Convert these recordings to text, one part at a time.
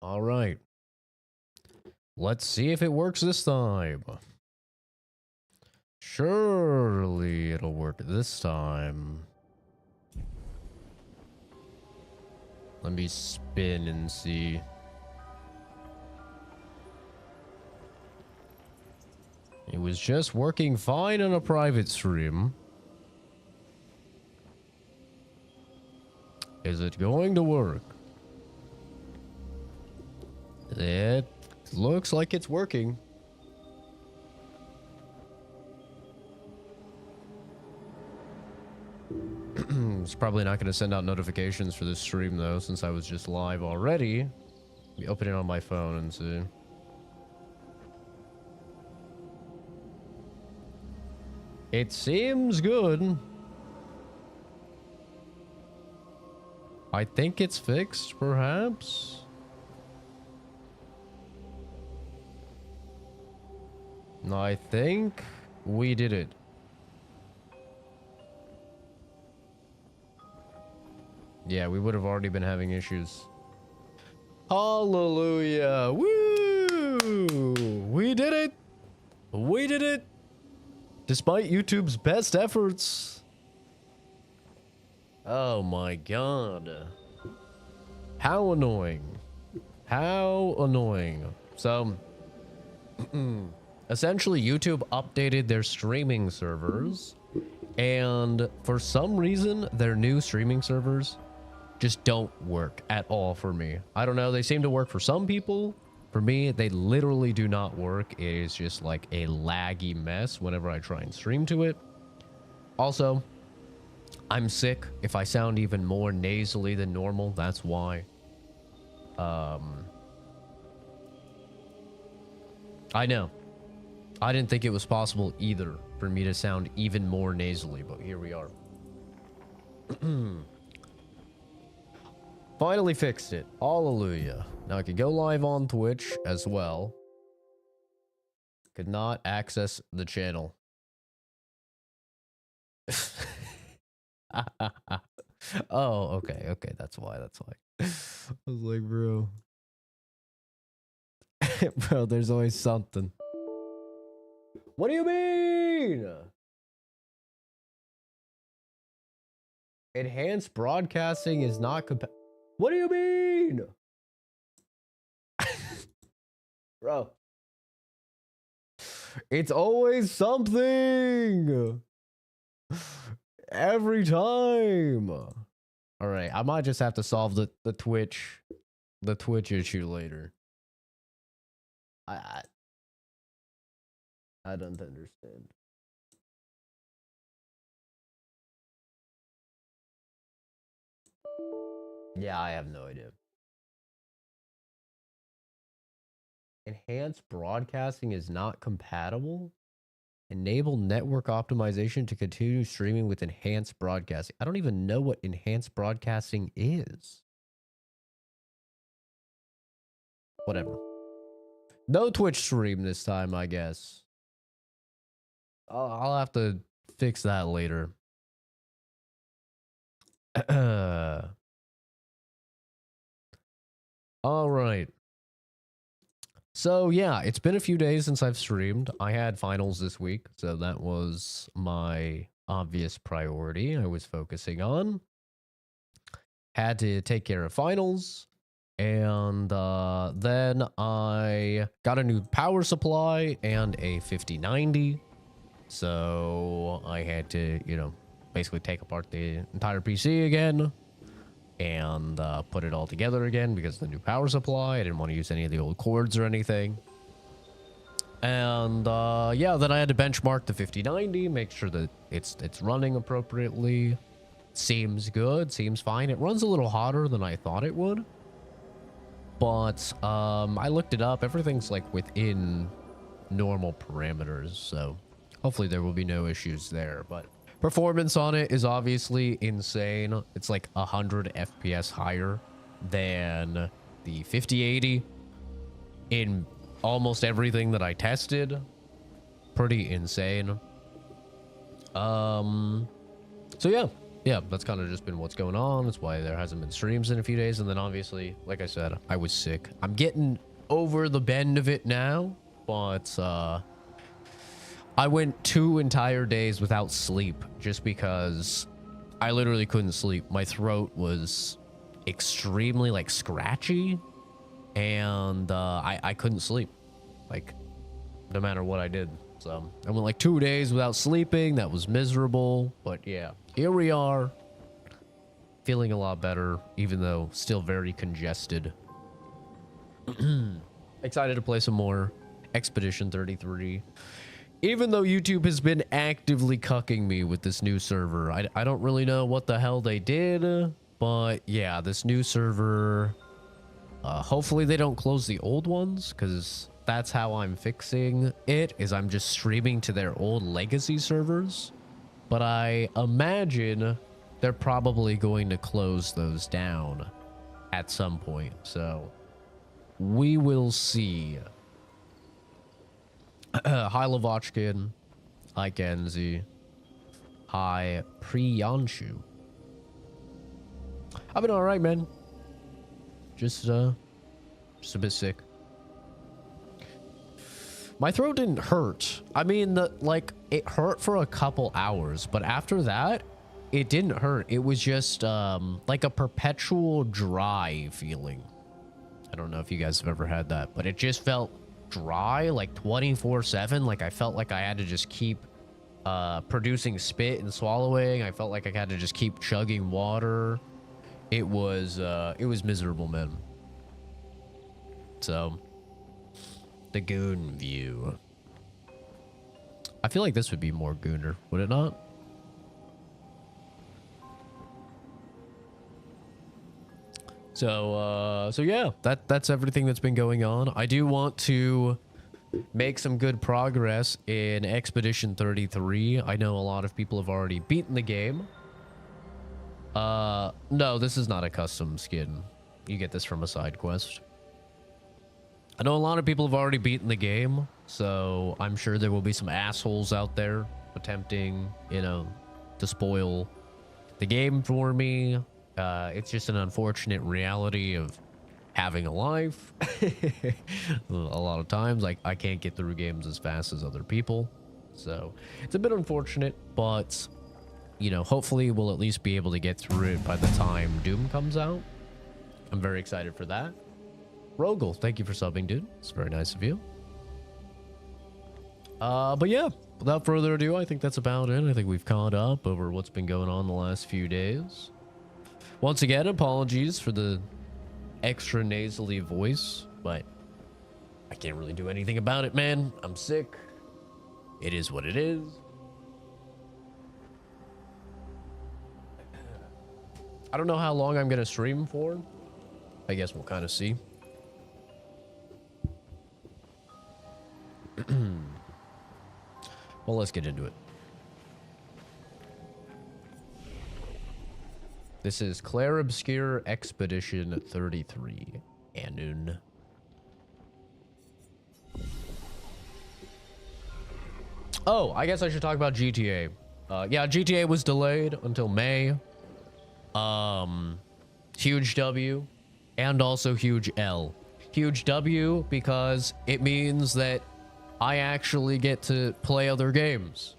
All right. Let's see if it works this time. Surely it'll work this time. Let me spin and see. It was just working fine on a private stream. Is it going to work? It looks like it's working. It's probably not going to send out notifications for this stream though, since I was just live already. Let me open it on my phone and see. It seems good. I think it's fixed, perhaps. I think we did it. Yeah, we would have already been having issues. Hallelujah. Woo! We did it. We did it. Despite YouTube's best efforts. Oh my god. How annoying. How annoying. So, essentially YouTube updated their streaming servers. And for some reason, their new streaming servers just don't work at all for me. I don't know. They seem to work for some people. For me, they literally do not work. It is just like a laggy mess whenever I try and stream to it. Also, I'm sick. If I sound even more nasally than normal, that's why. I know. I didn't think it was possible either for me to sound even more nasally, but here we are. Finally fixed it. Hallelujah. Now I can go live on Twitch as well. Could not access the channel. Oh, okay. Okay, that's why. That's why. I was like, bro. Bro, there's always something. What do you mean? Enhanced broadcasting is not compatible. What do you mean? Bro. It's always something. Every time. All right, I might just have to solve the Twitch issue later. I don't understand. Yeah, I have no idea. Enhanced broadcasting is not compatible. Enable network optimization to continue streaming with enhanced broadcasting. I don't even know what enhanced broadcasting is. Whatever. No Twitch stream this time, I guess. I'll have to fix that later. All right. So yeah, it's been a few days since I've streamed. I had finals this week, so that was my obvious priority I was focusing on. Had to take care of finals, and then I got a new power supply and a 5090. So I had to, you know, basically take apart the entire PC again and put it all together again because of the new power supply. I didn't want to use any of the old cords or anything. And yeah, then I had to benchmark the 5090, make sure that it's running appropriately. Seems good, seems fine. It runs a little hotter than I thought it would. But I looked it up. Everything's like within normal parameters, so hopefully there will be no issues there. But performance on it is obviously insane. It's like 100 FPS higher than the 5080 in almost everything that I tested. Pretty insane. So yeah, yeah, that's kind of just been what's going on. That's why there hasn't been streams in a few days. And then obviously, like I said, I was sick. I'm getting over the bend of it now, but I went 2 entire days without sleep just because I literally couldn't sleep. My throat was extremely like scratchy, and I couldn't sleep, like no matter what I did. So I went like 2 days without sleeping. That was miserable, but yeah, here we are, feeling a lot better, even though still very congested. Excited to play some more Expedition 33. Even though YouTube has been actively cucking me with this new server. I don't really know what the hell they did, but yeah, this new server, hopefully they don't close the old ones, because that's how I'm fixing it, is I'm just streaming to their old legacy servers. But I imagine they're probably going to close those down at some point, so we will see. Hi Lavochkin. Hi Genzi. Hi Priyanshu. I've been alright, man. Just a bit sick. My throat didn't hurt. I mean, like, it hurt for a couple hours, but after that, it didn't hurt. It was just like a perpetual dry feeling. I don't know if you guys have ever had that, but it just felt dry, like 24/7. Like I felt like I had to just keep producing spit and swallowing. I felt like I had to just keep chugging water. It was miserable, man. So the goon view. I feel like this would be more gooner, would it not? So yeah, that's everything that's been going on. I do want to make some good progress in Expedition 33. I know a lot of people have already beaten the game. No, this is not a custom skin. You get this from a side quest. I know a lot of people have already beaten the game, so I'm sure there will be some assholes out there attempting, you know, to spoil the game for me. It's just an unfortunate reality of having a life. A lot of times, like, I can't get through games as fast as other people. So it's a bit unfortunate, but, you know, hopefully we'll at least be able to get through it by the time Doom comes out. I'm very excited for that. Rogel, thank you for subbing, dude. It's very nice of you. But yeah, without further ado, I think that's about it. I think we've caught up over what's been going on the last few days. Once again, apologies for the extra nasally voice, but I can't really do anything about it, man. I'm sick. It is what it is. I don't know how long I'm going to stream for. I guess we'll kind of see. Well, let's get into it. This is Clair Obscur Expedition 33. Anun. Oh, I guess I should talk about GTA. Yeah, GTA was delayed until May. Huge W and also huge L. Huge W because it means that I actually get to play other games.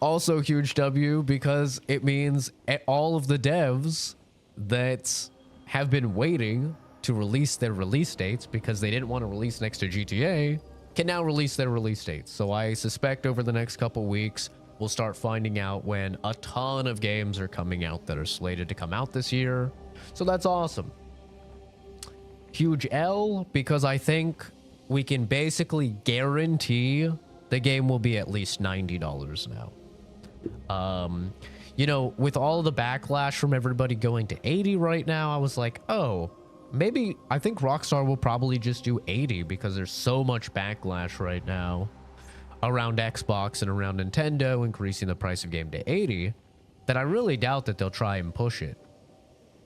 Also huge W because it means all of the devs that have been waiting to release their release dates because they didn't want to release next to GTA can now release their release dates. So I suspect over the next couple weeks, we'll start finding out when a ton of games are coming out that are slated to come out this year. So that's awesome. Huge L because I think we can basically guarantee the game will be at least $90 now. You know, with all the backlash from everybody going to 80 right now, I was like, oh, maybe I think Rockstar will probably just do 80 because there's so much backlash right now around Xbox and around Nintendo increasing the price of game to 80 that I really doubt that they'll try and push it.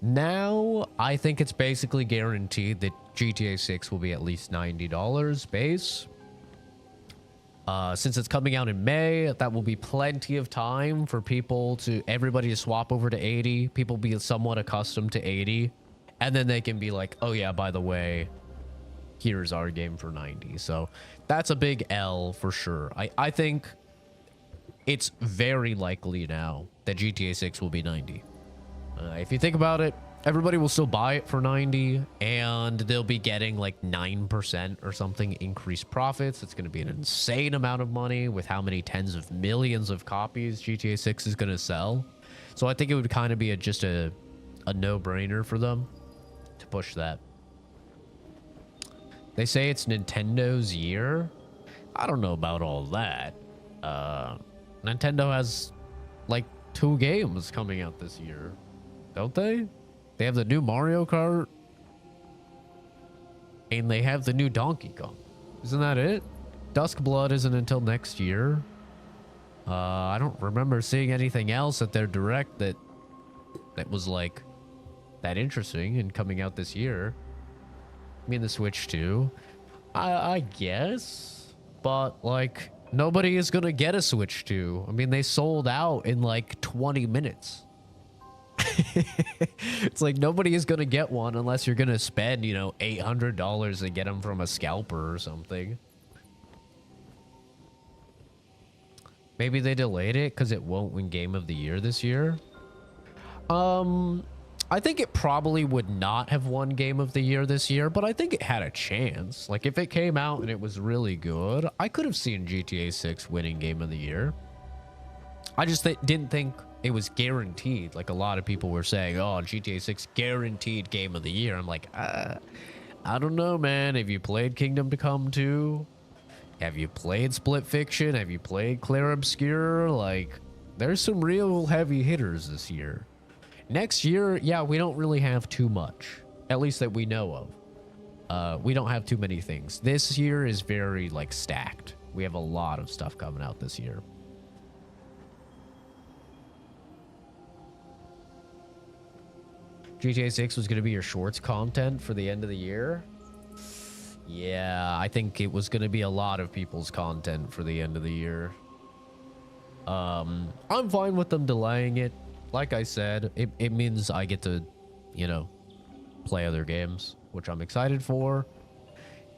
Now, I think it's basically guaranteed that GTA 6 will be at least $90 base. Since it's coming out in May, that will be plenty of time for everybody to swap over to 80. People be somewhat accustomed to 80. And then they can be like, oh yeah, by the way, here's our game for 90. So that's a big L for sure. I think it's very likely now that GTA 6 will be 90. If you think about it, everybody will still buy it for 90, and they'll be getting like 9% or something increased profits. It's going to be an insane amount of money with how many tens of millions of copies GTA 6 is going to sell. So I think it would kind of be just a no-brainer for them to push that. They say it's Nintendo's year. I don't know about all that. Nintendo has like 2 games coming out this year, don't they? They have the new Mario Kart, and they have the new Donkey Kong. Isn't that it? Dusk Blood isn't until next year. I don't remember seeing anything else at their direct that was like that interesting and coming out this year. I mean, the Switch 2, I guess, but like nobody is gonna get a Switch 2. I mean, they sold out in like 20 minutes. It's like nobody is gonna get one unless you're gonna spend, you know, $800 to get them from a scalper or something. Maybe they delayed it because it won't win Game of the Year this year. I think it probably would not have won Game of the Year this year, but I think it had a chance. Like, if it came out and it was really good, I could have seen GTA 6 winning Game of the Year. I just didn't think it was guaranteed. Like, a lot of people were saying, oh, GTA 6 guaranteed Game of the Year. I'm like, I don't know, man. Have you played Kingdom Come 2? Have you played Split Fiction? Have you played Clair Obscur? Like, there's some real heavy hitters this year. Next year, yeah, we don't really have too much, at least that we know of. We don't have too many things. This year is very, like, stacked. We have a lot of stuff coming out this year. GTA 6 was going to be your shorts content for the end of the year. Yeah, I think it was going to be a lot of people's content for the end of the year. I'm fine with them delaying it. Like I said, it means I get to, you know, play other games, which I'm excited for.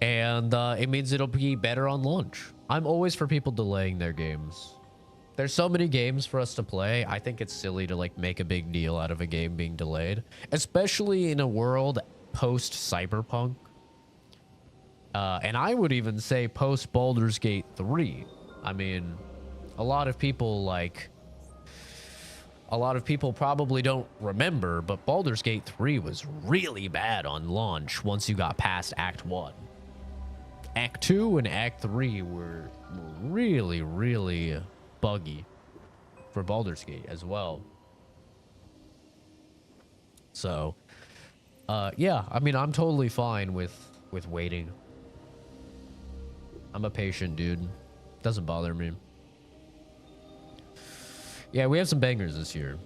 And it means it'll be better on launch. I'm always for people delaying their games. There's so many games for us to play. I think it's silly to, like, make a big deal out of a game being delayed, especially in a world post-Cyberpunk. And I would even say post-Baldur's Gate 3. I mean, a lot of people probably don't remember, but Baldur's Gate 3 was really bad on launch once you got past Act 1. Act 2 and Act 3 were really, really buggy for Baldur's Gate as well. So, yeah, I mean, I'm totally fine with waiting. I'm a patient dude. Doesn't bother me. Yeah, we have some bangers this year.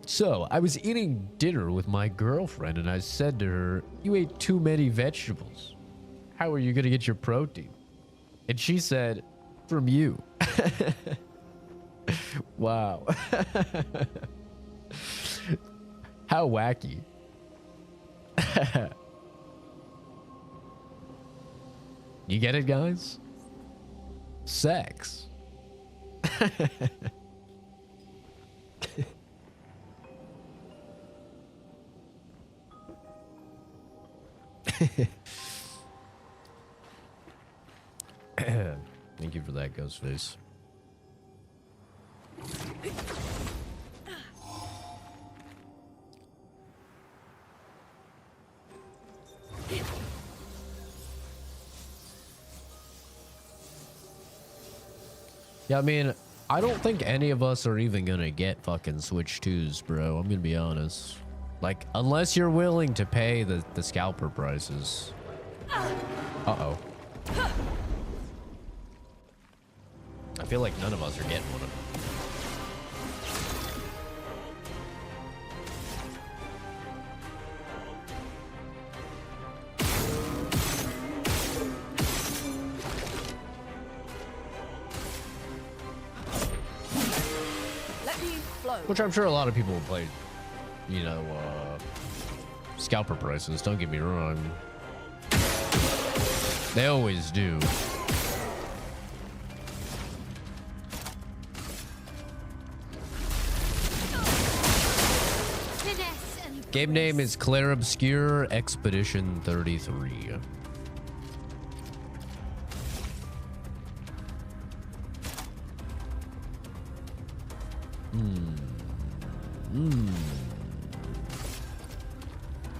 So, I was eating dinner with my girlfriend, and I said to her, "You ate too many vegetables. How are you going to get your protein?" And she said, "From you." Wow. How wacky. You get it, guys? Sex. Thank you for that, Ghostface. Yeah, I mean, I don't think any of us are even gonna get fucking Switch 2s, bro. I'm gonna be honest. Like, unless you're willing to pay the scalper prices. Uh-oh. I feel like none of us are getting one of them. Which I'm sure a lot of people play, you know, scalper prices, don't get me wrong. They always do. Game name is Clair Obscur Expedition 33.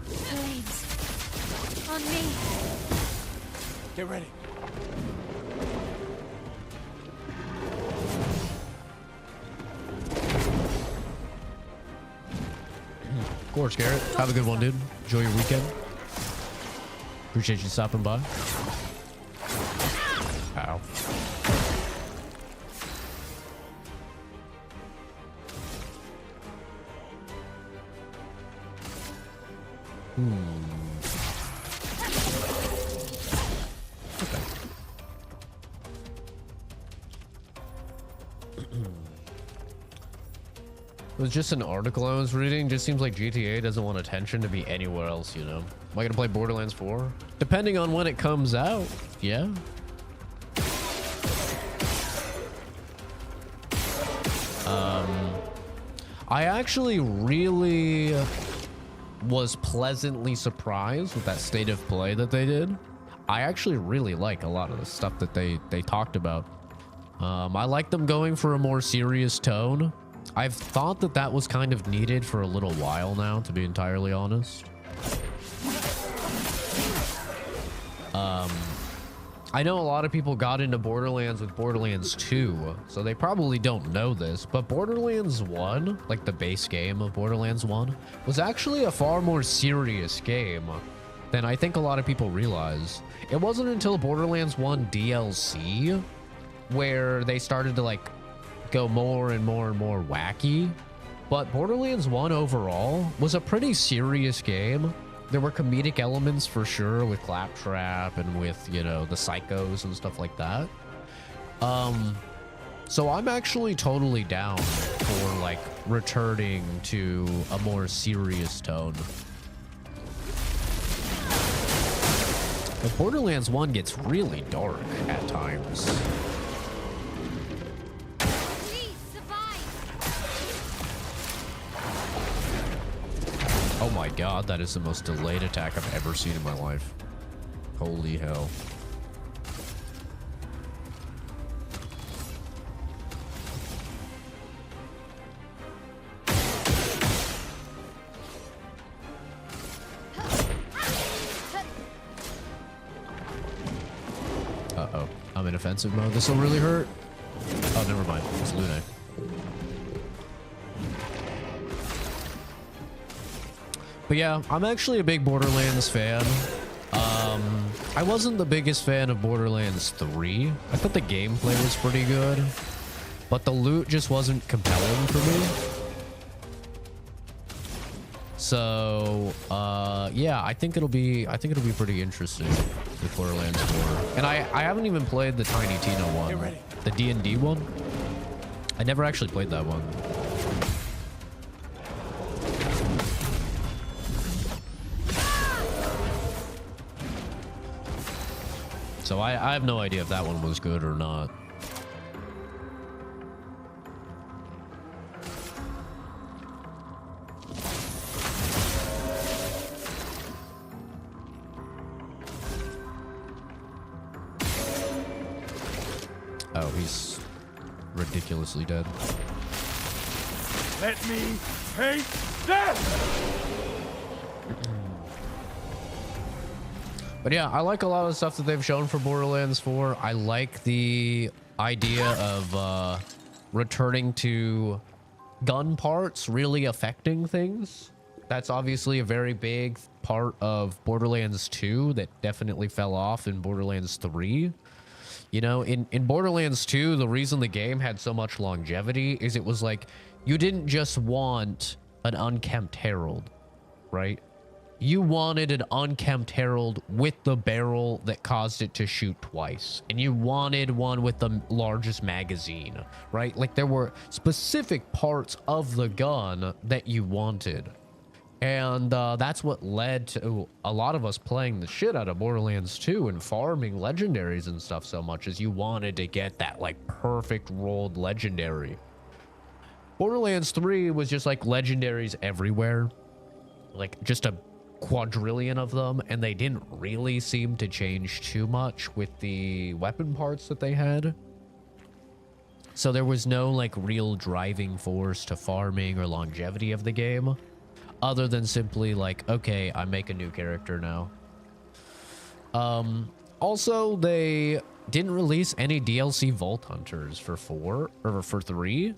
Blades. On me. Get ready. Of course, Garrett. Have a good one, dude. Enjoy your weekend. Appreciate you stopping by. Ow. Okay. It was just an article I was reading. Just seems like GTA doesn't want attention to be anywhere else, you know? Am I gonna play Borderlands 4? Depending on when it comes out, yeah. I actually really was pleasantly surprised with that state of play that they did. I actually really like a lot of the stuff that they talked about. I like them going for a more serious tone. I've thought that that was kind of needed for a little while now, to be entirely honest. I know a lot of people got into Borderlands with Borderlands 2, so they probably don't know this, but Borderlands 1, like the base game of Borderlands 1, was actually a far more serious game than I think a lot of people realize. It wasn't until Borderlands 1 DLC where they started to like go more and more and more wacky, but Borderlands 1 overall was a pretty serious game. There were comedic elements for sure with Claptrap and with, you know, the psychos and stuff like that. So I'm actually totally down for like returning to a more serious tone. But Borderlands 1 gets really dark at times. Oh my god, that is the most delayed attack I've ever seen in my life. Holy hell. Uh-oh. I'm in offensive mode. This will really hurt. Oh, never mind. It's Lune. But yeah, I'm actually a big Borderlands fan. I wasn't the biggest fan of Borderlands 3. I thought the gameplay was pretty good, but the loot just wasn't compelling for me. So, yeah, I think it'll be pretty interesting with Borderlands 4. And I haven't even played the Tiny Tina one, the D&D one. I never actually played that one. So I have no idea if that one was good or not. Oh, he's ridiculously dead. Let me take death! But yeah, I like a lot of the stuff that they've shown for Borderlands 4. I like the idea of returning to gun parts really affecting things. That's obviously a very big part of Borderlands 2 that definitely fell off in Borderlands 3. You know, in Borderlands 2, the reason the game had so much longevity is it was like, you didn't just want an unkempt Herald, right? You wanted an unkempt herald with the barrel that caused it to shoot twice. And you wanted one with the largest magazine, right? Like there were specific parts of the gun that you wanted. And that's what led to a lot of us playing the shit out of Borderlands 2 and farming legendaries and stuff so much, as you wanted to get that like perfect rolled legendary. Borderlands 3 was just like legendaries everywhere. Like just a quadrillion of them, and they didn't really seem to change too much with the weapon parts that they had. So there was no like real driving force to farming or longevity of the game, other than simply like, okay, I make a new character now. Also, they didn't release any DLC Vault Hunters for 4 or for 3,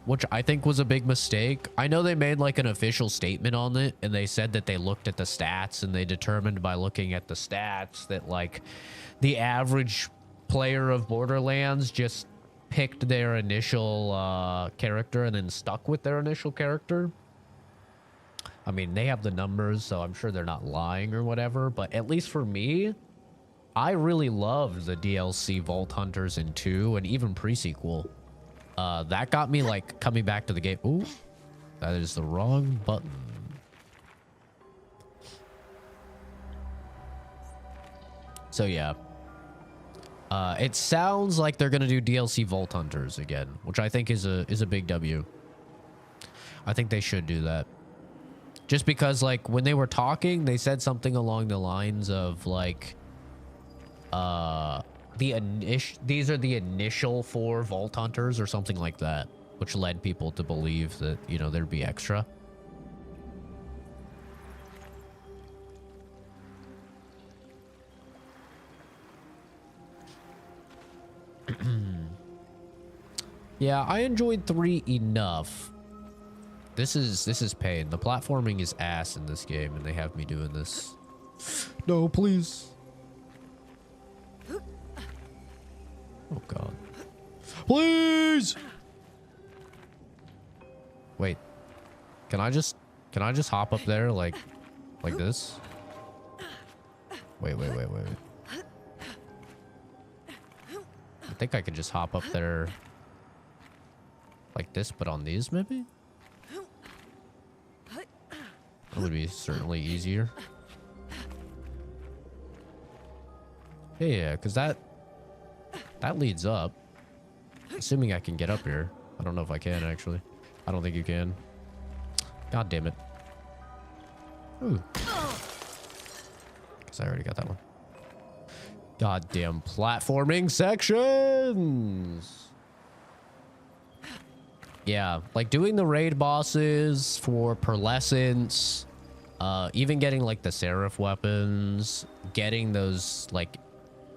which I think was a big mistake. I know they made like an official statement on it, and they said that they looked at the stats and they determined by looking at the stats that like the average player of Borderlands just picked their initial character and then stuck with their initial character. I mean, they have the numbers, so I'm sure they're not lying or whatever, but at least for me, I really loved the DLC Vault Hunters in 2 and even pre-sequel. That got me like coming back to the game. Ooh, that is the wrong button. So yeah, it sounds like they're gonna do DLC Vault Hunters again, which I think is a big W. I think they should do that. Just because like when they were talking, they said something along the lines of like, these are the initial 4 Vault Hunters or something like that, which led people to believe that, you know, there'd be extra. Yeah, I enjoyed 3 enough. This is pain. The platforming is ass in this game, and they have me doing this. No, please. Oh god. Please. Wait. Can I just hop up there like this? Wait. I think I could just hop up there like this, but on these maybe? That would be certainly easier. Yeah, because that leads up. Assuming I can get up here. I don't know if I can, actually. I don't think you can. God damn it. Ooh. Because I already got that one. Goddamn platforming sections! Yeah, like doing the raid bosses for pearlescence, even getting like the Seraph weapons, getting those like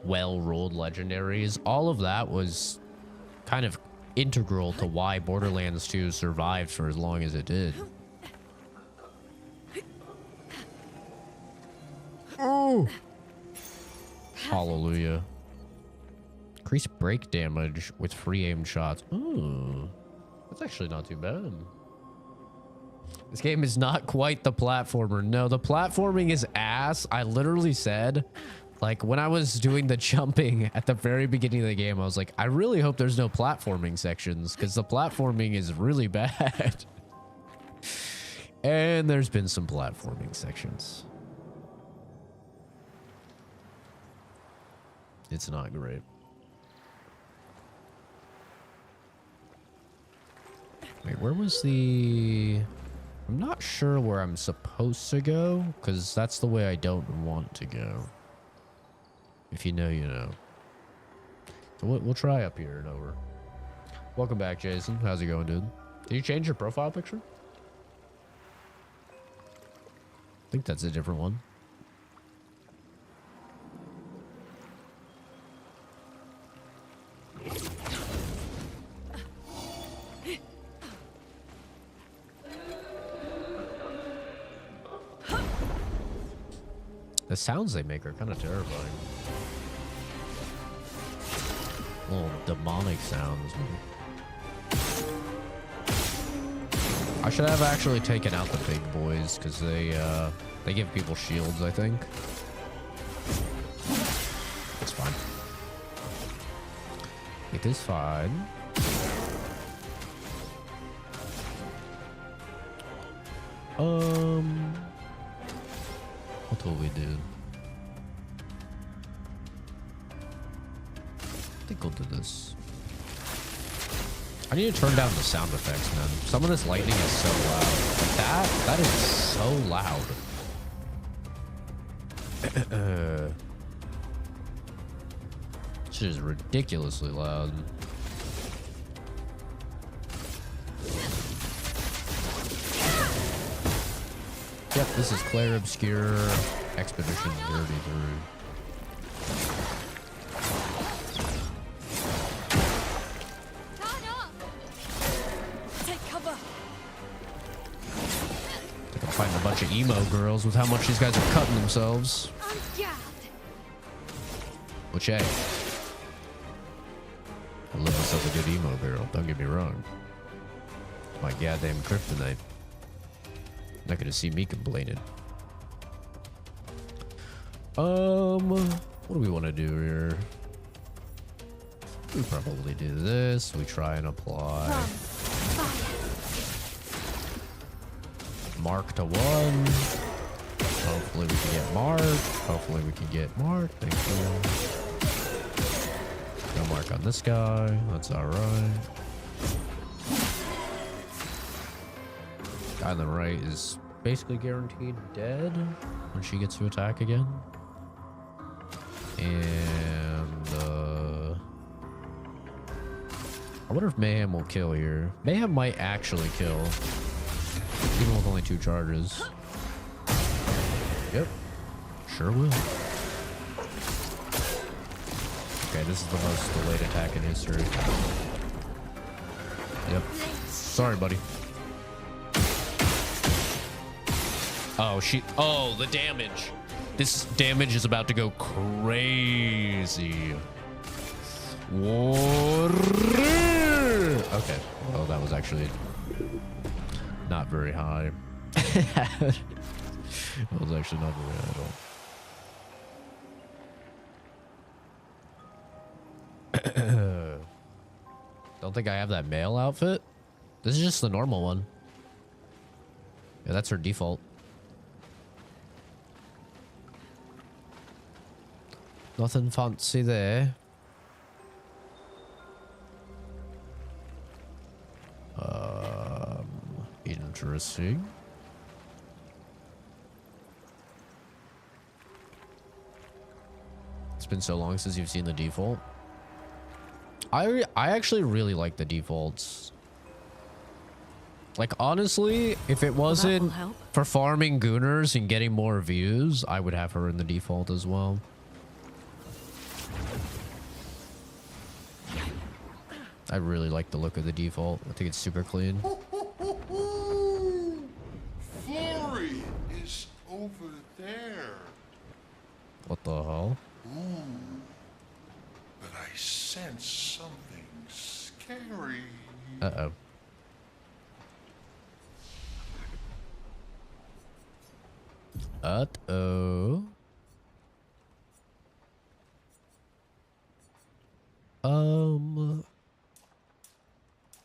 well-rolled legendaries, all of that was kind of integral to why Borderlands 2 survived for as long as it did. Oh! Hallelujah. Increase break damage with free aimed shots. Ooh. That's actually not too bad. This game is not quite the platformer. No, the platforming is ass. I literally said, like, when I was doing the jumping at the very beginning of the game, I was like, I really hope there's no platforming sections, because the platforming is really bad. And there's been some platforming sections. It's not great. Wait, where was the... I'm not sure where I'm supposed to go, because that's the way I don't want to go. If you know, you know. So we'll try up here and over. Welcome back, Jason. How's it going, dude? Did you change your profile picture? I think that's a different one. The sounds they make are kind of terrifying. Little demonic sounds. I should have actually taken out the big boys because they give people shields, I think. It's fine. It is fine. What will we do? I think we'll do this. I need to turn down the sound effects, man. Some of this lightning is so loud. That is so loud. Shit is ridiculously loud. Yep, this is Clair Obscur Expedition 33. Fighting a bunch of emo girls with how much these guys are cutting themselves. Which, hey, I love myself a good emo girl, don't get me wrong. It's my goddamn kryptonite. Not gonna see me complaining. What do we want to do here? We probably do this. We try and apply mark to 1. Hopefully we can get mark. Hopefully we can get mark. Thank you. No mark on this guy. That's alright. Guy on the right is basically guaranteed dead when she gets to attack again. And I wonder if Mayhem will kill here. Mayhem might actually kill, even with only 2 charges. Yep, sure will. Okay, this is the most delayed attack in history. Yep. Sorry, buddy. Oh, oh, the damage. This damage is about to go crazy. Okay. Oh, that was actually not very high. That was actually not very high at all. Don't think I have that male outfit. This is just the normal one. Yeah, that's her default. Nothing fancy there. Interesting. It's been so long since you've seen the default. I actually really like the defaults. Like, honestly, if it wasn't for farming gooners and getting more views, I would have her in the default as well. I really like the look of the default. I think it's super clean. Flurry is over there. What the hell? Ooh, but I sense something scary. Uh-oh. Uh-oh.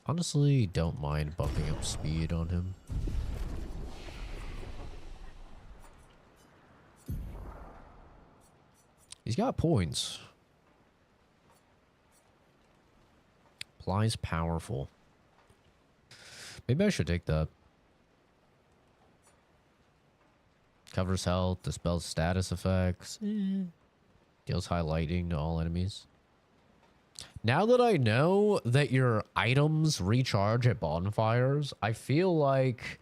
Honestly, don't mind bumping up speed on him. He's got points. Applies powerful. Maybe I should take that. Covers health, dispels status effects. Deals high lightning to all enemies. Now that I know that your items recharge at bonfires, I feel like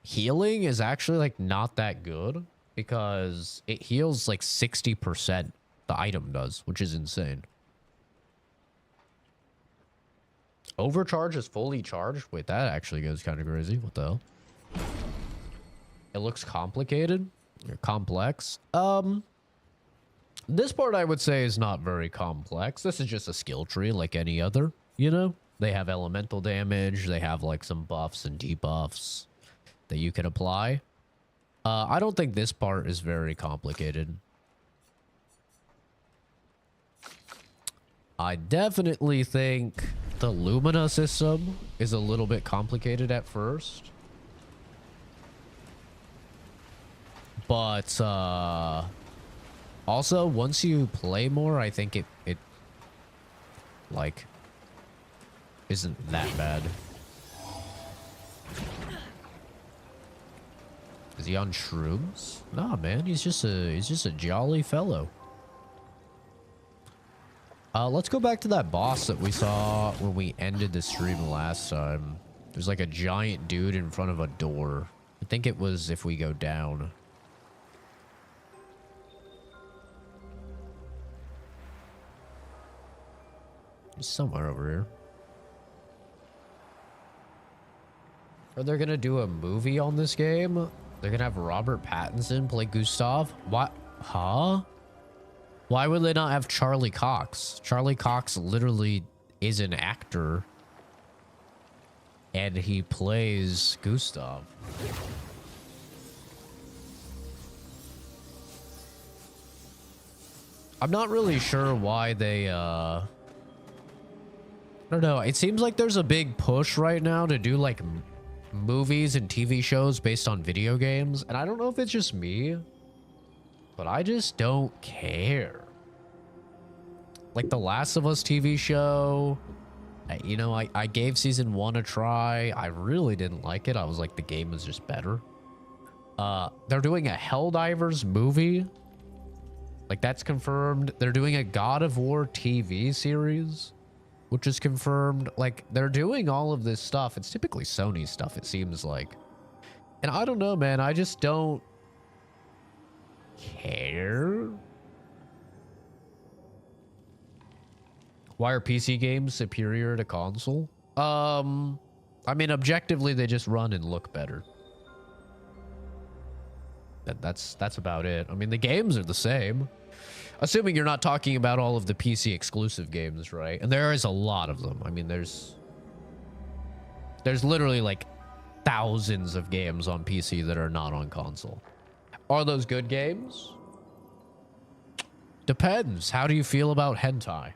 healing is actually like not that good because it heals like 60%. The item does, which is insane. Overcharge is fully charged. Wait, that actually goes kind of crazy. What the hell? It looks complicated or complex. This part I would say is not very complex. This is just a skill tree like any other, you know? They have elemental damage. They have like some buffs and debuffs that you can apply. I don't think this part is very complicated. I definitely think the Lumina system is a little bit complicated at first. But also once you play more, I think it like isn't that bad. Is he on shrooms? Nah, man, he's just a jolly fellow. Let's go back to that boss that we saw when we ended the stream last time. There's like a giant dude in front of a door. I think it was if we go down. He's somewhere over here. Are they gonna do a movie on this game? They're gonna have Robert Pattinson play Gustav? What? Huh? Why would they not have Charlie Cox? Charlie Cox literally is an actor. And he plays Gustav. I'm not really sure why they, I don't know. It seems like there's a big push right now to do like movies and TV shows based on video games. And I don't know if it's just me, but I just don't care. Like the Last of Us TV show, you know, I gave season 1 a try. I really didn't like it. I was like, the game was just better. They're doing a Helldivers movie. Like that's confirmed. They're doing a God of War TV series, which is confirmed. Like they're doing all of this stuff. It's typically Sony stuff, it seems like. And I don't know, man. I just don't care. Why are PC games superior to console? I mean, objectively, they just run and look better. That's about it. I mean, the games are the same. Assuming you're not talking about all of the PC exclusive games, right? And there is a lot of them. I mean, there's literally like thousands of games on PC that are not on console. Are those good games? Depends. How do you feel about hentai?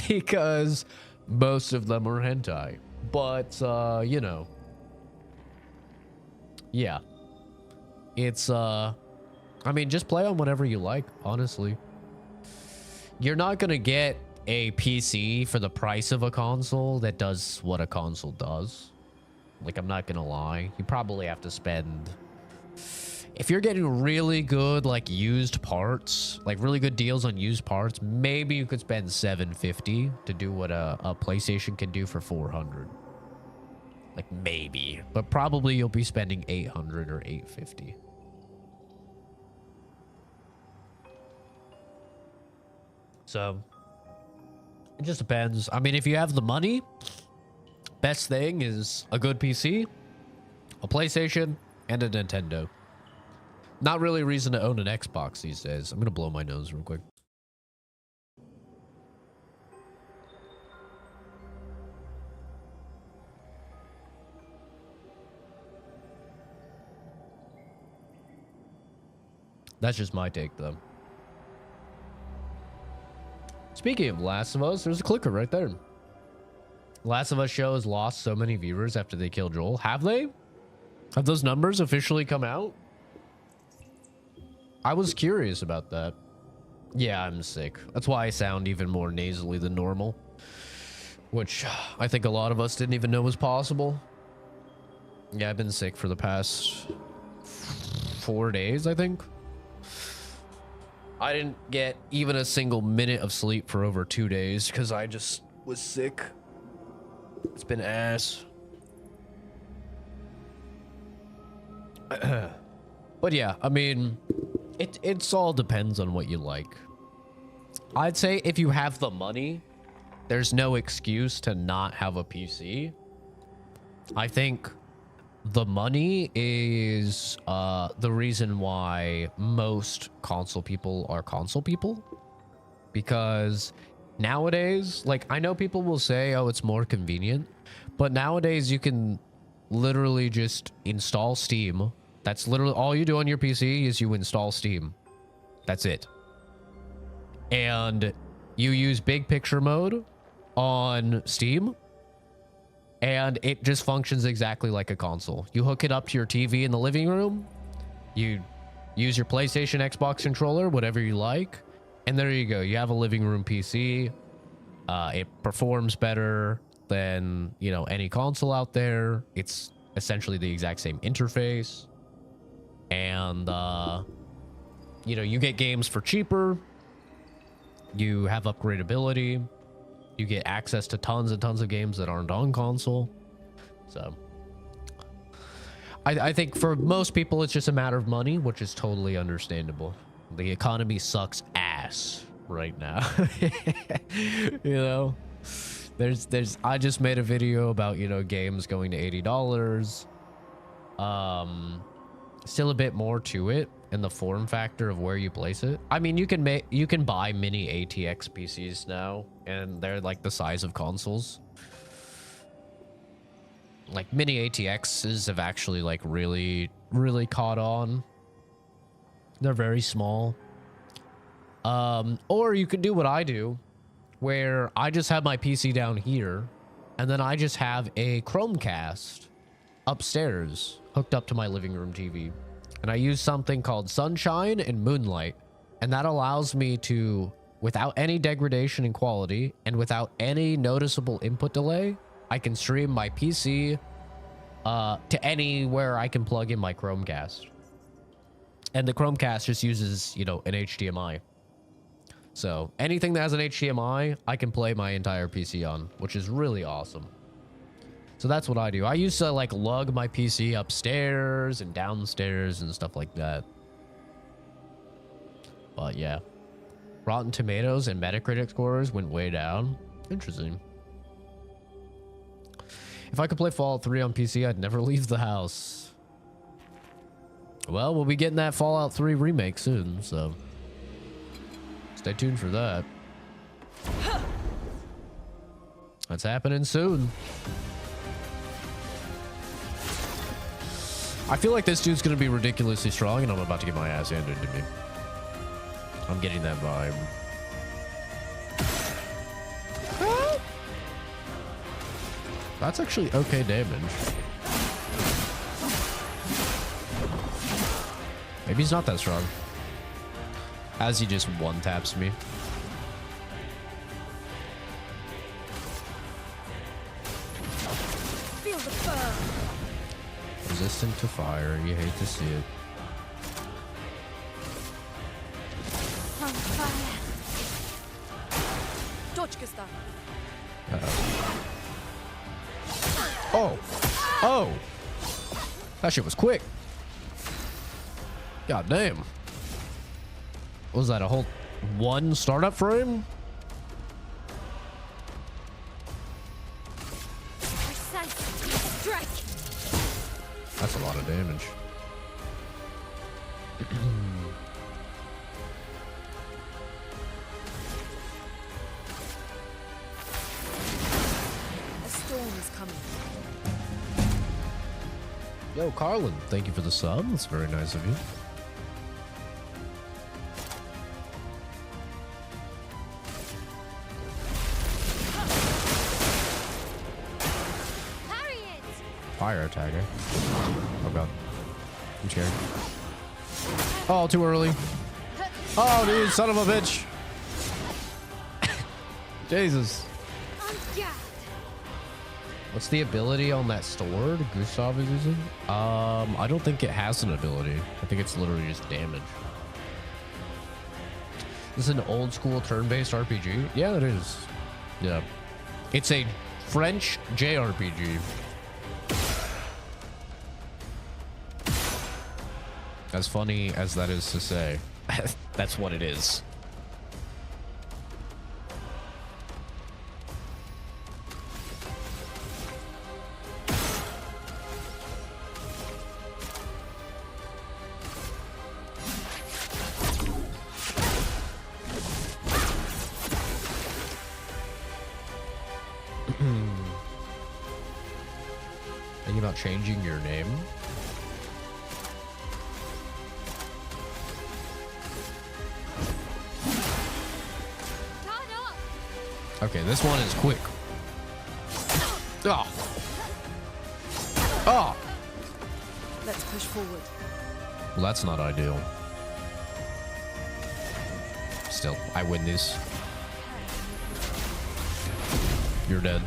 Because most of them are hentai. But, you know. Yeah. It's, I mean, just play on whatever you like, honestly. You're not gonna get a PC for the price of a console that does what a console does. Like, I'm not gonna lie. You probably have to spend... If you're getting really good, like, used parts, like, really good deals on used parts, maybe you could spend $750 to do what a PlayStation can do for $400. Like, maybe. But probably you'll be spending $800 or $850. So, it just depends. I mean, if you have the money, best thing is a good PC, a PlayStation, and a Nintendo. Not really a reason to own an Xbox these days. I'm going to blow my nose real quick. That's just my take, though. Speaking of Last of Us, there's a clicker right there. Last of Us show has lost so many viewers after they killed Joel. Have they? Have those numbers officially come out? I was curious about that. Yeah, I'm sick. That's why I sound even more nasally than normal. Which I think a lot of us didn't even know was possible. Yeah, I've been sick for the past 4 days, I think. I didn't get even a single minute of sleep for over 2 days because I just was sick. It's been ass. But yeah, I mean, it's all depends on what you like. I'd say if you have the money, there's no excuse to not have a PC. I think the money is the reason why most console people are console people, because nowadays, like, I know people will say, oh, it's more convenient, but nowadays you can literally just install Steam. That's literally all you do on your PC is you install Steam. That's it. And you use big picture mode on Steam, and it just functions exactly like a console. You hook it up to your TV in the living room, you use your PlayStation, Xbox controller, whatever you like, and there you go. You have a living room PC. It performs better than, you know, any console out there. It's essentially the exact same interface. And, you know, you get games for cheaper. You have upgradability. You get access to tons and tons of games that aren't on console. So I think for most people, it's just a matter of money, which is totally understandable. The economy sucks ass right now. You know, I just made a video about, you know, games going to $80. Still a bit more to it in the form factor of where you place it. I mean, you can buy mini ATX PCs now, and they're like the size of consoles. Like mini ATXs have actually like really caught on. They're very small. Or you could do what I do, where I just have my PC down here, and then I just have a Chromecast upstairs hooked up to my living room TV. And I use something called Sunshine and Moonlight, and that allows me to, without any degradation in quality and without any noticeable input delay, I can stream my PC to anywhere I can plug in my Chromecast. And the Chromecast just uses, you know, an HDMI. So anything that has an HDMI, I can play my entire PC on, which is really awesome. So that's what I do. I used to like lug my PC upstairs and downstairs and stuff like that. But yeah. Rotten Tomatoes and Metacritic scores went way down. Interesting. If I could play Fallout 3 on PC, I'd never leave the house. Well, we'll be getting that Fallout 3 remake soon, so stay tuned for that. That's happening soon. I feel like this dude's gonna be ridiculously strong, and I'm about to get my ass handed to me. I'm getting that vibe. That's actually okay damage. Maybe he's not that strong. As he just one-taps me. Feel the burn. Resistant to fire. You hate to see it. On fire. Точка ста. Oh! Oh! That shit was quick. God damn. What was that, a whole one startup frame? Precise strike. That's a lot of damage. A storm is coming. Yo, Carlin, thank you for the sub. That's very nice of you. Parry it. Fire attack, eh? Oh god. I'm scared. Oh, too early. Oh, dude, son of a bitch. Jesus. On guard. What's the ability on that sword Gustav is using? I don't think it has an ability. I think it's literally just damage. This is an old school turn-based RPG? Yeah, it is. Yeah. It's a French JRPG. As funny as that is to say, that's what it is. about changing your name? Turn up. Okay, this one is quick. Oh. Oh. Let's push forward. Well, that's not ideal. Still, I win this. You're dead.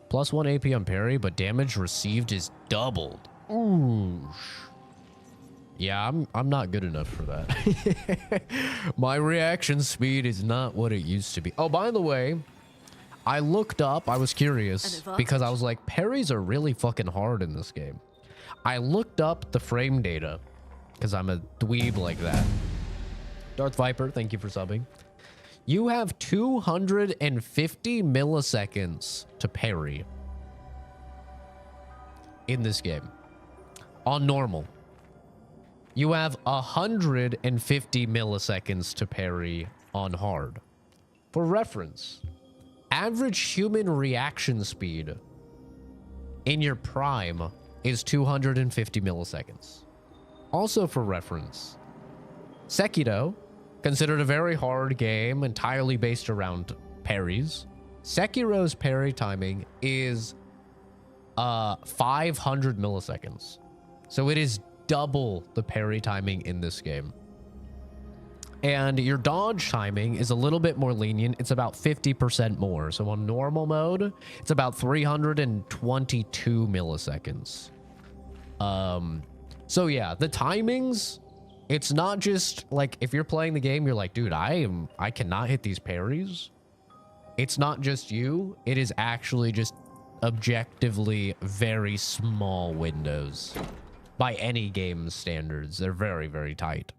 +1 AP on parry, but damage received is doubled. Ooh. Yeah, I'm not good enough for that. My reaction speed is not what it used to be. Oh, by the way, I looked up, I was curious because I was like, parries are really fucking hard in this game. I looked up the frame data because I'm a dweeb like that. Darth Viper, thank you for subbing. You have 250 milliseconds to parry in this game on normal. You have 150 milliseconds to parry on hard. For reference, average human reaction speed in your prime is 250 milliseconds. Also for reference, Sekiro, considered a very hard game entirely based around parries, Sekiro's parry timing is 500 milliseconds. So it is double the parry timing in this game. And your dodge timing is a little bit more lenient. It's about 50% more. So on normal mode, it's about 322 milliseconds. So yeah, the timings, it's not just like if you're playing the game, you're like, dude, I cannot hit these parries. It's not just you. It is actually just objectively very small windows. By any game's standards, they're very, very tight.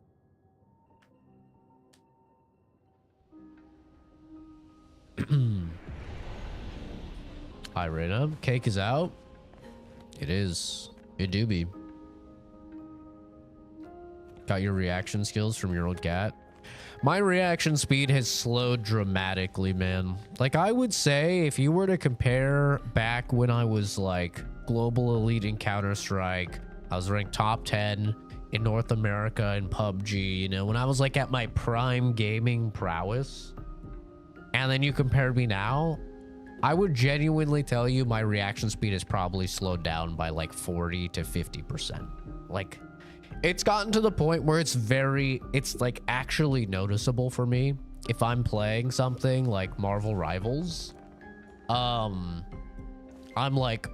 Hi, Reyna. Cake is out. It is. It do be. Got your reaction skills from your old cat. My reaction speed has slowed dramatically, man. Like, I would say if you were to compare back when I was like global elite in Counter-Strike, I was ranked top 10 in North America in PUBG, you know, when I was like at my prime gaming prowess, and then you compared me now, I would genuinely tell you my reaction speed has probably slowed down by like 40 to 50%. Like, it's gotten to the point where it's like actually noticeable for me if I'm playing something like Marvel Rivals. I'm like,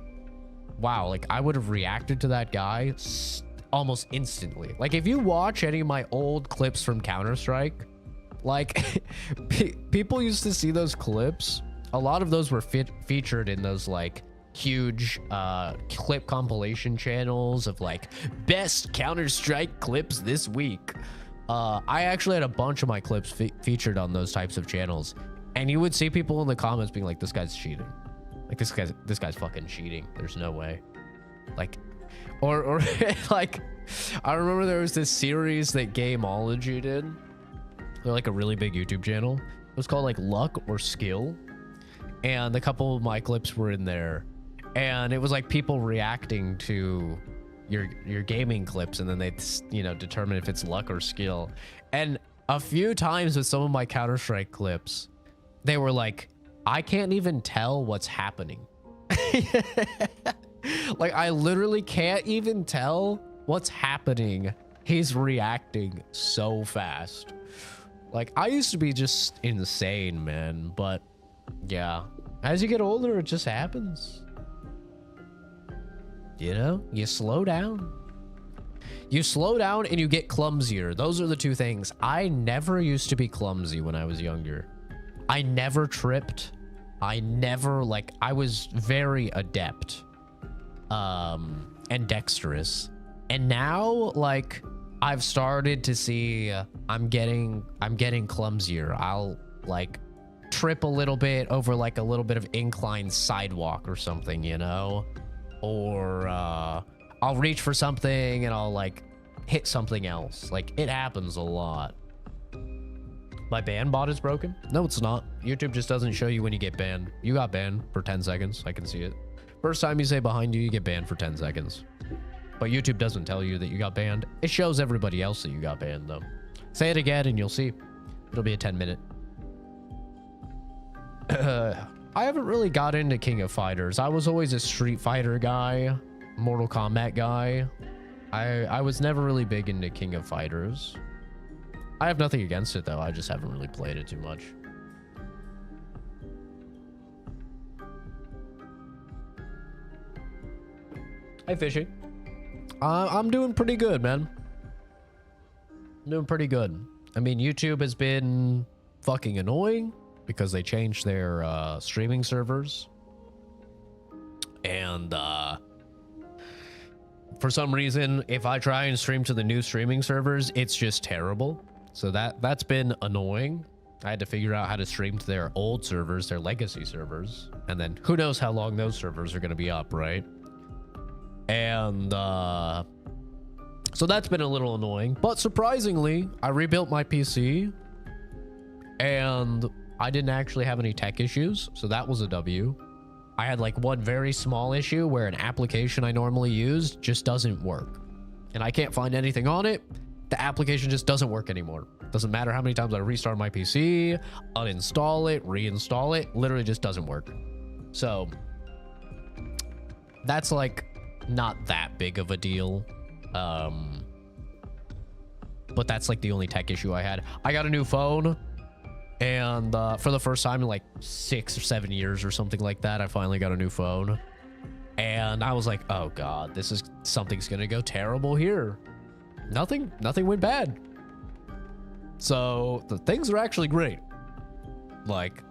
wow, like I would have reacted to that guy almost instantly. Like if you watch any of my old clips from Counter-Strike, like people used to see those clips. A lot of those were featured in those like huge clip compilation channels of like best Counter-Strike clips this week. I actually had a bunch of my clips featured on those types of channels, and you would see people in the comments being like, this guy's cheating. Like this guy's fucking cheating. There's no way. Like, or like, I remember there was this series that Gameology did. They're like a really big YouTube channel. It was called like Luck or Skill. And a couple of my clips were in there. And it was like people reacting to your gaming clips, and then they, you know, determine if it's luck or skill. And a few times with some of my Counter-Strike clips, they were like, I can't even tell what's happening. Like, I literally can't even tell what's happening. He's reacting so fast. Like, I used to be just insane, man. But yeah, as you get older, it just happens. You know, you slow down. You slow down and you get clumsier. Those are the two things. I never used to be clumsy when I was younger. I never tripped. I never, like, I was very adept and dexterous. And now, like, I've started to see I'm getting clumsier. I'll like trip a little bit over like a little bit of inclined sidewalk or something, you know? Or I'll reach for something and I'll like hit something else. Like, it happens a lot. My ban bot is broken? No, it's not. YouTube just doesn't show you when you get banned. You got banned for 10 seconds. I can see it. First time you say behind you, you get banned for 10 seconds. But YouTube doesn't tell you that you got banned. It shows everybody else that you got banned, though. Say it again and you'll see. It'll be a 10-minute. I haven't really got into King of Fighters. I was always a Street Fighter guy, Mortal Kombat guy. I was never really big into King of Fighters. I have nothing against it, though. I just haven't really played it too much. Hey, Fishy. I'm doing pretty good, man. I'm doing pretty good. I mean, YouTube has been fucking annoying because they changed their streaming servers. And for some reason, if I try and stream to the new streaming servers, it's just terrible. So that's been annoying. I had to figure out how to stream to their old servers, their legacy servers. And then who knows how long those servers are going to be up, right? And so that's been a little annoying. But surprisingly, I rebuilt my PC. And I didn't actually have any tech issues. So that was a W. I had like one very small issue where an application I normally use just doesn't work. And I can't find anything on it. The application just doesn't work anymore. Doesn't matter how many times I restart my PC, uninstall it, reinstall it, literally just doesn't work. So that's like not that big of a deal. But that's like the only tech issue I had. I got a new phone, and for the first time in like 6 or 7 years or something like that, I finally got a new phone. And I was like, oh God, something's gonna go terrible here. Nothing went bad. So the things are actually great. Like,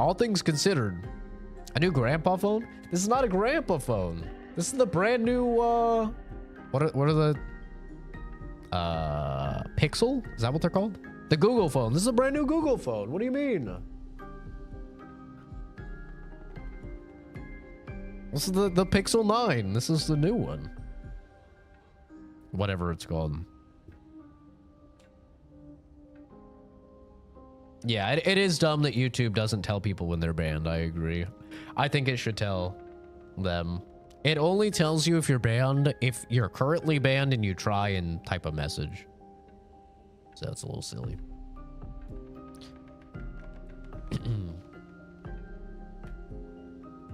all things considered, a new grandpa phone? This is not a grandpa phone. This is the brand new, what are the, Pixel? Is that what they're called? The Google phone. This is a brand new Google phone. What do you mean? This is the Pixel 9. This is the new one. Whatever it's called. Yeah, it is dumb that YouTube doesn't tell people when they're banned. I agree. I think it should tell them. It only tells you if you're banned if you're currently banned and you try and type a message. So that's a little silly.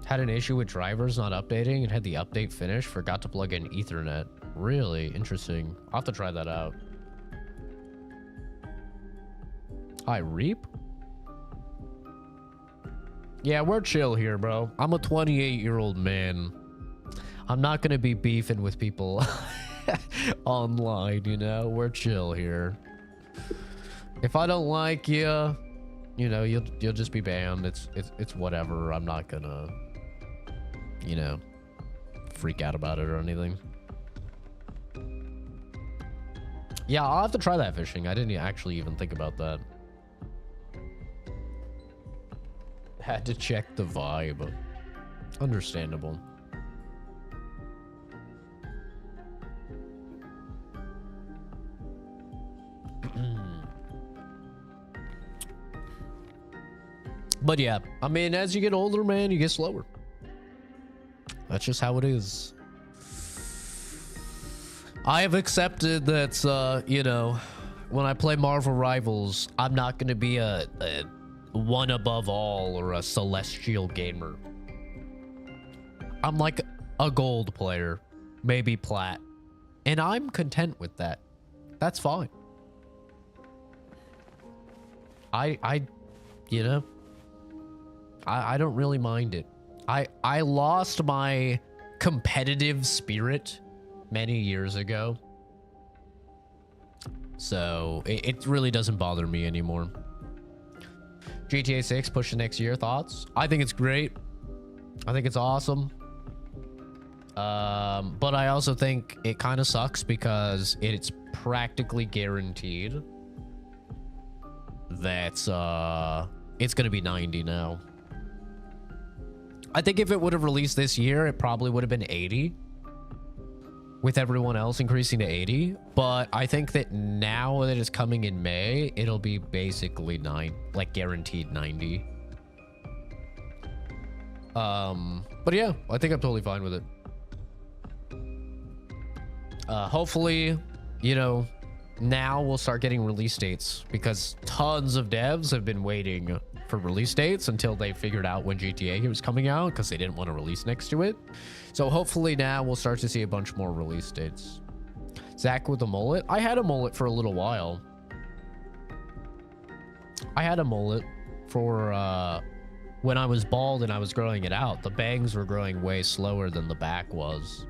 Had an issue with drivers not updating and had the update finish. Forgot to plug in Ethernet. Really interesting. I'll have to try that out. Hi, Reap? Yeah, we're chill here, bro. I'm a 28-year-old man. I'm not gonna be beefing with people online, you know? We're chill here. If I don't like you, you know, you'll just be banned. It's whatever. I'm not gonna, you know, freak out about it or anything. Yeah, I'll have to try that fishing. I didn't actually even think about that. Had to check the vibe. Understandable. But yeah, I mean, as you get older, man, you get slower. That's just how it is. I have accepted that, you know, when I play Marvel Rivals, I'm not going to be a one above all or a celestial gamer. I'm like a gold player, maybe plat. And I'm content with that. That's fine. You know, I don't really mind it. I lost my competitive spirit many years ago. So it really doesn't bother me anymore. GTA 6 pushed to next year. Thoughts? I think it's great. I think it's awesome. But I also think it kind of sucks because it's practically guaranteed that it's going to be 90 now. I think if it would have released this year, it probably would have been 80. with everyone else increasing to 80. But I think that now that it's coming in May, it'll be basically like guaranteed 90. But yeah, I think I'm totally fine with it. Hopefully, you know, now we'll start getting release dates, because tons of devs have been waiting for release dates until they figured out when GTA was coming out, because they didn't want to release next to it. So hopefully now we'll start to see a bunch more release dates. Zach with a mullet. I had a mullet for a little while. I had a mullet for when I was bald and I was growing it out. The bangs were growing way slower than the back was.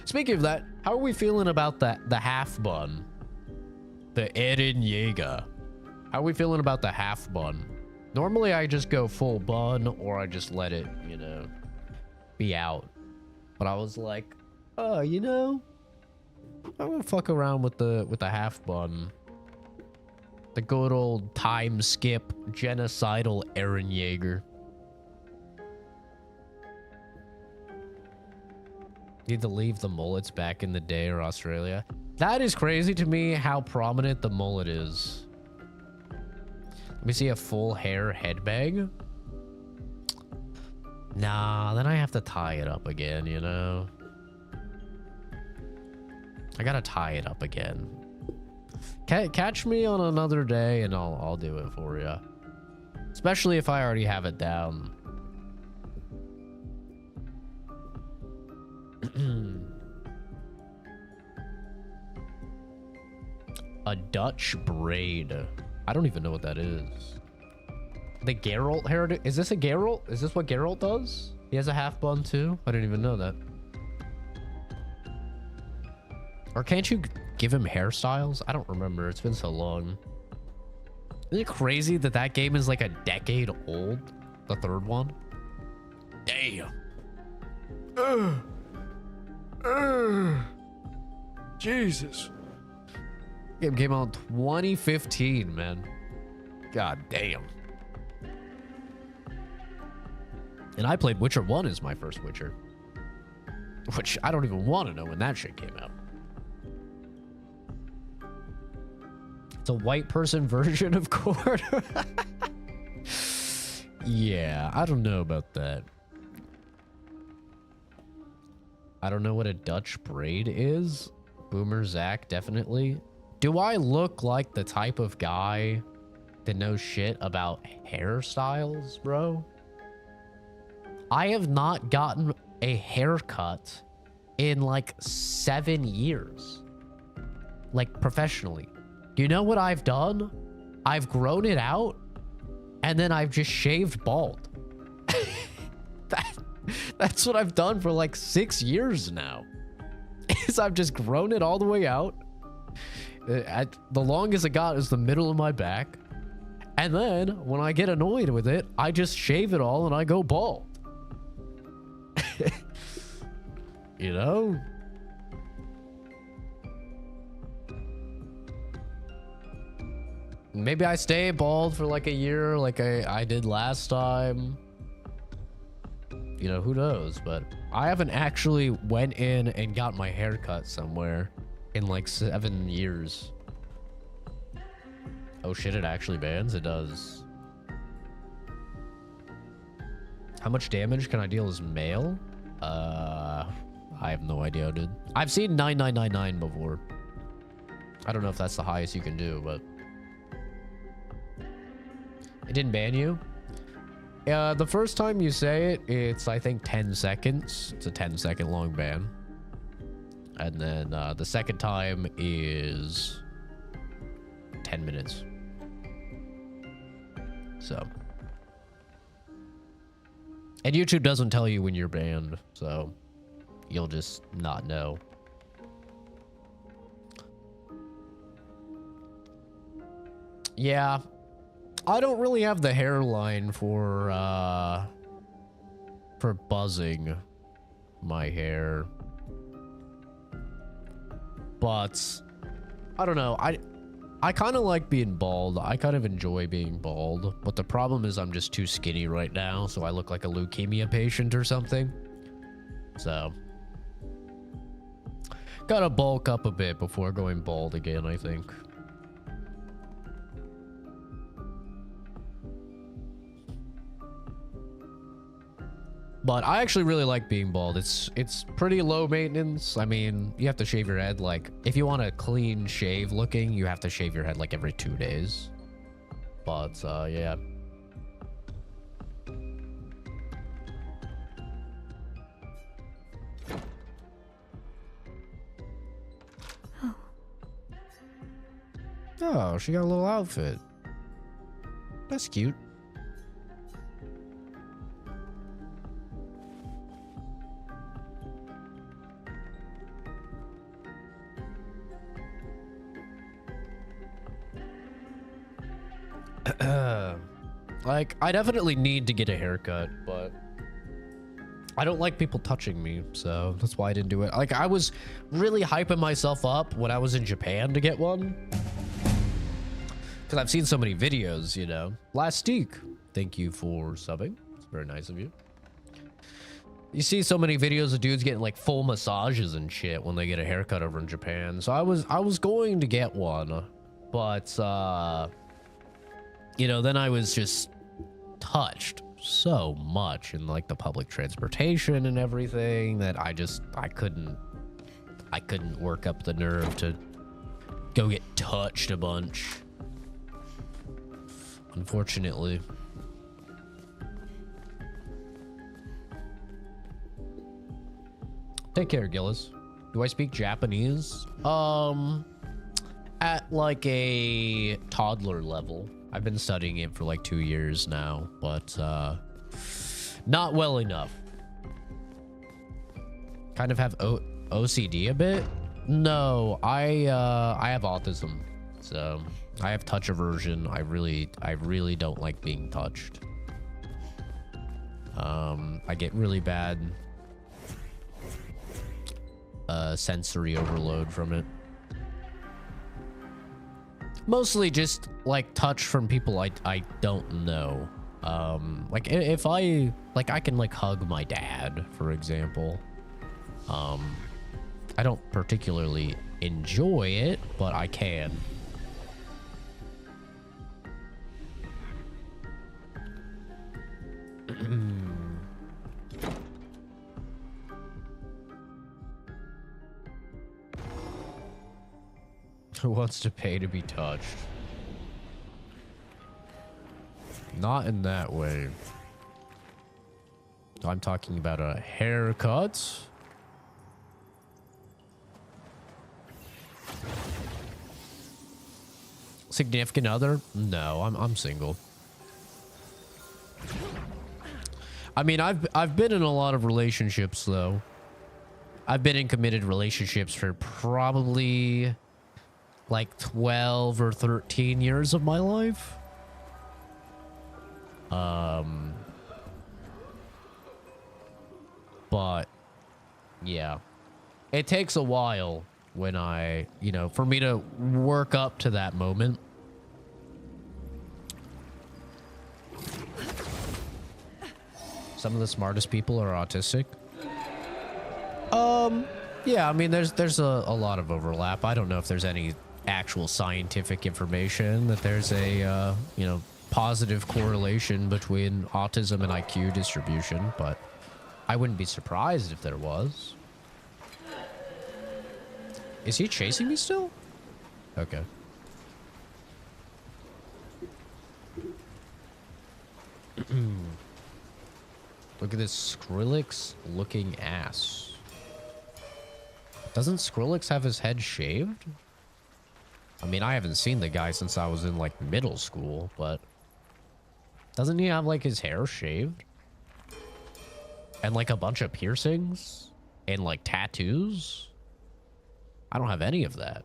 Speaking of that, how are we feeling about the half bun? The Eren Yeager. How are we feeling about the half bun? Normally I just go full bun, or I just let it, you know, be out. But I was like, oh, you know, I'm gonna fuck around with the half bun. The good old time skip genocidal Eren Yeager. Need to leave the mullets back in the day or Australia. That is crazy to me how prominent the mullet is. Let me see a full hair headbang. Nah, then I have to tie it up again, you know? I gotta tie it up again. Catch me on another day and I'll do it for you. Especially if I already have it down. A Dutch braid. I don't even know what that is. The Geralt hair. Is this a Geralt? Is this what Geralt does? He has a half bun too? I didn't even know that. Or can't you give him hairstyles? I don't remember. It's been so long. Isn't it crazy that that game is like a decade old? The third one? Damn. Jesus. Game came out in 2015, man. God damn. And I played Witcher 1 as my first Witcher. Which I don't even want to know when that shit came out. It's a white person version of Quarter. Yeah, I don't know about that. I don't know what a Dutch braid is. Boomer Zach, definitely. Do I look like the type of guy that knows shit about hairstyles, bro? I have not gotten a haircut in like 7 years. Like professionally. Do you know what I've done? I've grown it out and then I've just shaved bald. That's what I've done for like 6 years now. Is I've just grown it all the way out. The longest it got is the middle of my back. And then when I get annoyed with it, I just shave it all and I go bald. You know? Maybe I stay bald for like a year like I did last time. You know, who knows? But I haven't actually went in and got my hair cut somewhere in like 7 years. Oh shit, it actually bans? It does. How much damage can I deal as male? I have no idea, dude. I've seen 9999 before. I don't know if that's the highest you can do, but... It didn't ban you? The first time you say it, it's, I think, 10 seconds. It's a 10-second long ban. And then the second time is 10 minutes. So. And YouTube doesn't tell you when you're banned, so you'll just not know. Yeah. I don't really have the hairline for buzzing my hair. But I don't know. I kind of like being bald. I kind of enjoy being bald, but the problem is I'm just too skinny right now, so I look like a leukemia patient or something. So Gotta bulk up a bit before going bald again, I think. But I actually really like being bald. It's pretty low maintenance. I mean, you have to shave your head like, if you want a clean shave looking, you have to shave your head like every 2 days. But yeah. Oh, she got a little outfit. That's cute. Like, I definitely need to get a haircut, but I don't like people touching me, so that's why I didn't do it. Like, I was really hyping myself up when I was in Japan to get one. Because I've seen so many videos, you know. Lastique, thank you for subbing. It's very nice of you. You see so many videos of dudes getting like full massages and shit when they get a haircut over in Japan. So I was going to get one, but you know, then I was just touched so much in like the public transportation and everything that I couldn't work up the nerve to go get touched a bunch. Unfortunately. Take care, Gillis. Do I speak Japanese? At like a toddler level. I've been studying it for like 2 years now, but not well enough. Kind of have OCD a bit. No, I have autism, so I have touch aversion. I really don't like being touched. I get really bad sensory overload from it. Mostly just like touch from people I don't know. Like if I can like hug my dad, for example. I don't particularly enjoy it, but I can. Who wants to pay to be touched? Not in that way. I'm talking about a haircut. Significant other? No, I'm single. I mean, I've been in a lot of relationships though. I've been in committed relationships for probably like 12 or 13 years of my life. But yeah, it takes a while when for me to work up to that moment. Some of the smartest people are autistic. Yeah, I mean, there's a lot of overlap. I don't know if there's any actual scientific information that there's a, positive correlation between autism and IQ distribution, but I wouldn't be surprised if there was. Is he chasing me still? Okay. Look at this Skrillex looking ass. Doesn't Skrillex have his head shaved? I mean, I haven't seen the guy since I was in like middle school, but doesn't he have like his hair shaved? And like a bunch of piercings? And like tattoos? I don't have any of that.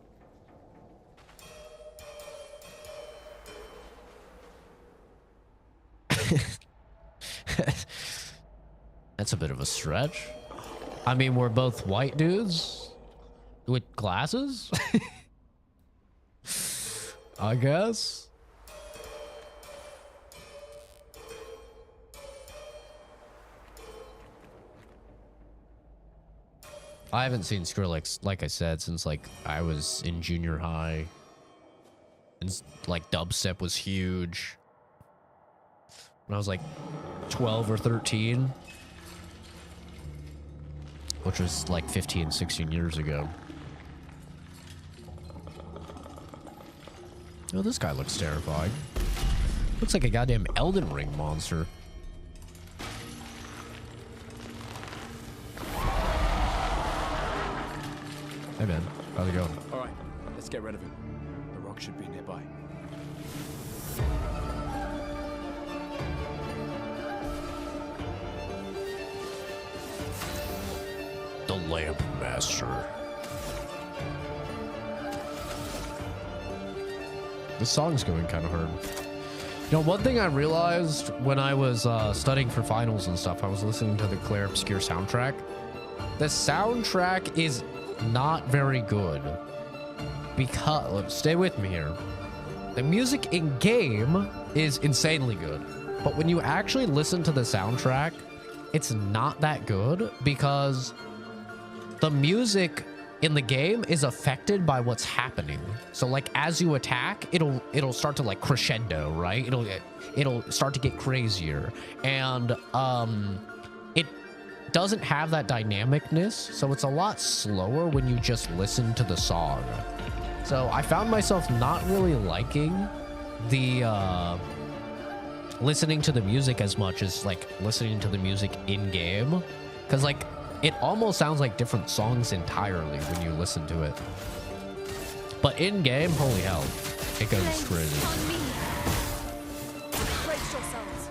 That's a bit of a stretch. I mean, we're both white dudes with glasses. I guess. I haven't seen Skrillex, like I said, since like I was in junior high. And like dubstep was huge. When I was like 12 or 13. Which was like 15, 16 years ago. Oh, this guy looks terrifying. Looks like a goddamn Elden Ring monster. Hey man, how's it going? All right, let's get rid of him. The rock should be nearby. The Lamp Master. The song's going kind of hard. You know, one thing I realized when I was studying for finals and stuff, I was listening to the Clair Obscur soundtrack. The soundtrack is not very good. Because, stay with me here. The music in game is insanely good. But when you actually listen to the soundtrack, it's not that good because the music in the game is affected by what's happening. So like as you attack, it'll start to like crescendo, right? It'll start to get crazier. And it doesn't have that dynamicness, so it's a lot slower when you just listen to the song. So I found myself not really liking the listening to the music as much as like listening to the music in game, because like it almost sounds like different songs entirely when you listen to it. But in game, holy hell, it goes crazy. On me. Brace yourselves.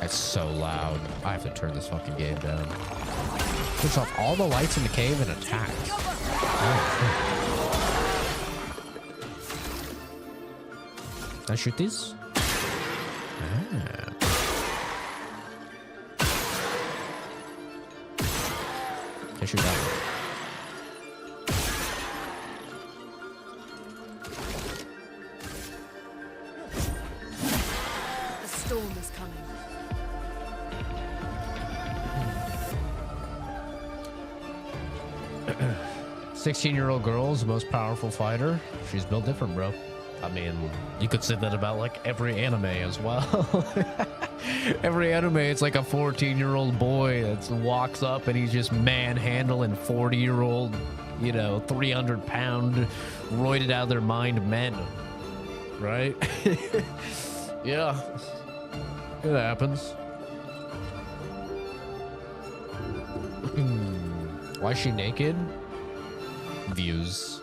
It's so loud. I have to turn this fucking game down. Push off all the lights in the cave and attack. Can I shoot these? Ah. Can I shoot that one? The storm is coming. 16-year-old girl is the most powerful fighter. She's built different, bro. I mean, you could say that about like every anime as well. Every anime, it's like a 14-year-old boy that walks up and he's just manhandling 40-year-old, you know, 300-pound, roided out of their mind men. Right? Yeah. It happens. Why is she naked? Views.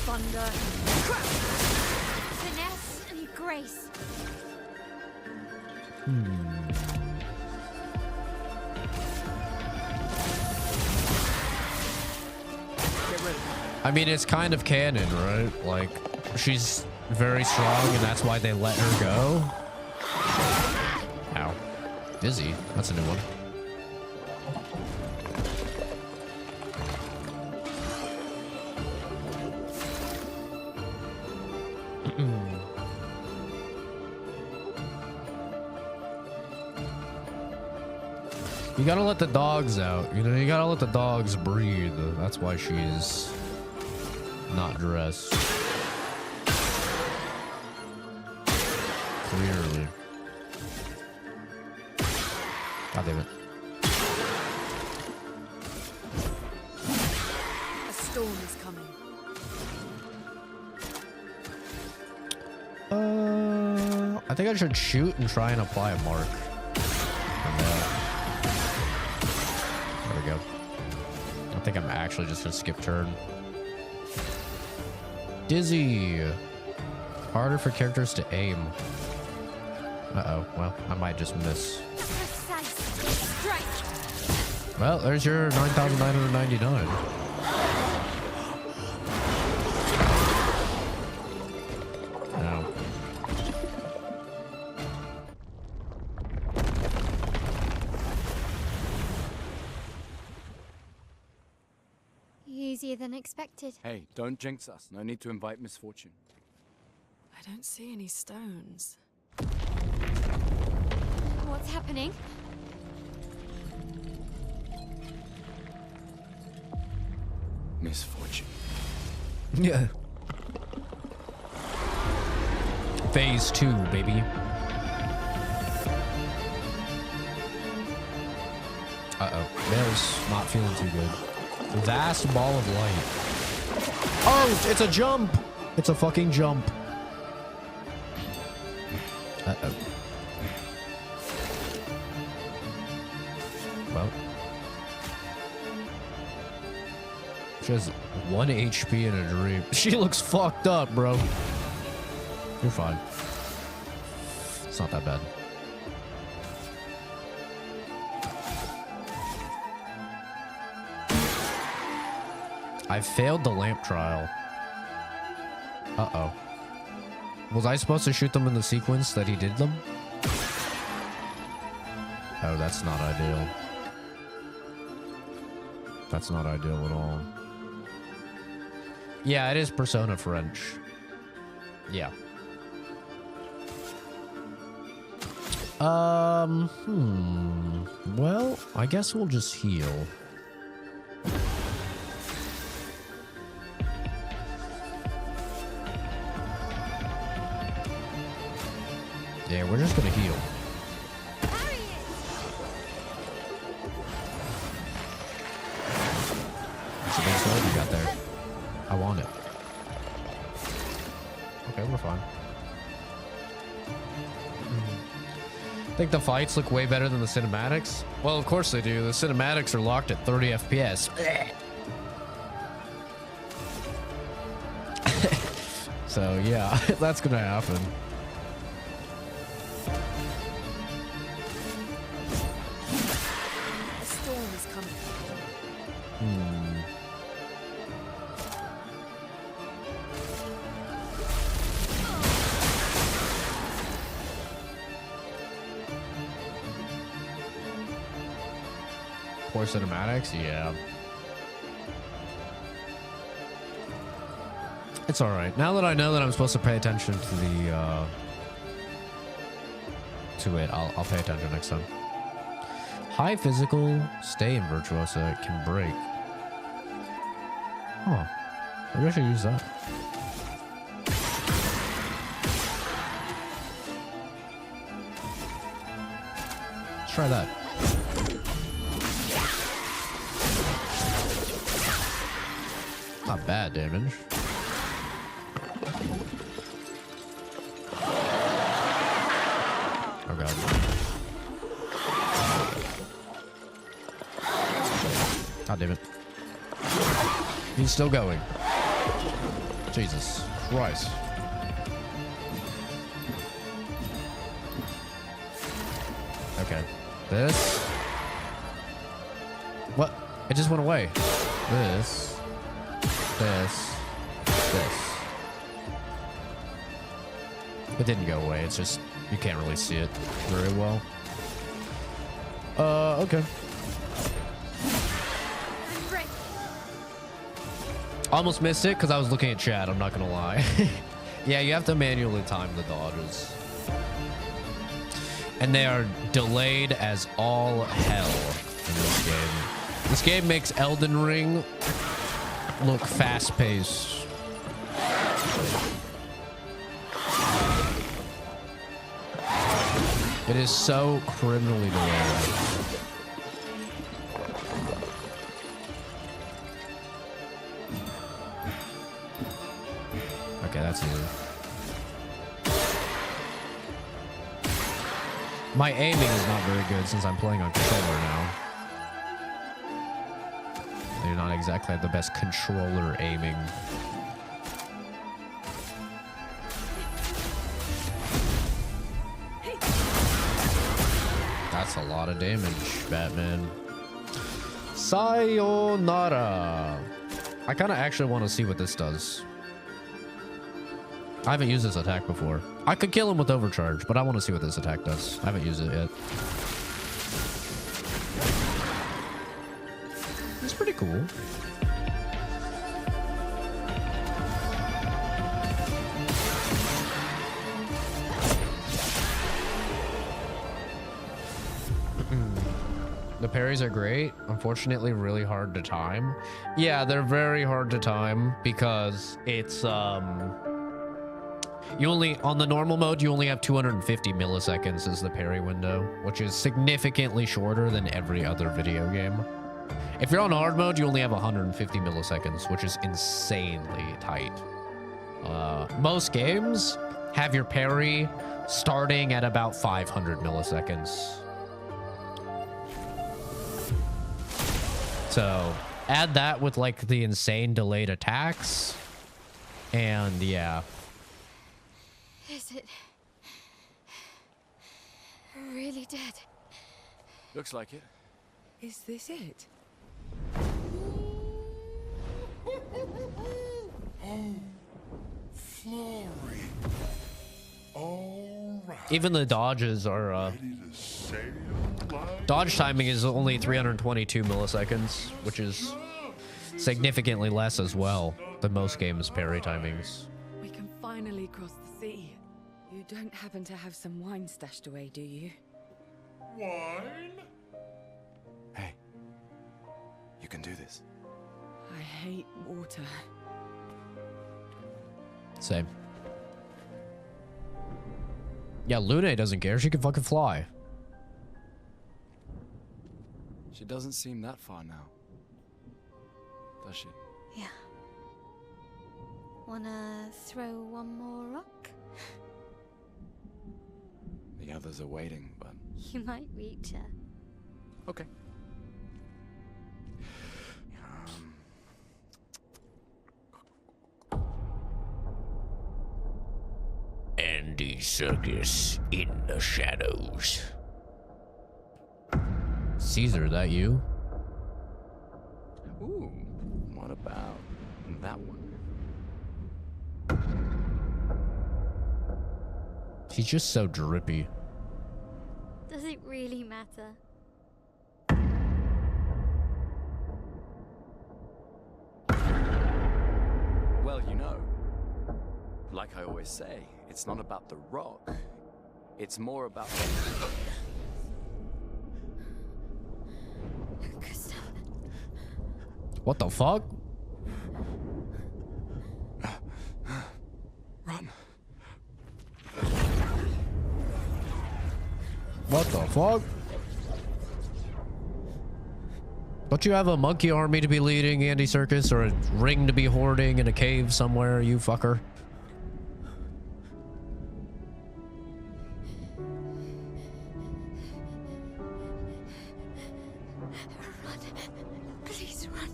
Thunder. Finesse and grace. Get rid of him. I mean, it's kind of canon, right? Like, she's very strong and that's why they let her go. Ow. Dizzy. That's a new one. You gotta let the dogs out. You know, you gotta let the dogs breathe. That's why she's not dressed. Clearly. God damn it. A storm is coming. I think I should shoot and try and apply a mark. There we go. I think I'm actually just gonna skip turn. Dizzy. Harder for characters to aim. Uh-oh. Well, I might just miss. Precise strike. Well, there's your 9,999. Ow. easier than expected. Hey, don't jinx us. No need to invite misfortune. I don't see any stones. What's happening? Misfortune. Yeah. Phase 2, baby. Uh-oh. Bill's not feeling too good. Vast ball of light. Oh, it's a jump! It's a fucking jump. Uh-oh. Well. She has 1 HP in a dream. She looks fucked up, bro. You're fine. It's not that bad. I failed the lamp trial. Uh-oh. Was I supposed to shoot them in the sequence that he did them? Oh, that's not ideal. That's not ideal at all. Yeah, it is Persona French. Yeah. Well, I guess we'll just heal. Yeah, we're just gonna heal. That's a big sword you got there. I want it. Okay, we're fine. I think the fights look way better than the cinematics. Well, of course they do. The cinematics are locked at 30 FPS. So yeah, that's gonna happen. A storm is coming. Poor cinematics, yeah. It's all right. Now that I know that I'm supposed to pay attention to the I'll pay attention next time. High physical, stay in Virtuosa, it can break. Huh. Maybe I should use that. Let's try that. Not bad damage. Oh god. God damn it. He's still going. Jesus Christ. Okay. This. What? It just went away. This. This. It didn't go away. It's just, you can't really see it very well. Okay. Almost missed it because I was looking at chat. I'm not going to lie. Yeah, you have to manually time the dodges. And they are delayed as all hell in this game. This game makes Elden Ring look fast-paced. It is so criminally delayed. Okay, that's easy. My aiming is not very good since I'm playing on controller now. They're not exactly the best controller aiming. That's a lot of damage, Batman. Sayonara. I kind of actually want to see what this does. I haven't used this attack before. I could kill him with overcharge, but I want to see what this attack does. I haven't used it yet. It's pretty cool. parries are great. Unfortunately, really hard to time. Yeah, they're very hard to time because it's you only on the normal mode you only have 250 milliseconds as the parry window, which is significantly shorter than every other video game. If you're on hard mode, you only have 150 milliseconds, which is insanely tight. Most games have your parry starting at about 500 milliseconds. So add that with like the insane delayed attacks, and yeah. Is it really dead? Looks like it. Is this it? Oh, Flory. All right. Even the dodges are Ready to sail like dodge timing is only 322 milliseconds, which is significantly less as well than most games' parry timings. We can finally cross the sea. You don't happen to have some wine stashed away, do you? wine? Hey, you can do this. I hate water. Same. Yeah, Luna doesn't care. She can fucking fly. She doesn't seem that far now, does she? Yeah. Wanna throw one more rock? The others are waiting, but You might reach her. okay. Andy Circus in the shadows. Caesar, that you? Ooh, what about that one? She's just so drippy. Does it really matter? Well, you know, like I always say, it's not about the rock. It's more about... Gustav. What the fuck? Run. What the fuck? Don't you have a monkey army to be leading, Andy Circus, or a ring to be hoarding in a cave somewhere, you fucker? Run. Please run.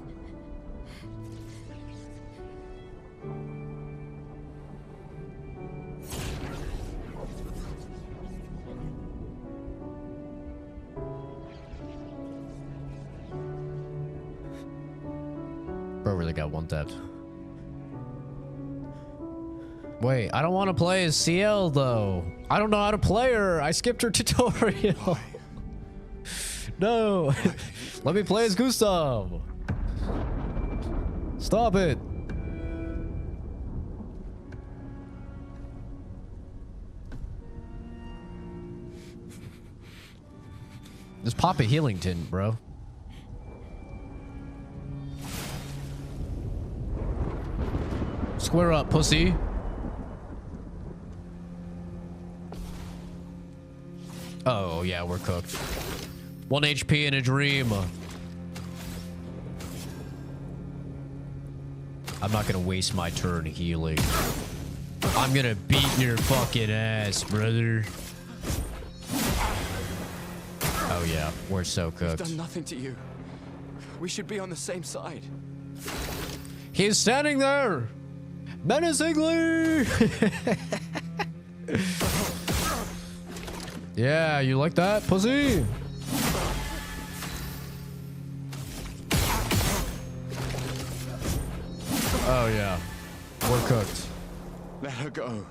Bro really got one dead. Wait, I don't want to play as CL though. I don't know how to play her. I skipped her tutorial. No. Let me play as Gustav. Stop it. Just pop a healing tint, bro. Square up, pussy. Oh, yeah, we're cooked. 1 HP in a dream. I'm not gonna waste my turn healing. I'm gonna beat your fucking ass, brother. Oh, yeah, we're so I've cooked. done nothing to you. We should be on the same side. He's standing there! Menacingly! Yeah, you like that, pussy? Oh, yeah. We're cooked. Let her go.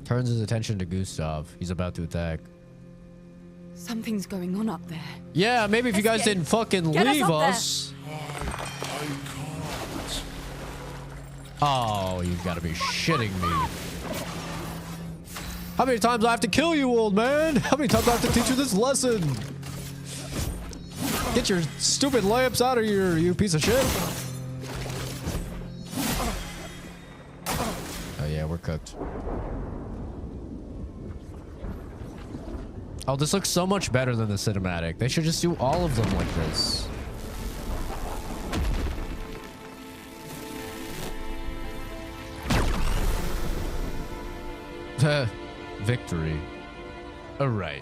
Turns his attention to Gustav. He's about to attack. Something's going on up there. Yeah, maybe if you guys didn't fucking Get us leave up there. us. I can't. Oh, you've got to be shitting me. How many times do I have to kill you, old man? How many times do I have to teach you this lesson? Get your stupid lamps out of here, you piece of shit. Oh yeah, we're cooked. Oh, this looks so much better than the cinematic. They should just do all of them like this. Victory. All right.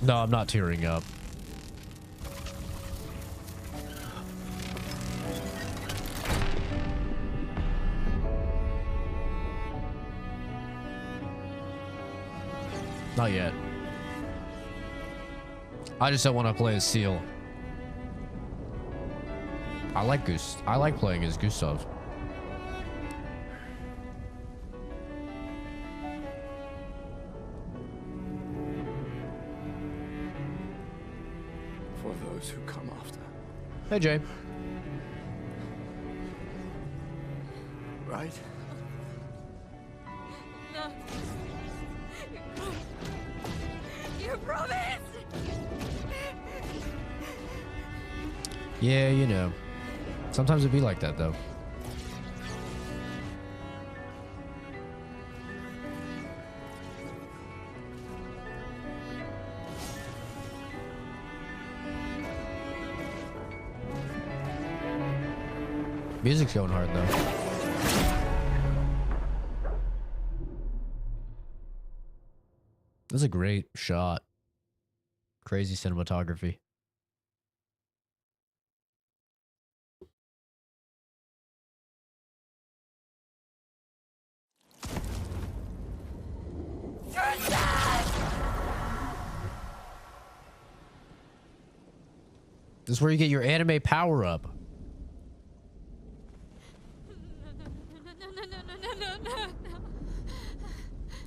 No, I'm not tearing up. Not yet. I just don't want to play as Seal. I like playing as Gustav. For those who come after. Hey, Jay. Right? No. You promised! Yeah, you know. Sometimes it'd be like that, though. Music's going hard, though. This is a great shot. Crazy cinematography. This is where you get your anime power up. No.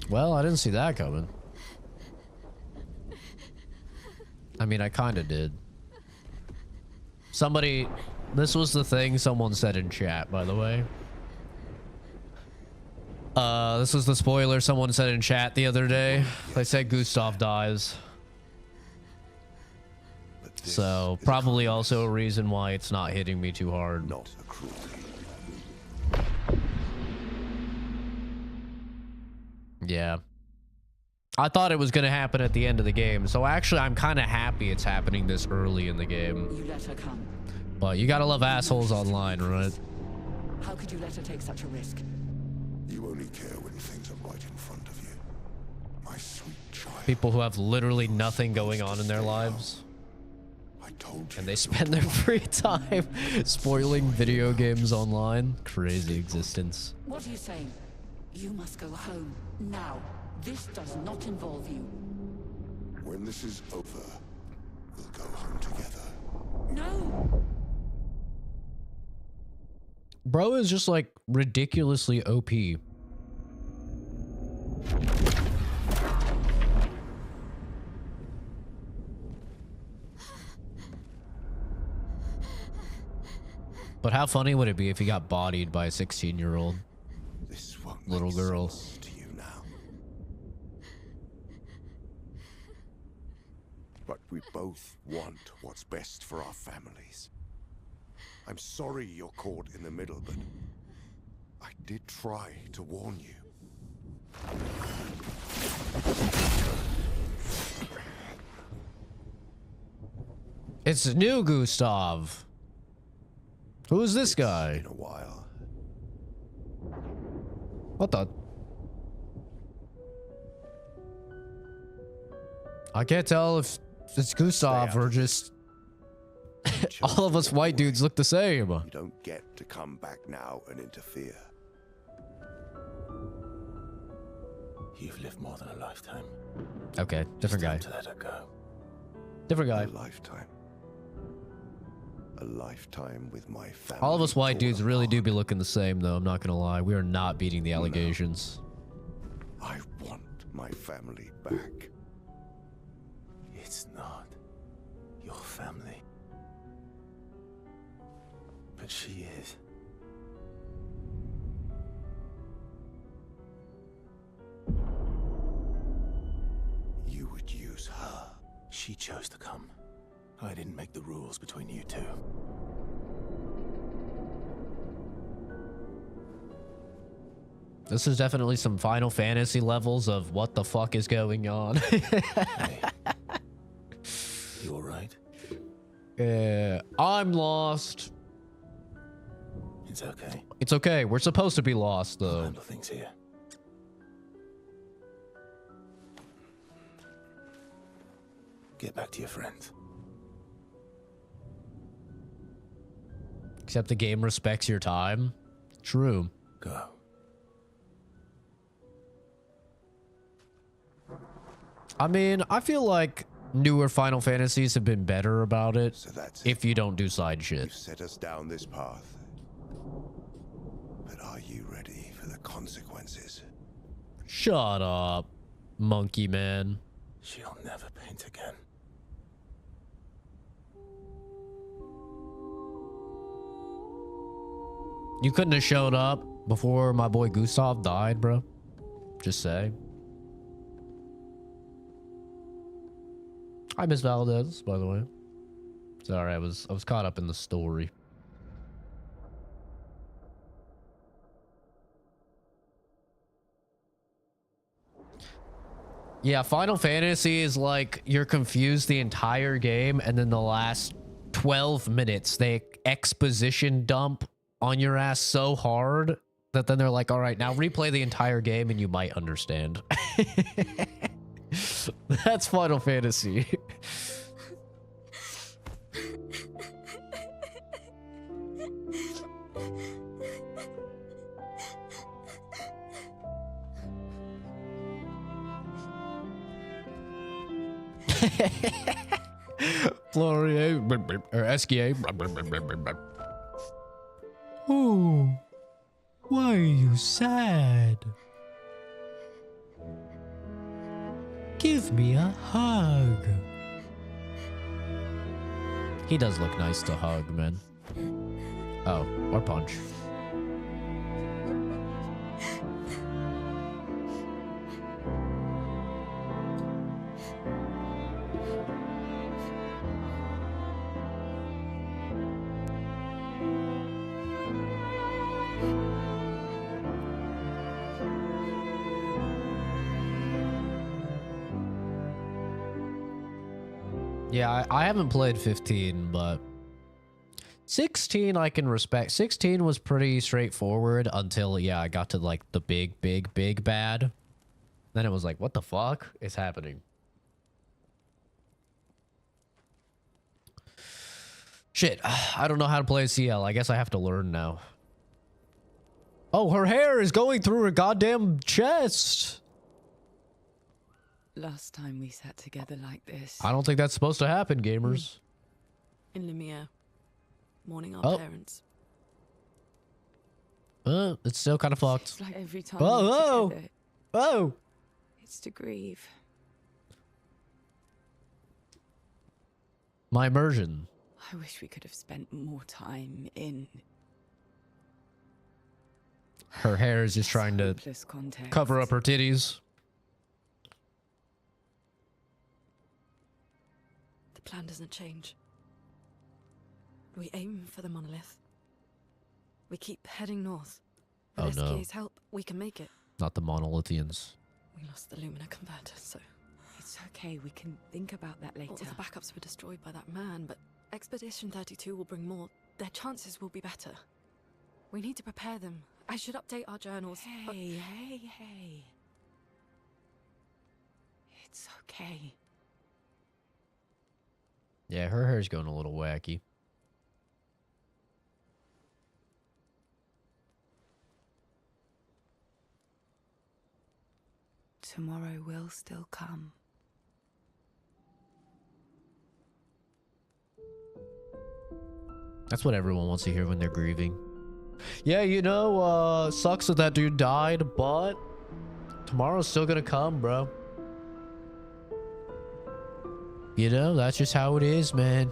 Well, I didn't see that coming. I mean, I kind of did. This was the thing someone said in chat, by the way. This was the spoiler someone said in chat the other day. They said Gustav dies. So, probably also a reason why it's not hitting me too hard. Not a cruelty. Yeah. I thought it was going to happen at the end of the game. So, actually, I'm kind of happy it's happening this early in the game. You let her come. But you gotta love assholes online, right? How could you let her take such a risk? You only care when things are right in front of you. My sweet child. People who have literally nothing going on in their lives. I told you. And they spend their free time spoiling video games online. Crazy existence. What are you saying? You must go home now. This does not involve you. When this is over, we'll go home together. No! Bro is just like ridiculously OP. But how funny would it be if he got bodied by a 16-year-old This won't little make girl? sense to you now. But we both want what's best for our families. I'm sorry you're caught in the middle, but I did try to warn you. It's new Gustav. Who's this It's guy? been a while. What the? I can't tell if it's Gustav or just all of us white dudes look the same. You don't get to come back now and interfere. You've lived more than a lifetime. Okay, different guy. It's time to let her go. Different guy. A lifetime. A lifetime with my family. All of us white torn dudes really do apart. be looking the same, though. I'm not gonna lie. We are not beating the allegations. I want my family back. It's not your family. much she is. You would use her. She chose to come. I didn't make the rules between you two. This is definitely some Final Fantasy levels of what the fuck is going on. Hey. You alright? I'm lost. It's okay. It's okay. We're supposed to be lost, I'll though. handle things here. Get back to your friends. Except the game respects your time. True. Go. I mean, I feel like newer Final Fantasies have been better about it So that's it. if you don't do side You've shit. set us down this path. But are you ready for the consequences? Shut up, monkey man. She'll never paint again. You couldn't have showed up before my boy Gustav died, bro. Just say. I miss Valdez, by the way. Sorry, I was caught up in the story. Yeah, Final Fantasy is like you're confused the entire game, and then the last 12 minutes they exposition dump on your ass so hard that then they're like, all right, now replay the entire game and you might understand. That's Final Fantasy. Florier or Esquier. Oh, why are you sad? Give me a hug. He does look nice to hug, man. Oh, or punch. Yeah, I haven't played 15, but 16 I can respect. 16 was pretty straightforward until, yeah, I got to like the big bad. Then it was like, what the fuck is happening? Shit, I don't know how to play CL. I guess I have to learn now. Oh, her hair is going through her goddamn chest. Last time we sat together like this. I don't think that's supposed to happen, gamers. In Lumiere, mourning our Oh. parents. It's still kind of fucked. It's like every time Whoa, we're whoa. together, Oh! it's to grieve. My immersion. I wish we could have spent more time in Her hair is just trying to hopeless context. cover up her titties. The plan doesn't change. We aim for the monolith. We keep heading north. With Oh, no. SKA's help, we can make it. Not the monolithians. We lost the Lumina converter, so... It's okay, we can think about that later. All the backups were destroyed by that man, but Expedition 32 will bring more. Their chances will be better. We need to prepare them. I should update our journals. but- Hey. It's okay. Yeah, her hair's going a little wacky. Tomorrow will still come. That's what everyone wants to hear when they're grieving. Yeah, you know, sucks that that dude died, but tomorrow's still gonna come, bro. You know, that's just how it is, man.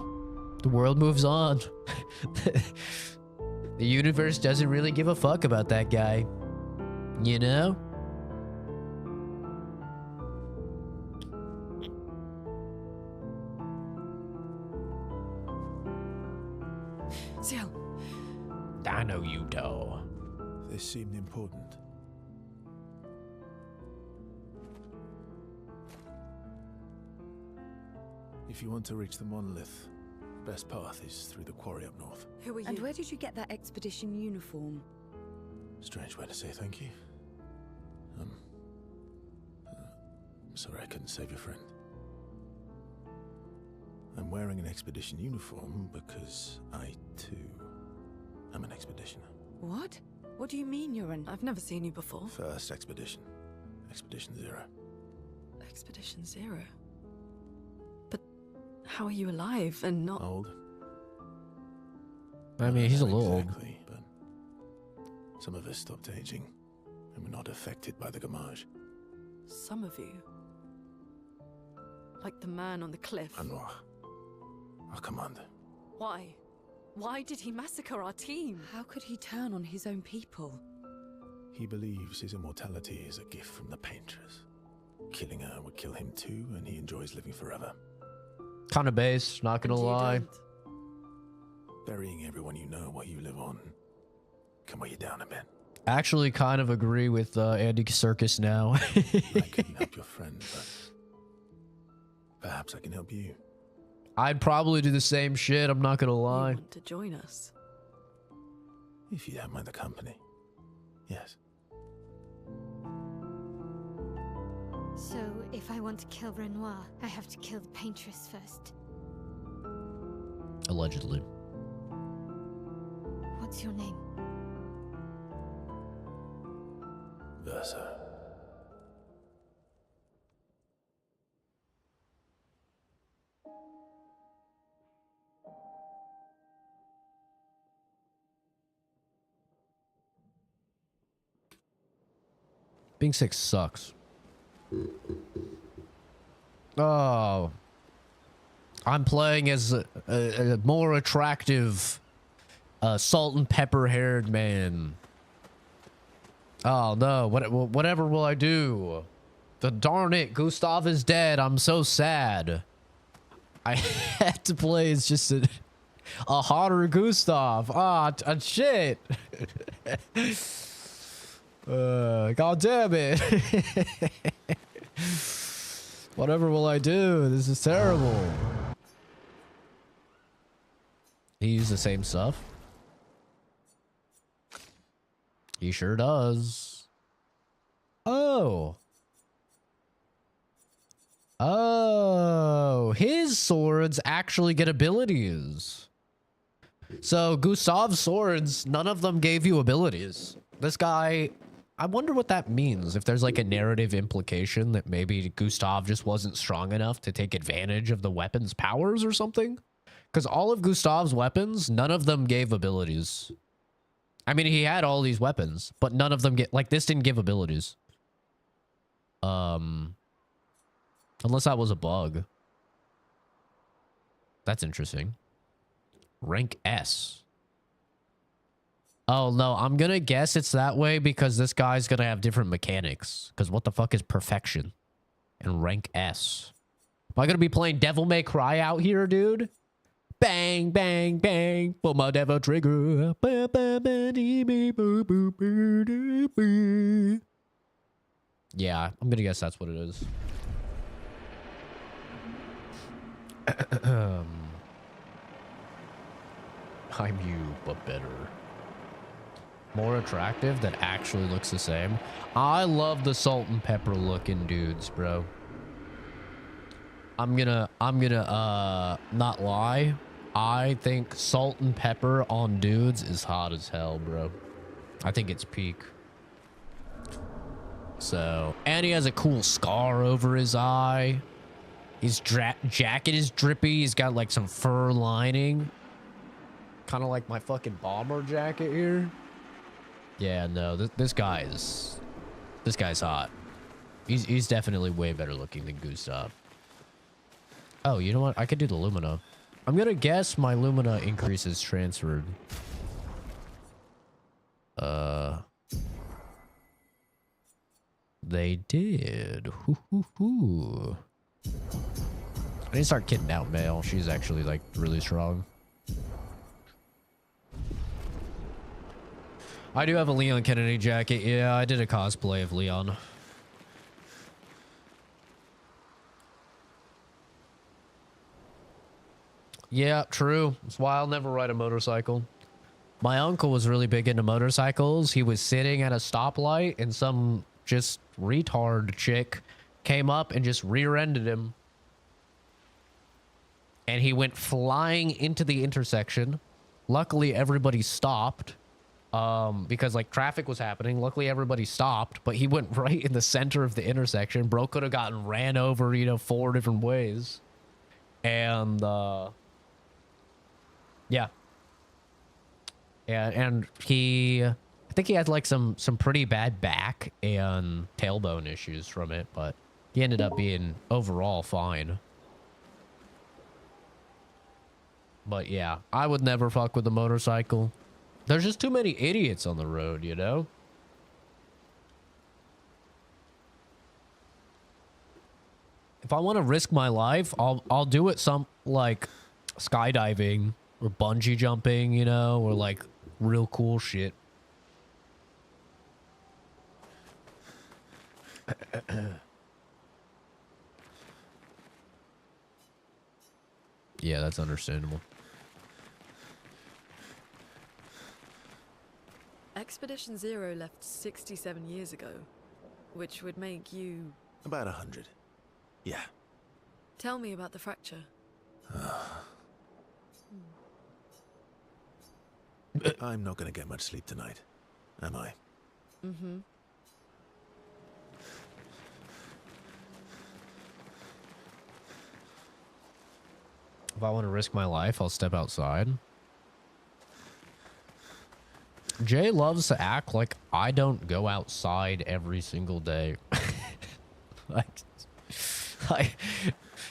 The world moves on. The universe doesn't really give a fuck about that guy. You know? Seal, I know you do. This seemed important. If you want to reach the monolith, best path is through the quarry up north. who are you? And where did you get that expedition uniform? Strange way to say thank you. I'm sorry I couldn't save your friend. I'm wearing an expedition uniform because I, too, am an expeditioner. What? What do you mean you're an... I've never seen you before. First expedition. Expedition 0. Expedition 0. But how are you alive and not... Old? I mean, he's a little old. Exactly, but some of us stopped aging, and we're not affected by the gamage. Some of you? Like the man on the cliff? Anwar, our commander. Why? Why did he massacre our team? How could he turn on his own people? He believes his immortality is a gift from the Paintress. Killing her would kill him too, and he enjoys living forever. Kind of base, not gonna And you lie. don't. Burying everyone you know while you live on can weigh you down a bit. Actually, kind of agree with Andy Serkis now. I couldn't help your friend, but perhaps I can help you. I'd probably do the same shit, I'm not gonna You lie. want to join us? If you don't mind the company. Yes. So, if I want to kill Renoir, I have to kill the Paintress first. Allegedly. What's your name? Versa. Being sick sucks. Oh. I'm playing as a more attractive salt and pepper haired man. Oh no, whatever will I do? Darn it, Gustav is dead. I'm so sad. I had to play as just a hotter Gustav. Ah, shit. God damn it. Whatever will I do? This is terrible. He used the same stuff. He sure does. Oh. Oh, his swords actually get abilities. So Gustav's swords, none of them gave you abilities. This guy, I wonder what that means. If there's like a narrative implication that maybe Gustav just wasn't strong enough to take advantage of the weapon's powers or something. Because all of Gustav's weapons, none of them gave abilities. I mean, he had all these weapons, but none of them get, like, this didn't give abilities. Unless that was a bug. That's interesting. Rank S. Oh, no, I'm gonna guess it's that way because this guy's gonna have different mechanics. Because what the fuck is perfection? And rank S. Am I gonna be playing Devil May Cry out here, dude? Bang, bang, bang, for my devil trigger. Yeah, I'm gonna guess that's what it is. I'm you, but better. More attractive that actually looks the same. I love the salt and pepper looking dudes, bro. I'm gonna not lie. I think salt and pepper on dudes is hot as hell, bro. I think it's peak. So, and he has a cool scar over his eye. His jacket is drippy. He's got like some fur lining. Kind of like my fucking bomber jacket here. Yeah, no, this guy's hot. He's definitely way better looking than Gustav. Oh, you know what? I could do the Lumina. I'm gonna guess my Lumina increase is transferred. They did. Hoo, hoo, hoo. I need to start kitting out Mel. She's actually like really strong. I do have a Leon Kennedy jacket. Yeah, I did a cosplay of Leon. Yeah, true. That's why I'll never ride a motorcycle. My uncle was really big into motorcycles. He was sitting at a stoplight and some just retard chick came up and just rear-ended him. And he went flying into the intersection. Luckily, everybody stopped because like traffic was happening. Luckily, everybody stopped, but he went right in the center of the intersection. Bro could have gotten ran over, you know, 4 different ways. And yeah. Yeah, and I think he had like some pretty bad back and tailbone issues from it, but he ended up being overall fine. But yeah, I would never fuck with a motorcycle. There's just too many idiots on the road, you know? If I want to risk my life, I'll do it some like skydiving or bungee jumping, you know, or like real cool shit. Yeah, that's understandable. Expedition Zero left 67 years ago, which would make you... About 100. Yeah. Tell me about the fracture. I'm not going to get much sleep tonight, am I? Mm-hmm. If I want to risk my life, I'll step outside. Jay loves to act like I don't go outside every single day.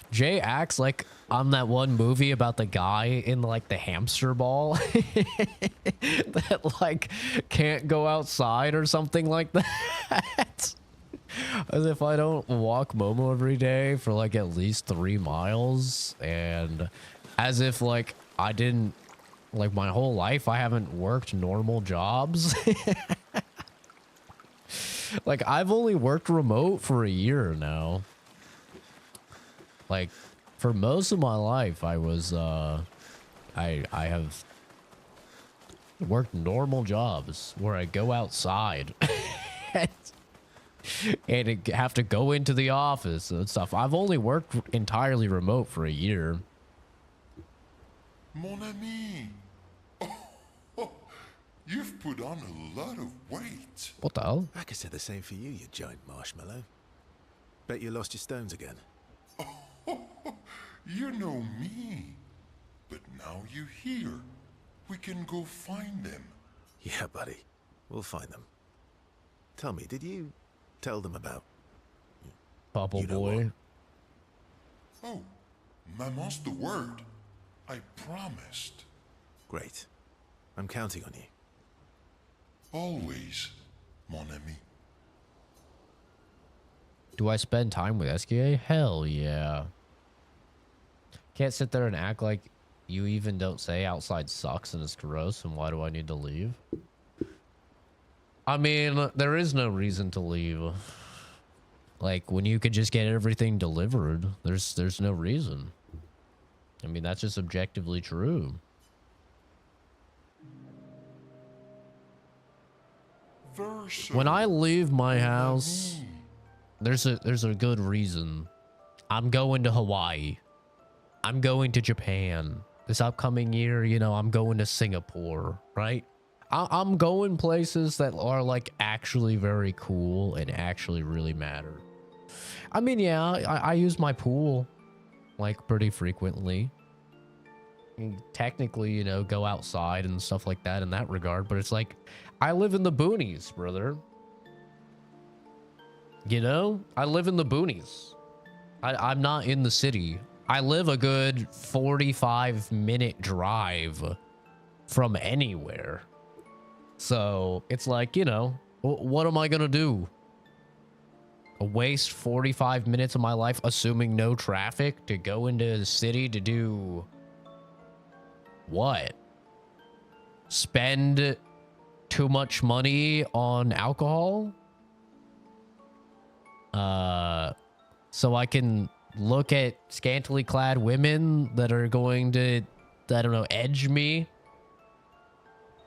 Jay acts like I'm that one movie about the guy in like the hamster ball that like can't go outside or something like that. As if I don't walk Momo every day for like at least 3 miles, and as if like I didn't, like my whole life I haven't worked normal jobs. Like I've only worked remote for a year now. Like for most of my life I was I have worked normal jobs where I go outside and have to go into the office and stuff. I've only worked entirely remote for a year. Mon ami. Oh, you've put on a lot of weight. What the hell? I could say the same for you, you giant marshmallow. Bet you lost your stones again. You know me. But now you're here. We can go find them. Yeah, buddy. We'll find them. Tell me, did you tell them about... Bubble you know boy? What? Oh, Maman's the word. I promised. Great. I'm counting on you. Always, mon ami. Do I spend time with SKA? Hell yeah. Can't sit there and act like you even don't say outside sucks and it's gross and why do I need to leave? I mean, there is no reason to leave. Like when you could just get everything delivered, there's no reason. I mean, that's just objectively true. When I leave my house, there's a good reason. I'm going to Hawaii. I'm going to Japan. This upcoming year, you know, I'm going to Singapore, right? I'm going places that are like actually very cool and actually really matter. I mean, yeah, I use my pool like pretty frequently. Technically, you know, go outside and stuff like that in that regard, but it's like I live in the boonies, brother. You know, I live in the boonies. I'm not in the city. I live a good 45-minute drive from anywhere. So it's like, you know, what am I gonna do? Waste 45 minutes of my life, assuming no traffic, to go into the city to do what? Spend too much money on alcohol? So I can look at scantily clad women that are going to, I don't know, edge me.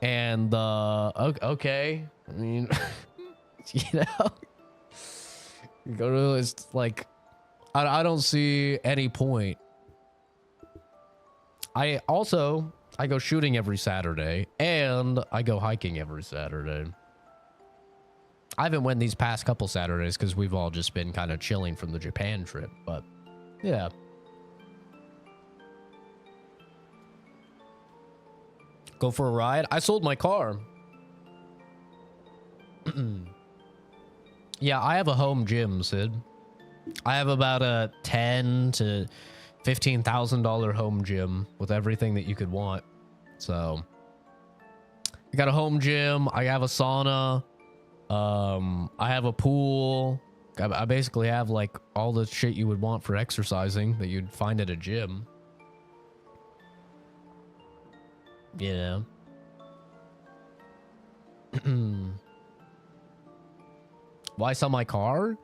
And, okay. I mean, you know, you go to, it's like, I don't see any point. I go shooting every Saturday, and I go hiking every Saturday. I haven't went these past couple Saturdays because we've all just been kind of chilling from the Japan trip, but yeah. Go for a ride? I sold my car. Yeah, I have a home gym, Sid. I have about a $10,000 to $15,000 home gym with everything that you could want. So I got a home gym. I have a sauna. I have a pool. I basically have like all the shit you would want for exercising that you'd find at a gym. You know. Why sell my car?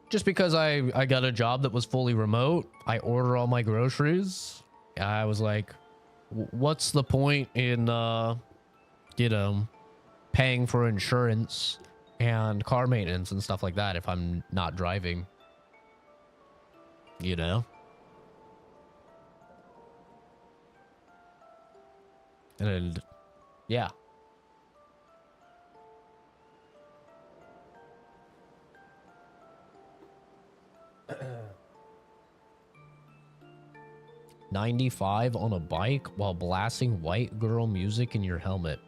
Just because I got a job that was fully remote. I order all my groceries. I was like, what's the point in, you know, paying for insurance and car maintenance and stuff like that if I'm not driving? You know? And, yeah. $95 on a bike while blasting white girl music in your helmet.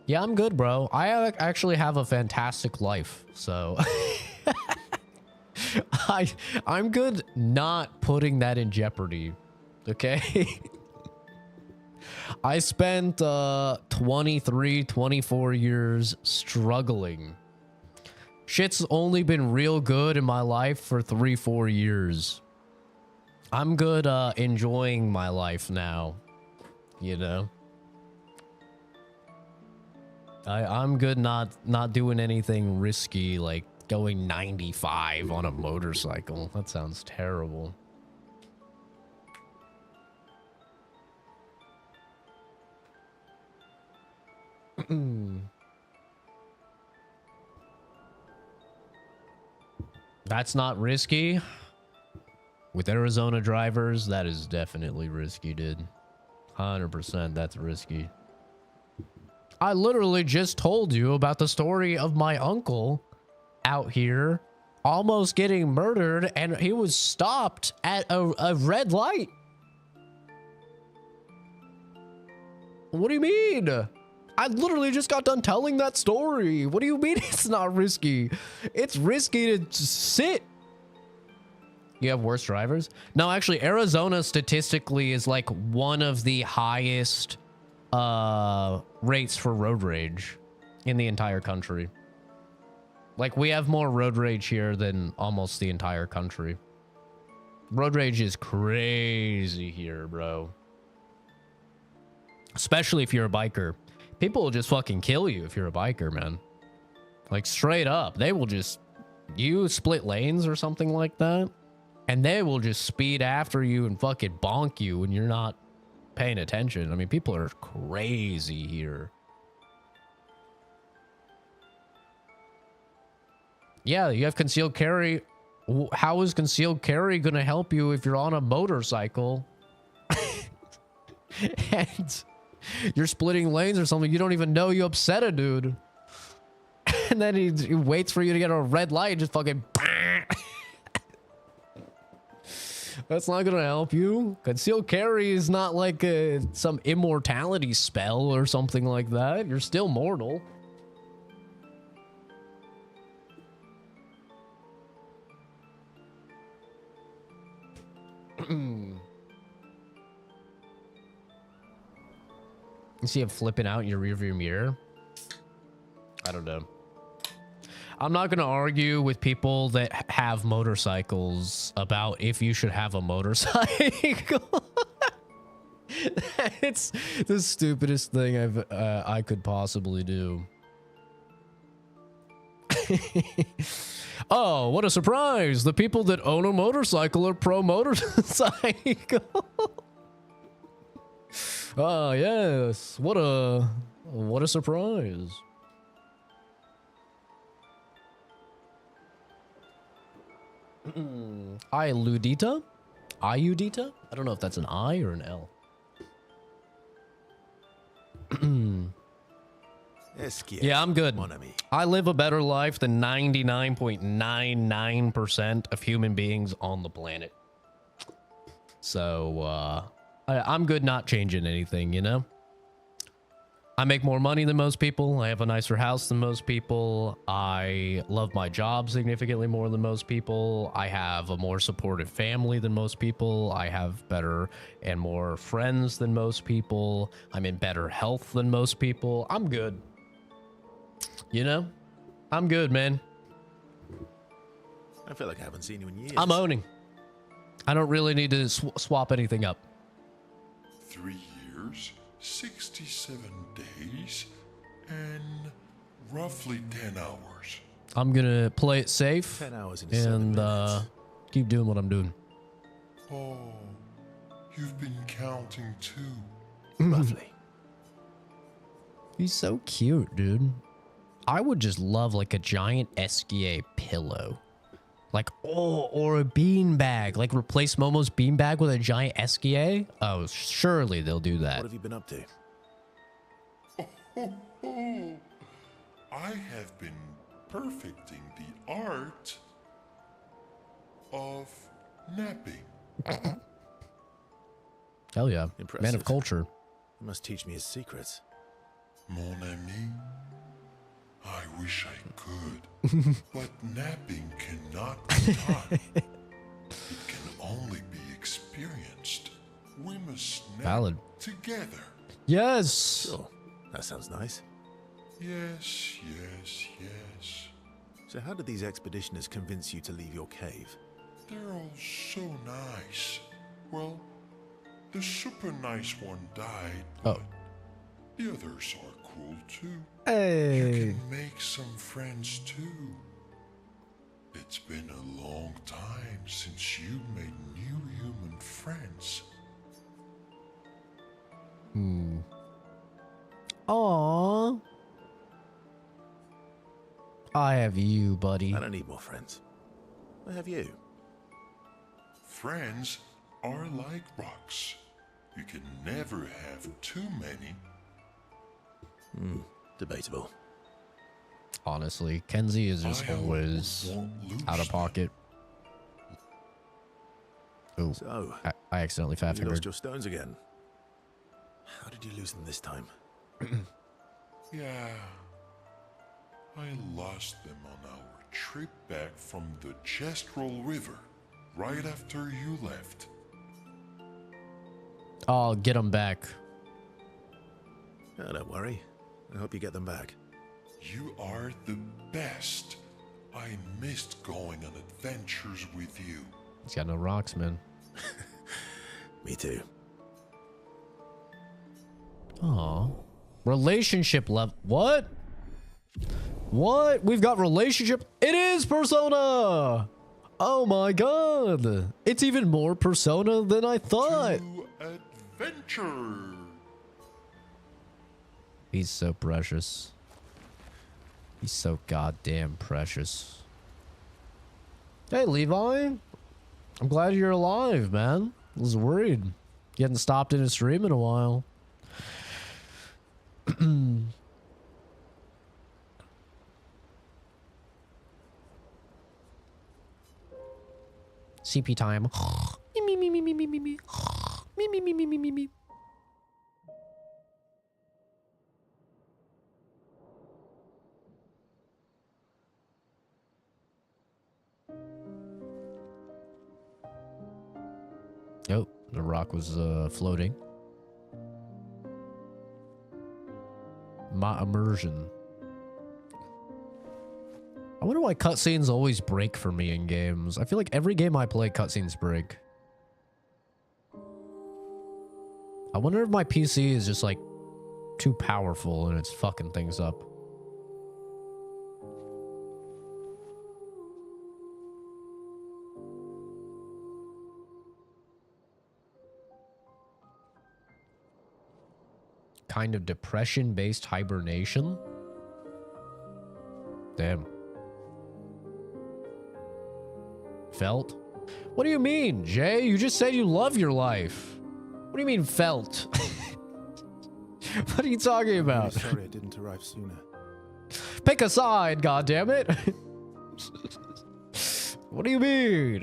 Yeah, I'm good, bro. I actually have a fantastic life, so I'm good not putting that in jeopardy. Okay? I spent 23, 24 years struggling. Shit's only been real good in my life for 3-4 years. I'm good enjoying my life now, you know. I'm good not doing anything risky like going 95 on a motorcycle. That sounds terrible. That's not risky. With Arizona drivers, that is definitely risky, dude. 100% that's risky. I literally just told you about the story of my uncle out here almost getting murdered, and he was stopped at a red light. What do you mean? I literally just got done telling that story. What do you mean it's not risky? It's risky to sit. You have worse drivers? No, actually, Arizona statistically is like one of the highest rates for road rage in the entire country. Like, we have more road rage here than almost the entire country. Road rage is crazy here, bro. Especially if you're a biker. People will just fucking kill you if you're a biker, man. Like, straight up. They will just... You split lanes or something like that, and they will just speed after you and fucking bonk you when you're not paying attention. I mean, people are crazy here. Yeah, you have concealed carry. How is concealed carry gonna help you if you're on a motorcycle? And you're splitting lanes or something, you don't even know you upset a dude. And then he waits for you to get a red light and just fucking... That's not gonna help you. Concealed carry is not like some immortality spell or something like that. You're still mortal. You see him flipping out in your rearview mirror. I don't know. I'm not going to argue with people that have motorcycles about if you should have a motorcycle. It's the stupidest thing I could possibly do. Oh, what a surprise! The people that own a motorcycle are pro motorcycle. Ah, yes. What a surprise. Iudita? Iudita? I don't know if that's an I or an L. Yeah, I'm good. I live a better life than 99.99% of human beings on the planet. So, I'm good not changing anything, you know? I make more money than most people. I have a nicer house than most people. I love my job significantly more than most people. I have a more supportive family than most people. I have better and more friends than most people. I'm in better health than most people. I'm good. You know? I'm good, man. I feel like I haven't seen you in years. I'm owning. I don't really need to swap anything up. 3 years, 67 days, and roughly 10 hours. I'm gonna play it safe 10 hours and keep doing what I'm doing. Oh, you've been counting too. Lovely. He's so cute, dude. I would just love like a giant SGA pillow. Like, oh, or a beanbag. Like, replace Momo's beanbag with a giant SGA? Oh, surely they'll do that. What have you been up to? I have been perfecting the art of napping. Hell yeah. Impressive. Man of culture. You must teach me his secrets. Mon ami, I wish I could, but napping cannot be taught. It can only be experienced. We must nap Valid. together. Yes. Sure. That sounds nice. Yes, yes, yes. So how did these expeditioners convince you to leave your cave? They're all so nice. Well, the super nice one died, but the others are cool too. Hey. You can make some friends too. It's been a long time since you made new human friends. Aww. I have you, buddy. I don't need more friends. I have you. Friends are like rocks. You can never have too many. Debatable. Honestly, Kenzie is just always out of pocket. Oh, So, I accidentally fat you lost fingered. your stones again. How did you lose them this time? Yeah. I lost them on our trip back from the Chestrel River, right after you left. I'll get them back. Oh, don't worry. I hope you get them back. You are the best. I missed going on adventures with you. He's got no rocks, man. Me too. Aw. Relationship level. What? What? We've got relationship. It is Persona. Oh my god. It's even more Persona than I thought. To adventure. He's so precious. He's so goddamn precious. Hey, Levi. I'm glad you're alive, man. I was worried. You hadn't stopped in a stream in a while. CP time. Me, me, me, me, me, me, me. Me, me, me, me, me, me, me. Oh, the rock was floating. my immersion. I wonder why cutscenes always break for me in games. I feel like every game I play, cutscenes break. I wonder if my PC is just like too powerful and it's fucking things up. Kind of depression-based hibernation? Damn. Felt? What do you mean, Jay? You just said you love your life. What do you mean, felt? What are you talking about? I'm sorry I didn't arrive sooner. Pick a side, goddammit. What do you mean?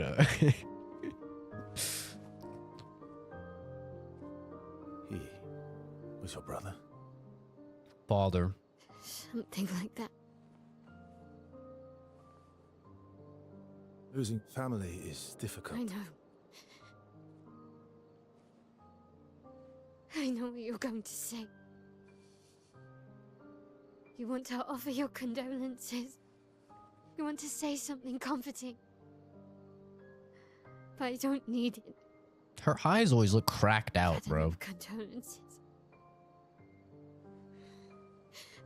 He was your brother? Father. Something like that. Losing family is difficult. I know. I know what you're going to say. You want to offer your condolences. You want to say something comforting. But I don't need it. Her eyes always look cracked out, I don't bro. have condolences.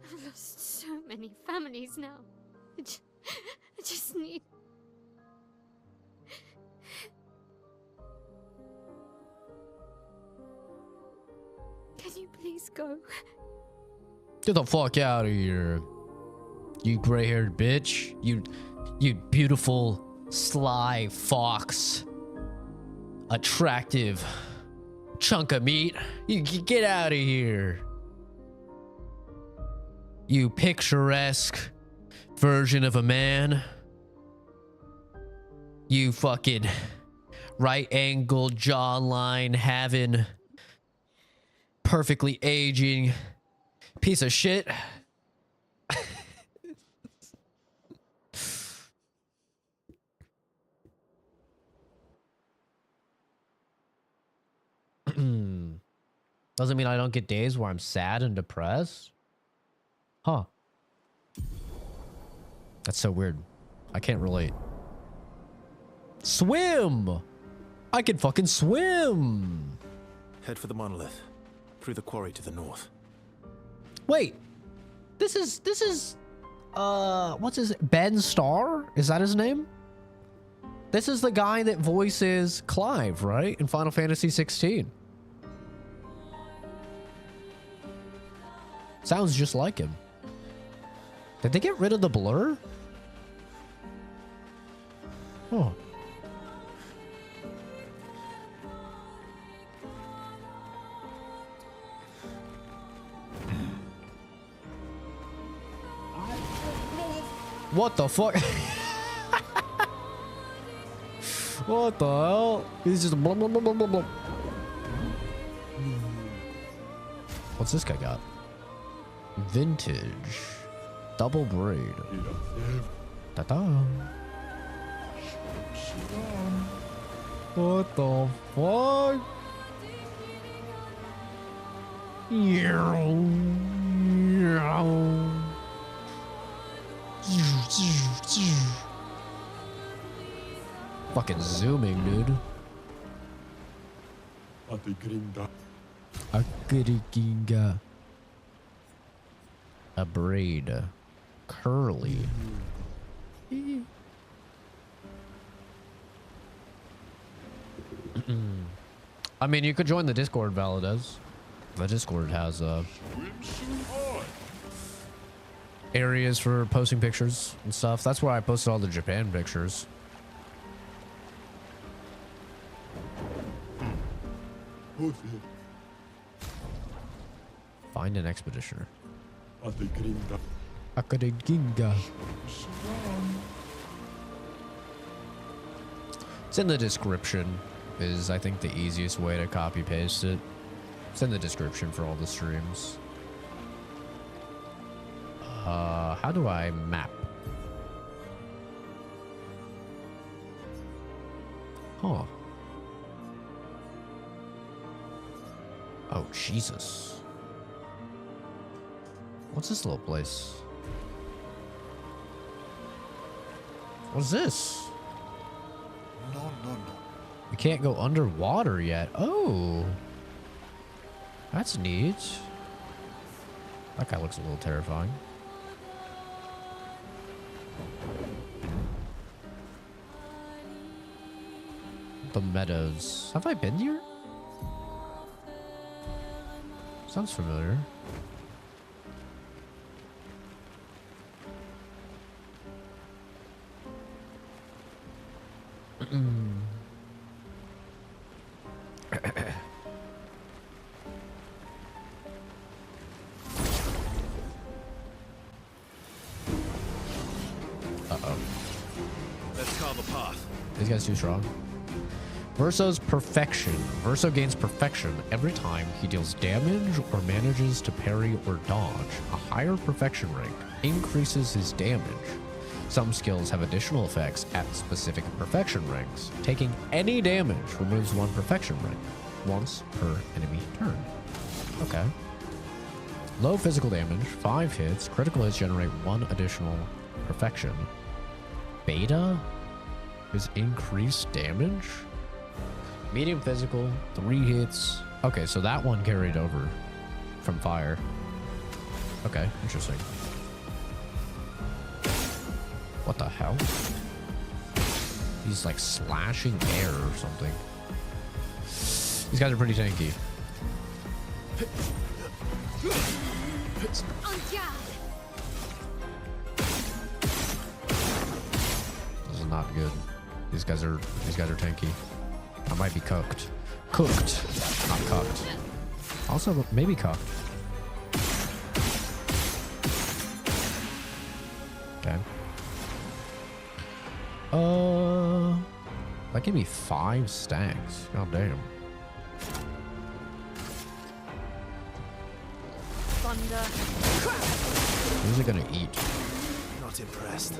I've lost so many families now. I just need... Can you please go? Get the fuck out of here. You gray-haired bitch. You beautiful, sly fox. Attractive chunk of meat. You get out of here. You picturesque version of a man. You fucking right-angled jawline having perfectly aging piece of shit. Doesn't mean I don't get days where I'm sad and depressed. Huh. That's so weird. I can't relate. Swim! I can fucking swim! Head for the monolith. Through the quarry to the north. Wait. This is what's his Ben Starr? Is that his name? This is the guy that voices Clive, right? In Final Fantasy 16. Sounds just like him. Did they get rid of the blur? Oh. What the fuck? What the hell? He's just blah, blah, blah, blah, blah, blah. What's this guy got? Vintage. Double braid. Ta-da. What the fuck? Fucking zooming, dude. Akirikinga. A braid. Curly. I mean, you could join the Discord, Valadez. The Discord has areas for posting pictures and stuff. That's where I posted all the Japan pictures. Find an expeditioner. Akirikinga. It's in the description. Is I think the easiest way to copy paste it. It's in the description for all the streams. How do I map? Huh. Oh, Jesus. What's this little place? What's this? No, no, no. We can't go underwater yet. Oh. That's neat. That guy looks a little terrifying. The meadows. Have I been here? Sounds familiar. Uh-oh. Let's carve a path. These guys too strong. Verso's perfection. Verso gains perfection every time he deals damage or manages to parry or dodge. A higher perfection rank increases his damage. Some skills have additional effects at specific perfection ranks. Taking any damage removes one perfection rank, once per enemy turn. Okay. Low physical damage, 5 hits. Critical hits generate 1 additional perfection. Beta is increased damage. Medium physical, 3 hits. Okay, so that one carried over from fire. Okay, interesting. What the hell? He's like slashing air or something. These guys are pretty tanky. This is not good. These guys are tanky. I might be cooked. Cooked, not cooked. Also, maybe cooked. Okay. That gave me 5 stacks. God damn. Thunder. Who's it gonna eat? Not impressed.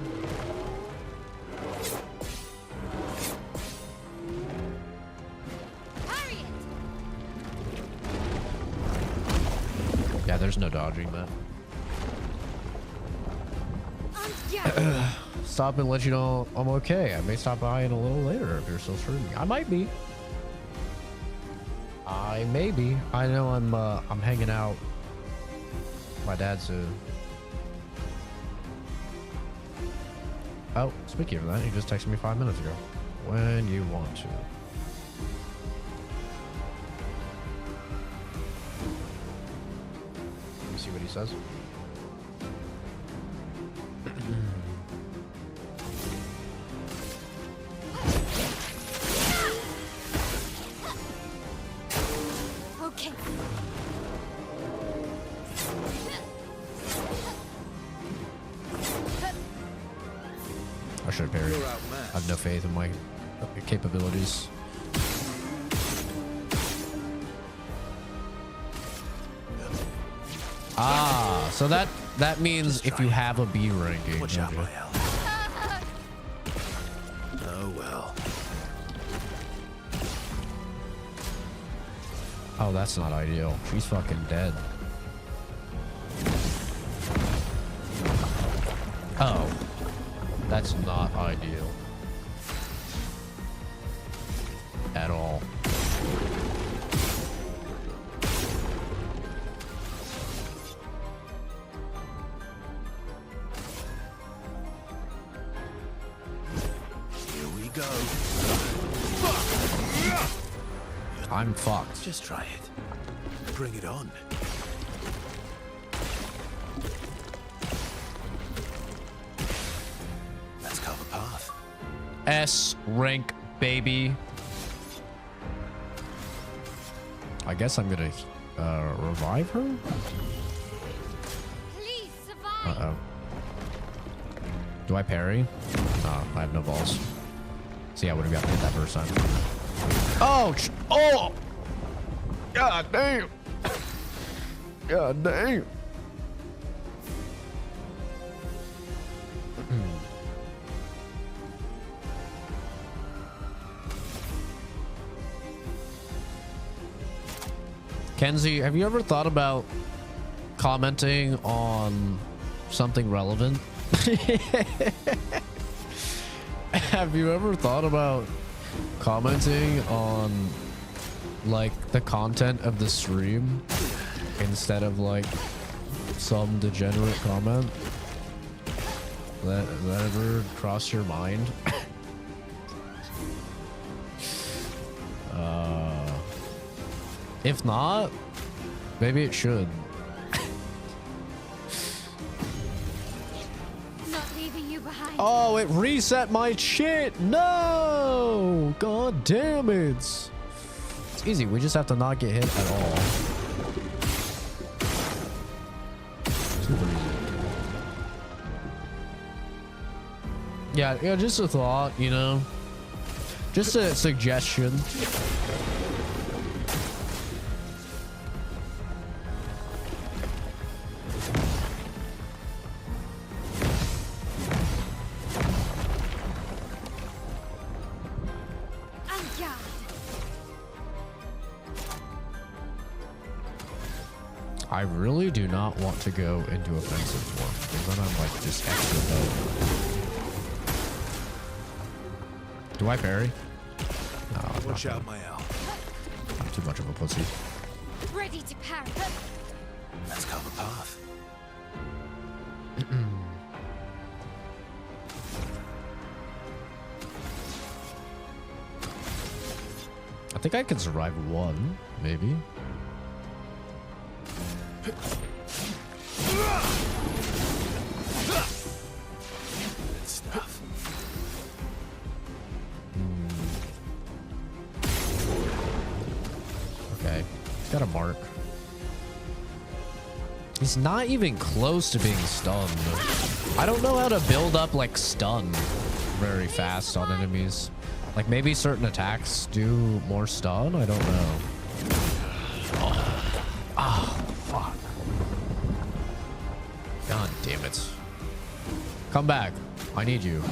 Yeah, there's no dodging that. Stop and let you know I'm okay. I may stop by in a little later if you're still streaming. I might be. I may be. I know I'm hanging out. My dad soon. Oh, speaking of that, he just texted me 5 minutes ago. When you want to. Let me see what he says. Okay. I should have parried. I have no faith in my capabilities. Ah, so that means if you have a B ranking. Watch out, Rael. Oh well. Oh, that's not ideal. She's fucking dead. Oh, that's not ideal at all. Here we go. I'm fucked. Just try it. Bring it on. Let's carve a path. S rank, baby. I guess I'm gonna revive her. Please survive. Uh-oh. Do I parry? No, I have no balls. See, I would have got to hit that first time. Oh! Oh! God damn! God damn! Kenzie, have you ever thought about commenting on something relevant. Have you ever thought about commenting on like the content of the stream instead of like some degenerate comment? That ever crossed your mind? If not, maybe it should. Not leaving you behind. Oh, it reset my shit. No, god damn it. It's easy. We just have to not get hit at all. Super easy. Yeah, just a thought, you know, just a suggestion. I really do not want to go into offensive form because then I'm like just extra low. Do I parry? No, Watch out, my owl. I'm too much of a pussy. Ready to parry. Let's cover the path. I think I can survive one, maybe. Good stuff. Okay, he's got a mark. He's not even close to being stunned. I don't know how to build up like stun very fast on enemies. Like maybe certain attacks do more stun. I don't know. Oh, fuck. God damn it. Come back. I need you.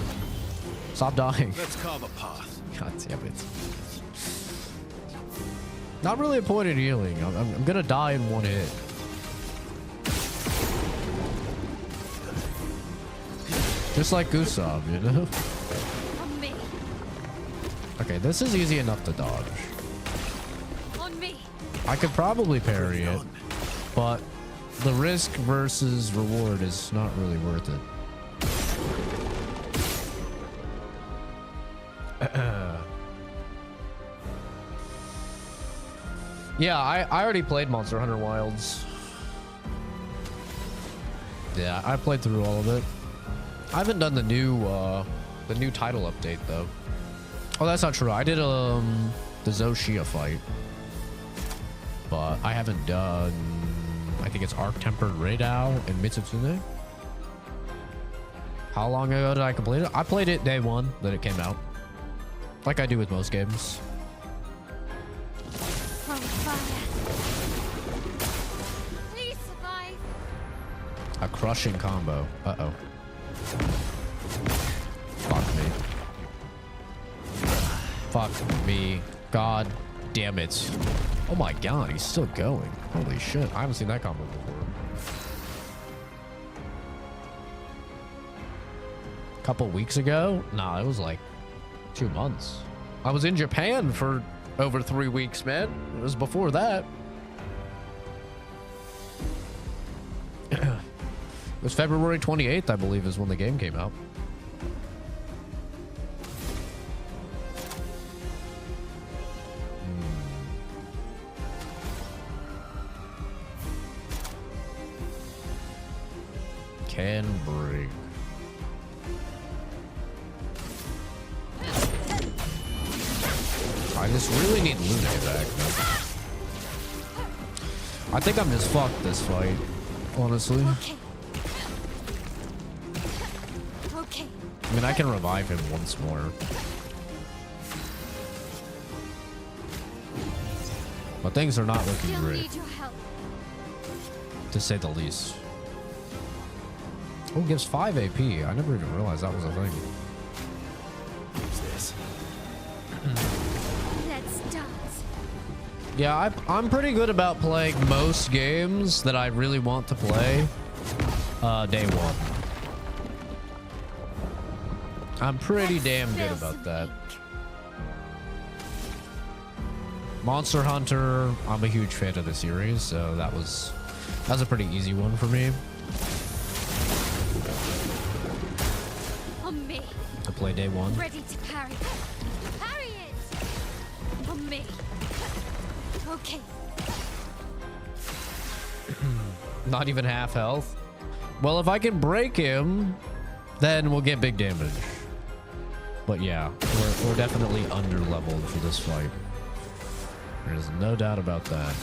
Stop dying. Let's carve a path. God damn it. Not really a point in healing. I'm gonna die in one hit. Just like Gustav, you know? On me. Okay, this is easy enough to dodge. On me. I could probably parry it, but the risk versus reward is not really worth it. Yeah, I already played Monster Hunter Wilds. Yeah, I played through all of it. I haven't done the new title update though. Oh, that's not true. I did the Zoshia fight, but I haven't done. I think it's Arc Tempered Raidao and Mitsutsume. How long ago did I complete it? I played it day one that it came out, like I do with most games. From fire. Please survive. A crushing combo. Uh-oh. Fuck me. Fuck me. God damn it. Oh my god, he's still going. Holy shit. I haven't seen that combo before. A couple weeks ago? Nah, it was like 2 months. I was in Japan for over 3 weeks, man. It was before that. It was February 28th, I believe, is when the game came out. Can break. I just really need Lune back. I think I'm just fucked this fight, honestly. Okay. Okay. I mean, I can revive him once more. But things are not looking Still great, need your help. to say the least. Oh, gives 5 AP. I never even realized that was a thing. What's this? Let's dance. Yeah, I'm pretty good about playing most games that I really want to play day one. I'm pretty damn good about that. Monster Hunter, I'm a huge fan of the series, so that was a pretty easy one for me On me. to play day one. Ready to parry. Parry it. On me. Okay. Not even half health. Well, if I can break him, then we'll get big damage. But yeah, we're definitely under leveled for this fight. There's no doubt about that.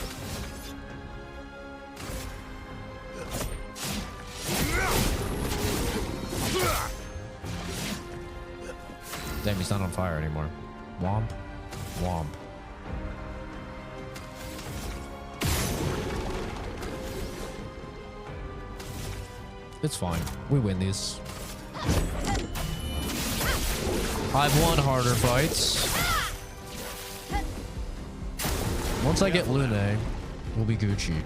Damn, he's not on fire anymore. Womp. Womp. It's fine. We win these. I've won harder fights. Once I get Lune, we'll be Gucci.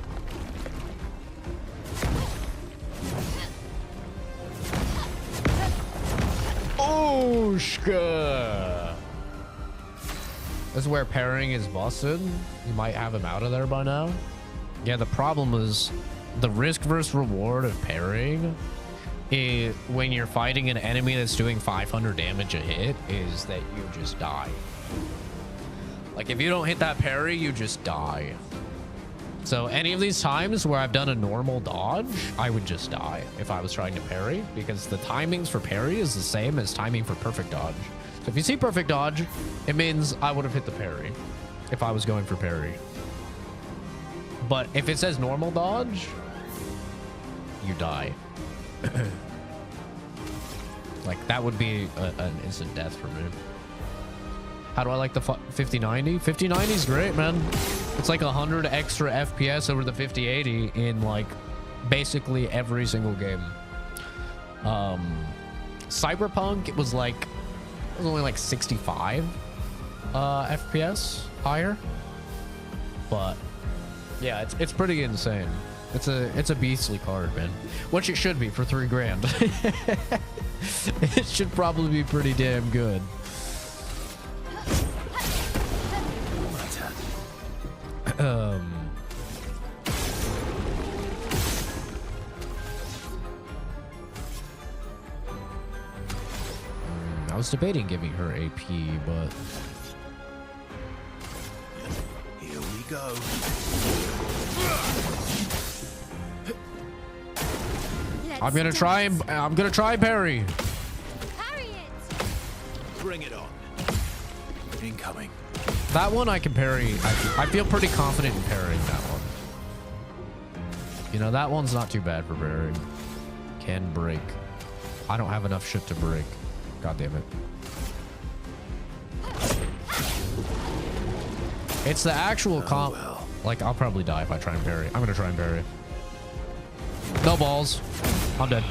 Oh, shka. This is where parrying is busted. You might have him out of there by now. Yeah, the problem is the risk versus reward of parrying is when you're fighting an enemy that's doing 500 damage a hit is that you just die. Like if you don't hit that parry, you just die. So any of these times where I've done a normal dodge, I would just die if I was trying to parry, because the timings for parry is the same as timing for perfect dodge. So if you see perfect dodge, it means I would have hit the parry if I was going for parry. But if it says normal dodge, you die. Like that would be an instant death for me. How do I like the 5090? 5090 is great, man. It's like 100 extra FPS over the 5080 in like basically every single game. Cyberpunk, it was only like 65 FPS higher, but yeah, it's pretty insane. It's a beastly card, man. Which it should be for $3 grand. It should probably be pretty damn good. I was debating giving her AP, but Here we go. I'm gonna try and parry. Parry it. Bring it on. Incoming. That one I can parry. I feel pretty confident in parrying that one. You know, that one's not too bad for parrying. Can break. I don't have enough shit to break. God damn it. It's the actual comp. Well. Like, I'll probably die if I try and parry. I'm gonna try and parry. No balls. I'm dead.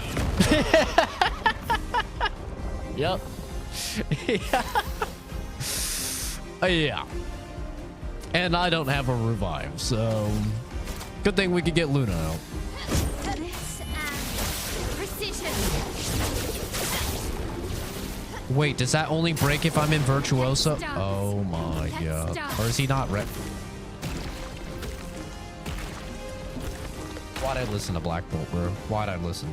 Yep. Yeah. And I don't have a revive, so good thing we could get Luna out. This and precision. Wait, does that only break if I'm in Virtuoso? Let's Oh my god. start. Or is he not red? Why'd I listen to Black Bolt, bro? Why'd I listen?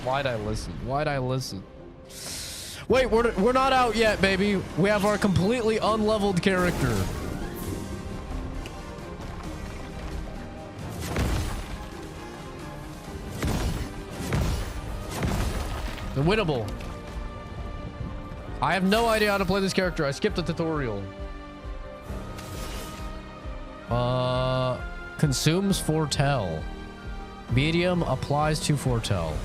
Why'd I listen? Why'd I listen? Wait, we're not out yet, baby. We have our completely unleveled character. The winnable. I have no idea how to play this character. I skipped the tutorial. Consumes foretell. Medium applies to foretell.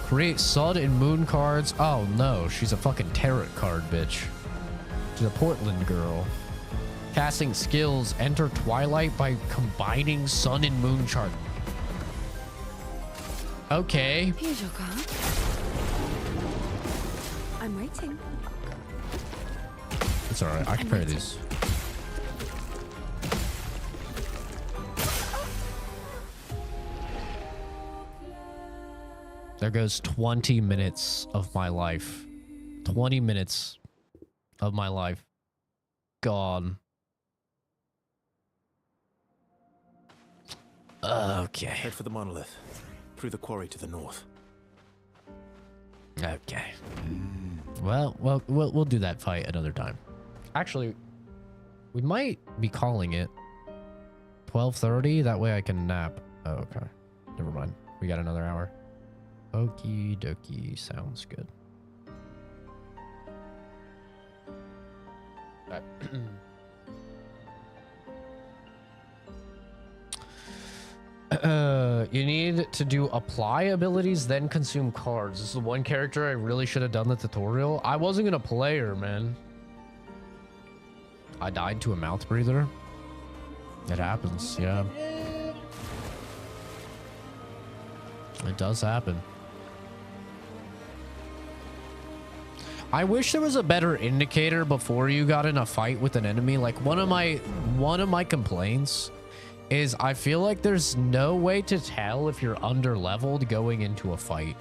Create sun and moon cards. Oh no, she's a fucking tarot card bitch. She's a Portland girl. Casting skills. Enter Twilight by combining sun and moon chart. Okay. Here's your card. I'm waiting. It's alright. I can parry these. There goes 20 minutes of my life. 20 minutes of my life. Gone. Okay. Head for the monolith. Through the quarry to the north. Okay. Well, we'll do that fight another time. Actually, we might be calling it 12:30. That way I can nap. Oh, okay. Never mind. We got another hour. Okie dokie. Sounds good. Alright. You need to do apply abilities, then consume cards. This is the one character I really should have done the tutorial. I wasn't gonna play her, man. I died to a mouth breather. It happens, yeah. It does happen. I wish there was a better indicator before you got in a fight with an enemy. Like one of my complaints is I feel like there's no way to tell if you're under leveled going into a fight.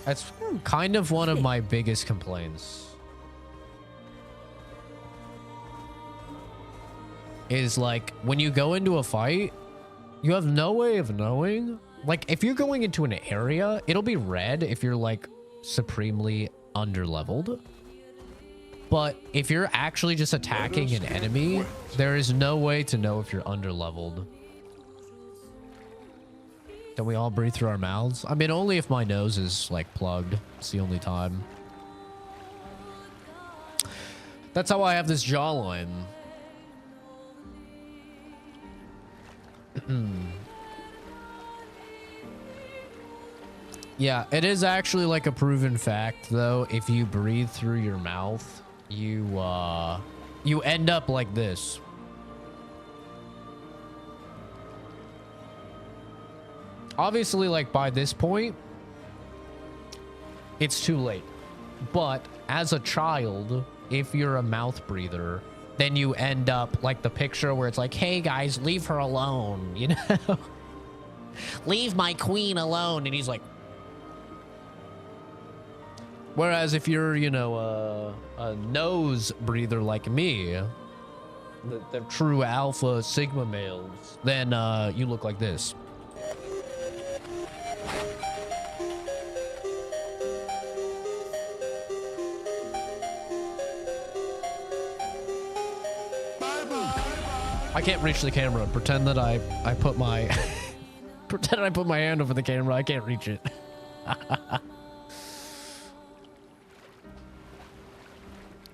That's kind of one of my biggest complaints. Is like when you go into a fight, you have no way of knowing. Like if you're going into an area, it'll be red if you're like supremely under leveled. But if you're actually just attacking an enemy, there is no way to know if you're under-leveled. Can we all breathe through our mouths? I mean, only if my nose is, like, plugged. It's the only time. That's how I have this jawline. Yeah, it is actually, like, a proven fact, though. If you breathe through your mouth, you end up like this. Obviously, like by this point, it's too late. But as a child, if you're a mouth breather, then you end up like the picture where it's like, hey guys, leave her alone, you know? Leave my queen alone. And he's like, whereas if you're, you know, a nose breather like me, the true alpha sigma males, then you look like this. I can't reach the camera. Pretend that I put my pretend I put my hand over the camera. I can't reach it.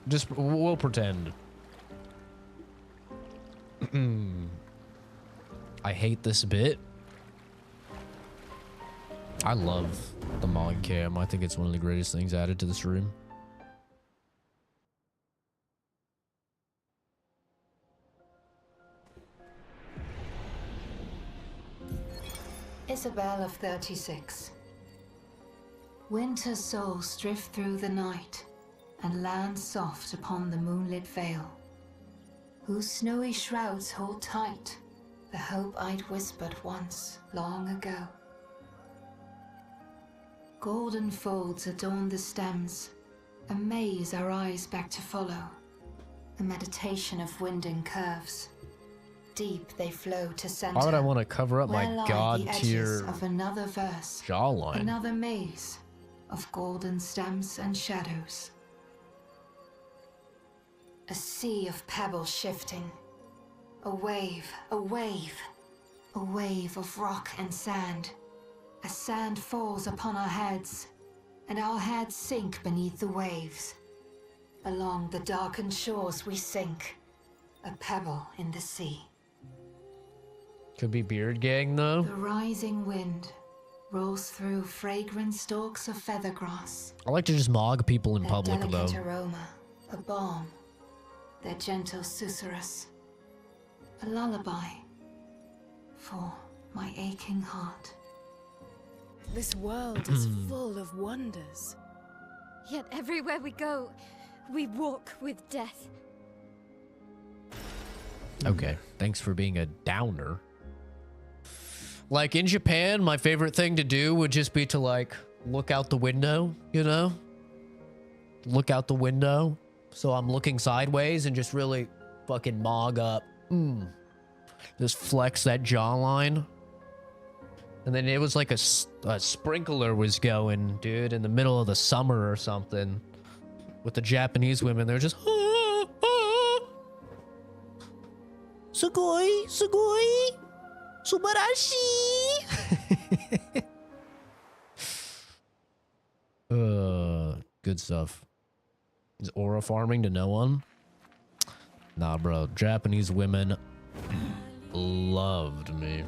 Just, we'll pretend. I hate this bit. I love the mod cam. I think it's one of the greatest things added to the stream. Isabel of 36. Winter souls drift through the night and land soft upon the moonlit vale, whose snowy shrouds hold tight the hope I'd whispered once, long ago. Golden folds adorn the stems, a maze our eyes back to follow, a meditation of winding curves. Deep they flow to center. Why would I want to cover up my god tier of another verse, jawline? Another maze of golden stems and shadows. A sea of pebbles shifting. A wave, a wave, a wave of rock and sand. As sand falls upon our heads, and our heads sink beneath the waves. Along the darkened shores we sink, a pebble in the sea. Could be Beard Gang, though. The rising wind rolls through fragrant stalks of feathergrass. I like to just mog people in Their public, though. delicate aroma, a balm. Their gentle susurrus, a lullaby for my aching heart. This world is full of wonders. Yet everywhere we go, we walk with death. Okay, thanks for being a downer. Like in Japan, my favorite thing to do would just be to like look out the window, you know? Look out the window. So I'm looking sideways and just really fucking mog up. Just flex that jawline. And then it was like a sprinkler was going, dude, in the middle of the summer or something. With the Japanese women, they're just... Sugoi, sugoi, subarashi. Good stuff. Is aura farming to no one? Nah, bro. Japanese women loved me.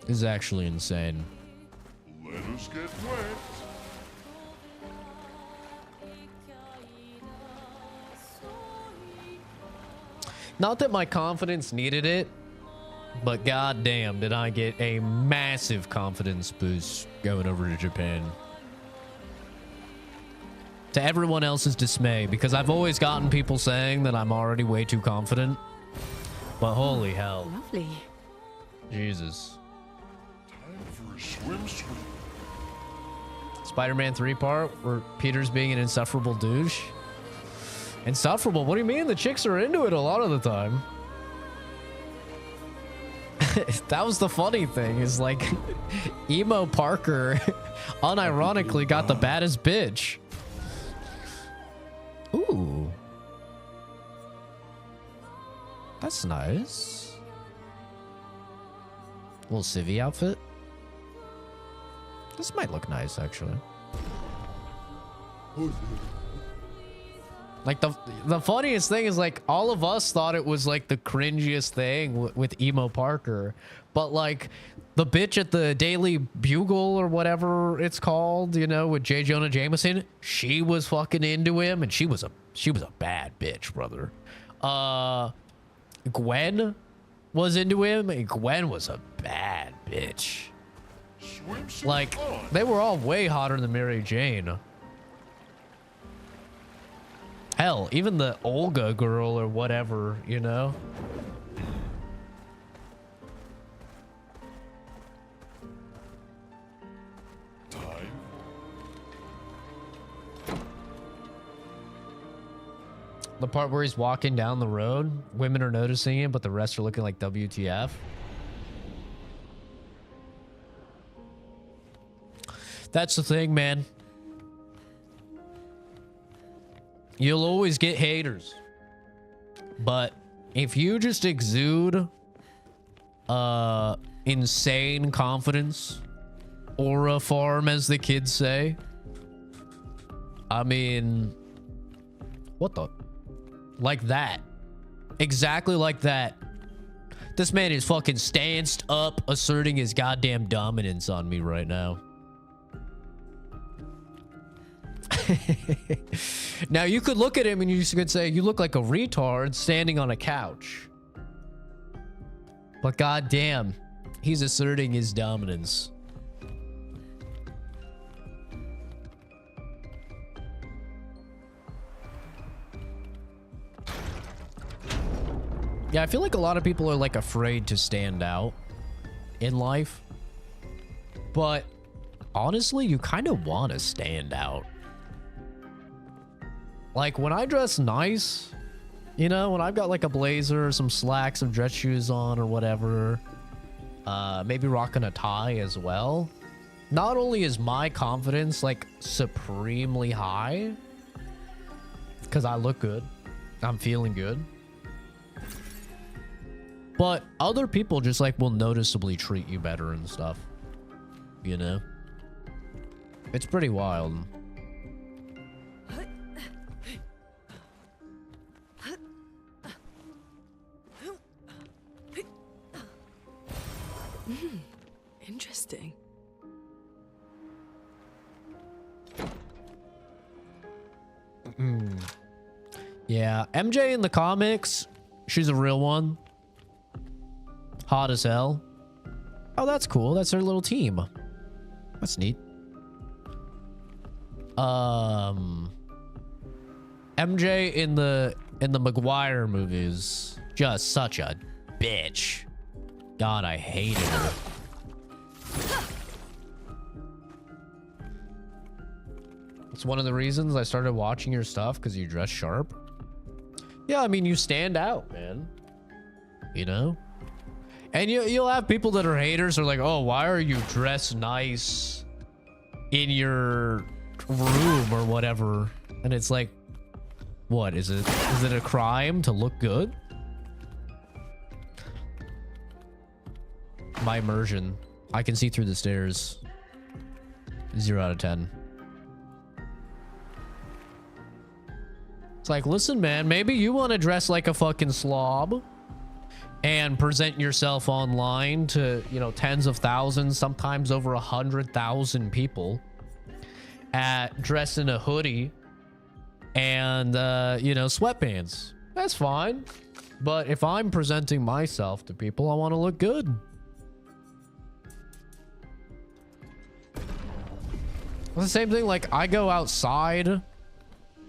This is actually insane. Let us get wet. Not that my confidence needed it, but goddamn, did I get a massive confidence boost going over to Japan. To everyone else's dismay, because I've always gotten people saying that I'm already way too confident. But holy hell. Lovely. Jesus. Time for a swim. Spider-Man 3 part where Peter's being an insufferable douche. Insufferable? What do you mean? The chicks are into it a lot of the time. That was the funny thing, is like Emo Parker unironically got the baddest bitch. Ooh. That's nice. Little civvy outfit. This might look nice, actually. Like, the funniest thing is, like, all of us thought it was, like, the cringiest thing with Emo Parker. But, like, the bitch at the Daily Bugle or whatever it's called, you know, with J. Jonah Jameson, she was fucking into him, and she was a bad bitch, brother. Gwen was into him, and Gwen was a bad bitch. Like, they were all way hotter than Mary Jane. Hell, even the Olga girl or whatever, you know? Time. The part where he's walking down the road, women are noticing him, but the rest are looking like WTF. That's the thing, man. You'll always get haters. But if you just exude insane confidence, aura farm as the kids say, I mean, what the? Like that. Exactly like that. This man is fucking stanced up, asserting his goddamn dominance on me right now. Now you could look at him and you could say, you look like a retard standing on a couch. But goddamn, he's asserting his dominance. Yeah, I feel like a lot of people are like afraid to stand out in life. But honestly, you kind of want to stand out. Like when I dress nice, you know, when I've got like a blazer, some slacks, some dress shoes on or whatever, maybe rocking a tie as well. Not only is my confidence like supremely high, because I look good, I'm feeling good, but other people just like will noticeably treat you better and stuff, you know? It's pretty wild. Interesting. Yeah, MJ in the comics, she's a real one. Hot as hell. Oh, that's cool. That's her little team. That's neat. MJ in the Maguire movies, Just such a bitch. God, I hated her. It's one of the reasons I started watching your stuff, because you dress sharp. Yeah, I mean, you stand out, man. You know? And you'll have people that are haters are like, oh, why are you dressed nice in your room or whatever? And it's like, what is it? Is it a crime to look good? My immersion. I can see through the stairs. 0 out of 10. It's like, listen, man, maybe you want to dress like a fucking slob and present yourself online to, you know, tens of thousands, sometimes over 100,000 people dressed in a hoodie and, you know, sweatpants. That's fine. But if I'm presenting myself to people, I want to look good. It's the same thing, like, I go outside,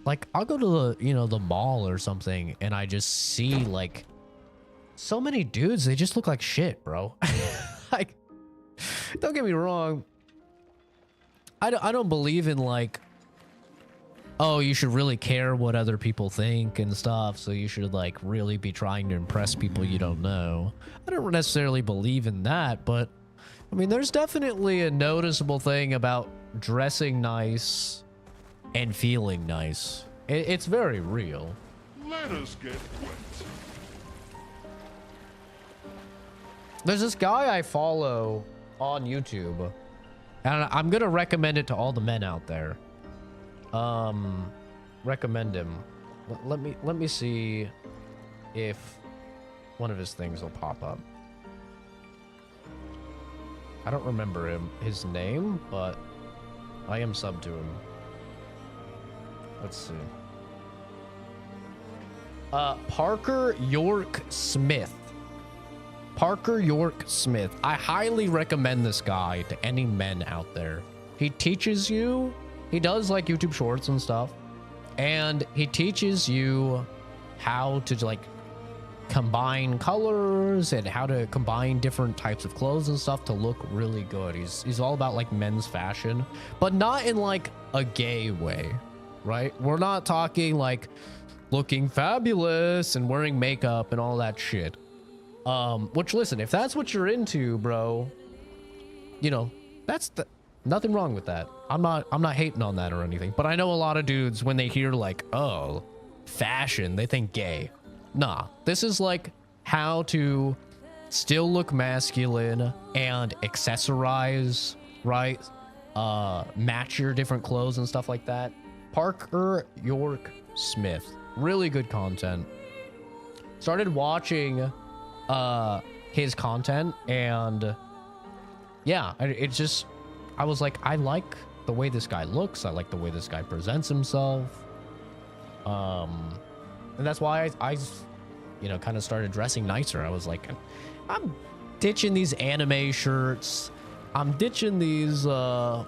like, I'll go to the, you know, the mall or something, and I just see, like, so many dudes, they just look like shit, bro. Like, don't get me wrong. I don't believe in, like, oh, you should really care what other people think and stuff, so you should, like, really be trying to impress people you don't know. I don't necessarily believe in that, but, I mean, there's definitely a noticeable thing about dressing nice and feeling nice. It's very real. Let us get wet. There's this guy I follow on YouTube, and I'm gonna recommend it to all the men out there. Recommend him. Let me see if one of his things will pop up. I don't remember his name, but I am sub to him. Let's see. Parker York Smith. Parker York Smith. I highly recommend this guy to any men out there. He teaches you, he does like YouTube shorts and stuff, and he teaches you how to like combine colors and how to combine different types of clothes and stuff to look really good. He's all about like men's fashion, but not in like a gay way, right? We're not talking like looking fabulous and wearing makeup and all that shit. Which, listen, if that's what you're into, bro, you know, nothing wrong with that. I'm not hating on that or anything, but I know a lot of dudes, when they hear like, oh, fashion, they think gay. Nah, this is like how to still look masculine and accessorize, right? Match your different clothes and stuff like that. Parker York Smith, really good content. Started watching his content, and yeah, I was like, I like the way this guy looks. I like the way this guy presents himself. And that's why I you know, kind of started dressing nicer. I was like, I'm ditching these anime shirts. I'm ditching these, you know,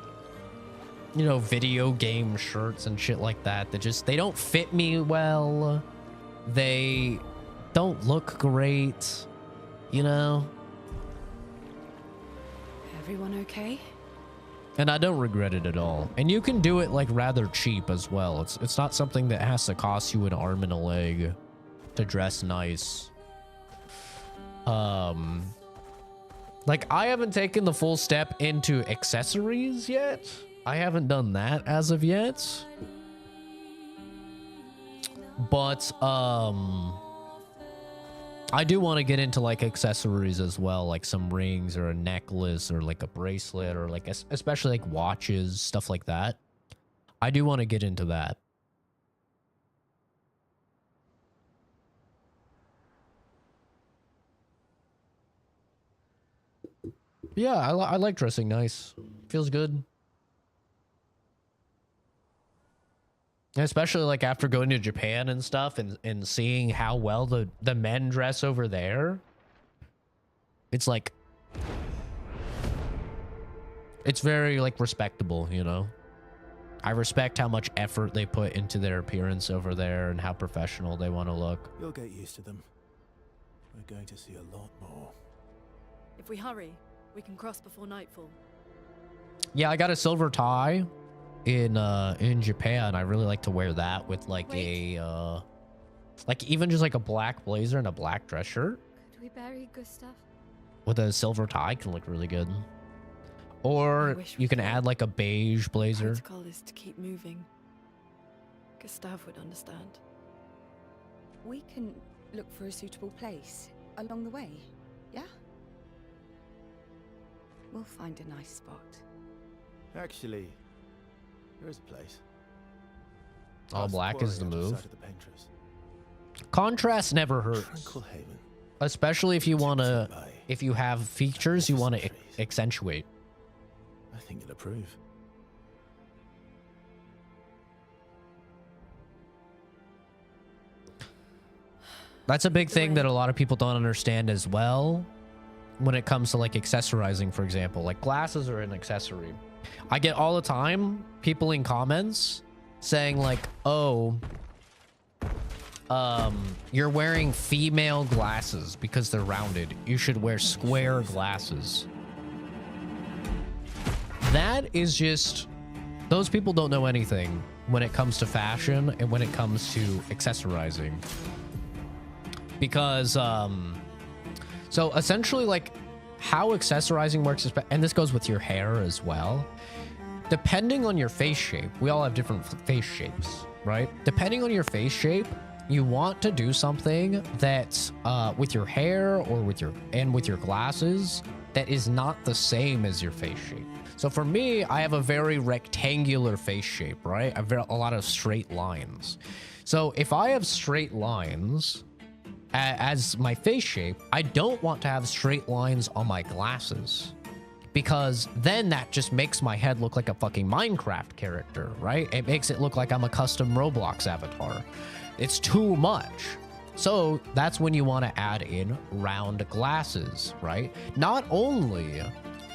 video game shirts and shit like that. They don't fit me well. They don't look great, you know? Everyone okay? And I don't regret it at all. And you can do it like rather cheap as well. It's not something that has to cost you an arm and a leg to dress nice. Like, I haven't taken the full step into accessories yet. I haven't done that as of yet. But I do want to get into like accessories as well, like some rings or a necklace or like a bracelet or like especially like watches, stuff like that. I do want to get into that. Yeah, I like dressing nice. Feels good. Especially like after going to Japan and stuff and seeing how well the men dress over there. It's like, it's very like respectable, you know? I respect how much effort they put into their appearance over there and how professional they want to look. You'll get used to them. We're going to see a lot more. If we hurry, we can cross before nightfall. Yeah, I got a silver tie in Japan. I really like to wear that with like a like even just like a black blazer and a black dress shirt Could we bury Gustav? with a silver tie can look really good. Or you can add like a beige blazer. Protocol is to keep moving. Gustav would understand. We can look for a suitable place along the way, yeah? We'll find a nice spot. Actually, there is a place. All Past black is the quarry out of move. sight of the painters. Contrast never hurts. Tranquil haven. Especially if you want to, By if you have features you want to accentuate. I think you'll approve. That's a big thing that a lot of people don't understand as well when it comes to like accessorizing, for example. Like glasses are an accessory. I get all the time people in comments saying like, oh, you're wearing female glasses because they're rounded. You should wear square glasses. That is just, those people don't know anything when it comes to fashion and when it comes to accessorizing. Because, so essentially like how accessorizing works, and this goes with your hair as well. Depending on your face shape, we all have different face shapes, right? Depending on your face shape, you want to do something that's with your hair or with your glasses that is not the same as your face shape. So for me, I have a very rectangular face shape, right? I have a lot of straight lines. So if I have straight lines as my face shape, I don't want to have straight lines on my glasses, because then that just makes my head look like a fucking Minecraft character, right? It makes it look like I'm a custom Roblox avatar. It's too much. So that's when you want to add in round glasses, right? Not only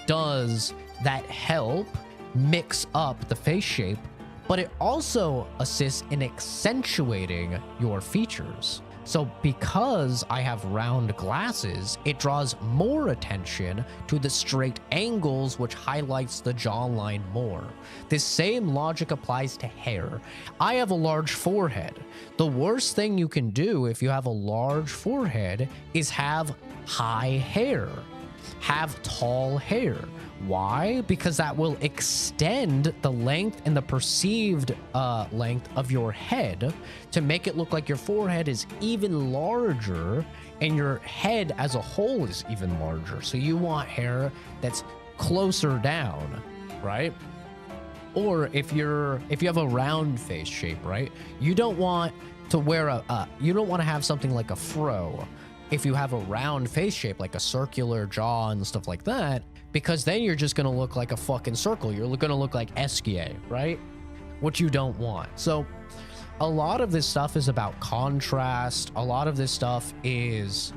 does that help mix up the face shape, but it also assists in accentuating your features. So because I have round glasses, it draws more attention to the straight angles, which highlights the jawline more. This same logic applies to hair. I have a large forehead. The worst thing you can do if you have a large forehead is have high hair, have tall hair. Why? Because that will extend the length and the perceived length of your head to make it look like your forehead is even larger and your head as a whole is even larger. So you want hair that's closer down, right? Or if you have a round face shape, right? You don't want to wear you don't want to have something like a fro if you have a round face shape, like a circular jaw and stuff like that, because then you're just gonna look like a fucking circle. You're gonna look like Esquier, right? Which you don't want. So a lot of this stuff is about contrast. A lot of this stuff is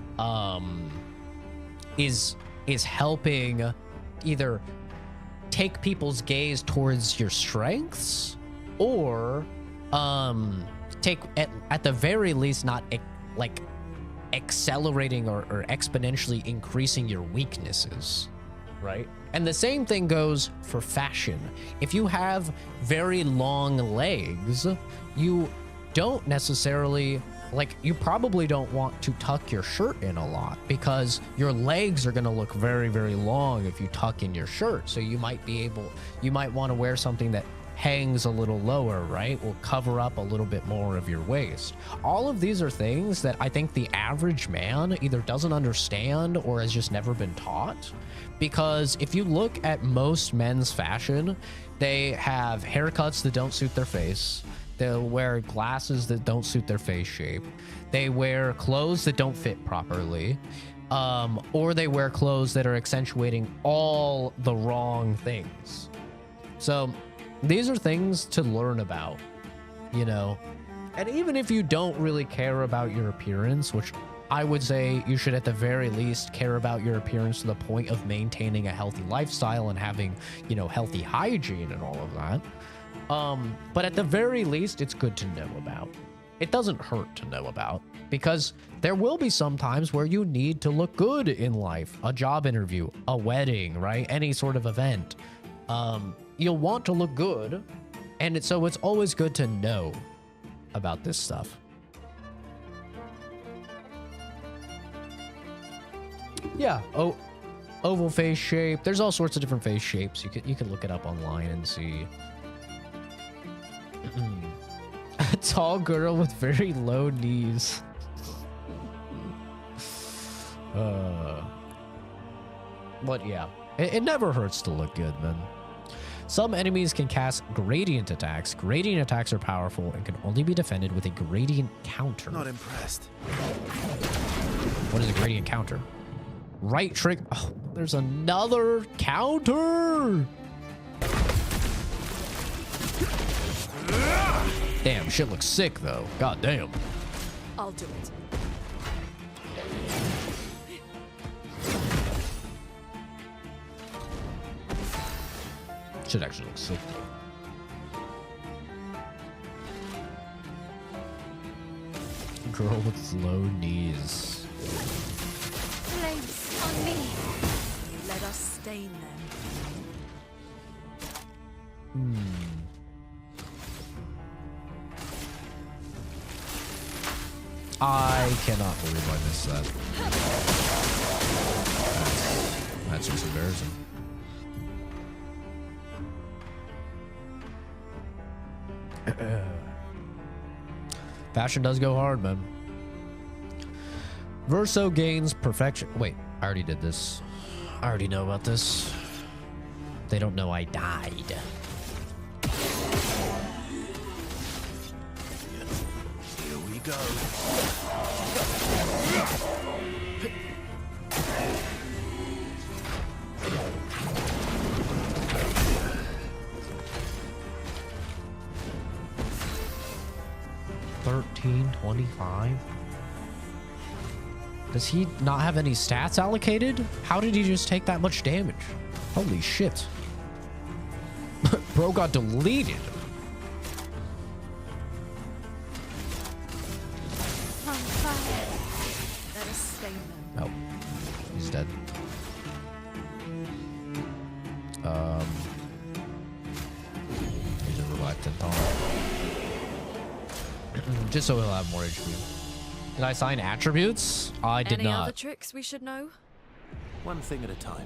helping either take people's gaze towards your strengths, or take at the very least not like accelerating or exponentially increasing your weaknesses, right? And the same thing goes for fashion. If you have very long legs, you don't necessarily, like, you probably don't want to tuck your shirt in a lot, because your legs are going to look very, very long if you tuck in your shirt. So you might want to wear something that hangs a little lower, right? Will cover up a little bit more of your waist. All of these are things that I think the average man either doesn't understand or has just never been taught. Because if you look at most men's fashion, they have haircuts that don't suit their face. They'll wear glasses that don't suit their face shape. They wear clothes that don't fit properly. Or they wear clothes that are accentuating all the wrong things. So these are things to learn about, you know. And even if you don't really care about your appearance, which I would say you should at the very least care about your appearance to the point of maintaining a healthy lifestyle and having, you know, healthy hygiene and all of that. But at the very least, it's good to know about. It doesn't hurt to know about, Because there will be some times where you need to look good in life. A job interview, a wedding, right? Any sort of event. You'll want to look good. And so it's always good to know about this stuff. Yeah. Oh, oval face shape. There's all sorts of different face shapes. You can look it up online and see. A tall girl with very low knees. But yeah, it never hurts to look good, man. Some enemies can cast gradient attacks. Gradient attacks are powerful and can only be defended with a gradient counter. Not impressed. What is a gradient counter? Right trick. Oh, there's another counter. Damn, shit looks sick though. God damn. I'll do it. Shit actually looks sick though. Girl with low knees. Flames on me. Let us stain them. I cannot believe I missed that. That's just embarrassing. Fashion does go hard, man. Verso gains perfection. Wait, I already did this. I already know about this. They don't know I died. Here we go. $13.25. Does he not have any stats allocated? How did he just take that much damage? Holy shit. Bro got deleted. On fire. Let us stain them. Oh, he's dead. He's a revived Tentar. Just so he'll have more HP. Did I assign attributes? I did Any not. other tricks we should know? One thing at a time.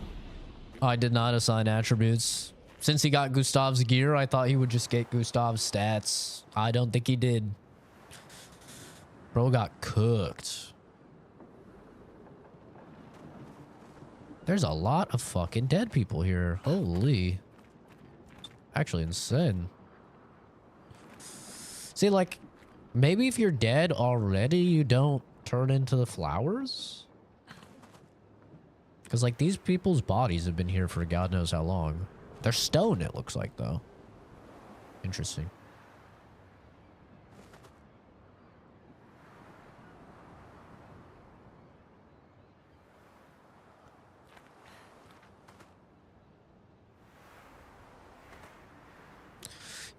I did not assign attributes. Since he got Gustav's gear, I thought he would just get Gustav's stats. I don't think he did. Bro got cooked. There's a lot of fucking dead people here. Holy. Actually insane. See, like, maybe if you're dead already, you don't turn into the flowers? Because, like, these people's bodies have been here for God knows how long. They're stone, it looks like, though. Interesting.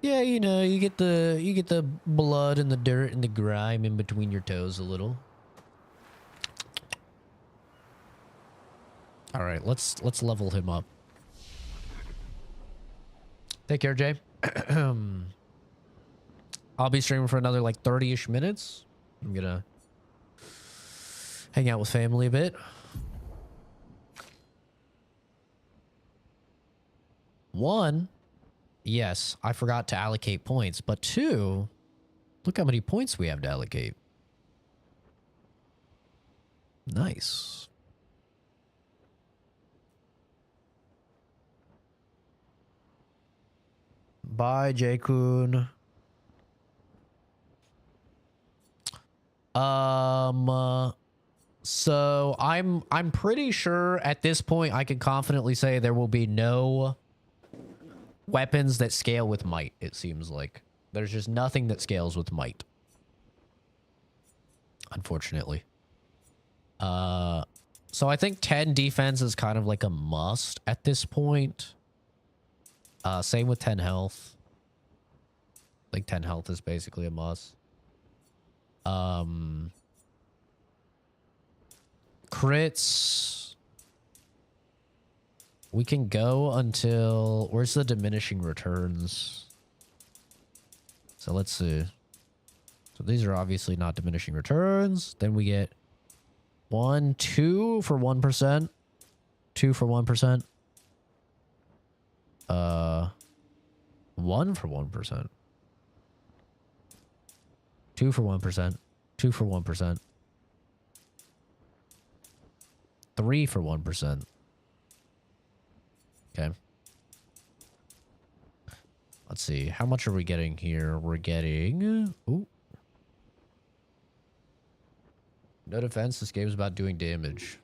Yeah, you know, you get the blood and the dirt and the grime in between your toes a little. All right, let's level him up. Take care, Jay. I'll be streaming for another like 30-ish minutes. I'm gonna hang out with family a bit. One, yes, I forgot to allocate points, but two, look how many points we have to allocate. Nice. Bye, J-Kun. So I'm pretty sure at this point I can confidently say there will be no weapons that scale with might, it seems like. There's just nothing that scales with might. Unfortunately. So I think 10 defense is kind of like a must at this point. Same with 10 health. I think 10 health is basically a must. Crits. We can go until... Where's the diminishing returns? So let's see. So these are obviously not diminishing returns. Then we get 1, 2 for 1%. 2 for 1%. 1 for 1%. 2 for 1%. 2 for 1%. 3 for 1%. Okay. Let's see. How much are we getting here? We're getting... Ooh. No defense. This game is about doing damage.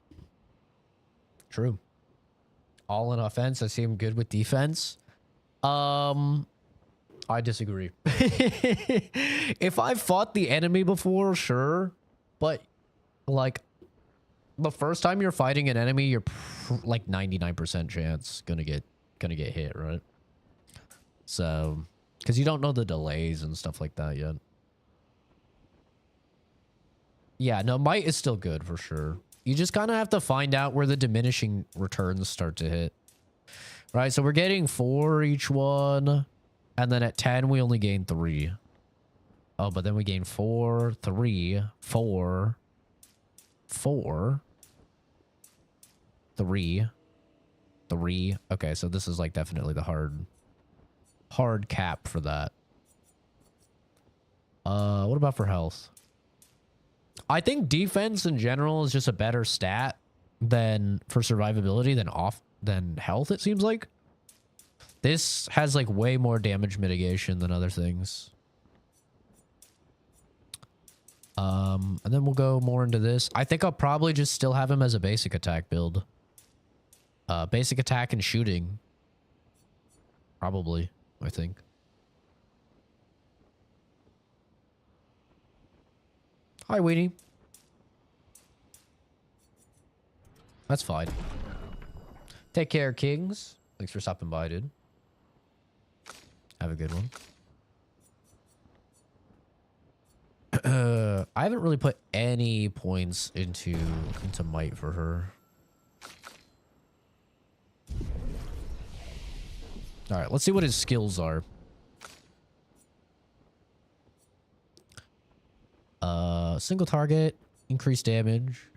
True. All in offense. I seem good with defense. I disagree. If I fought the enemy before, sure. But, like, the first time you're fighting an enemy, you're like 99% chance gonna get hit, right? So, because you don't know the delays and stuff like that yet. Yeah, no, might is still good for sure. You just kind of have to find out where the diminishing returns start to hit. Right, so we're getting 4 each one. And then at 10, we only gain 3. Oh, but then we gain 4, 3, 4, 4, 3, 3. Okay, so this is like definitely the hard cap for that. What about for health? I think defense in general is just a better stat than for survivability than health, it seems like. This has like way more damage mitigation than other things. And then we'll go more into this. I think I'll probably just still have him as a basic attack build. Basic attack and shooting. Probably, I think. Hi, Weenie. That's fine. Take care, Kings. Thanks for stopping by, dude. Have a good one. I haven't really put any points into might for her. All right, let's see what his skills are. Single target, increased damage.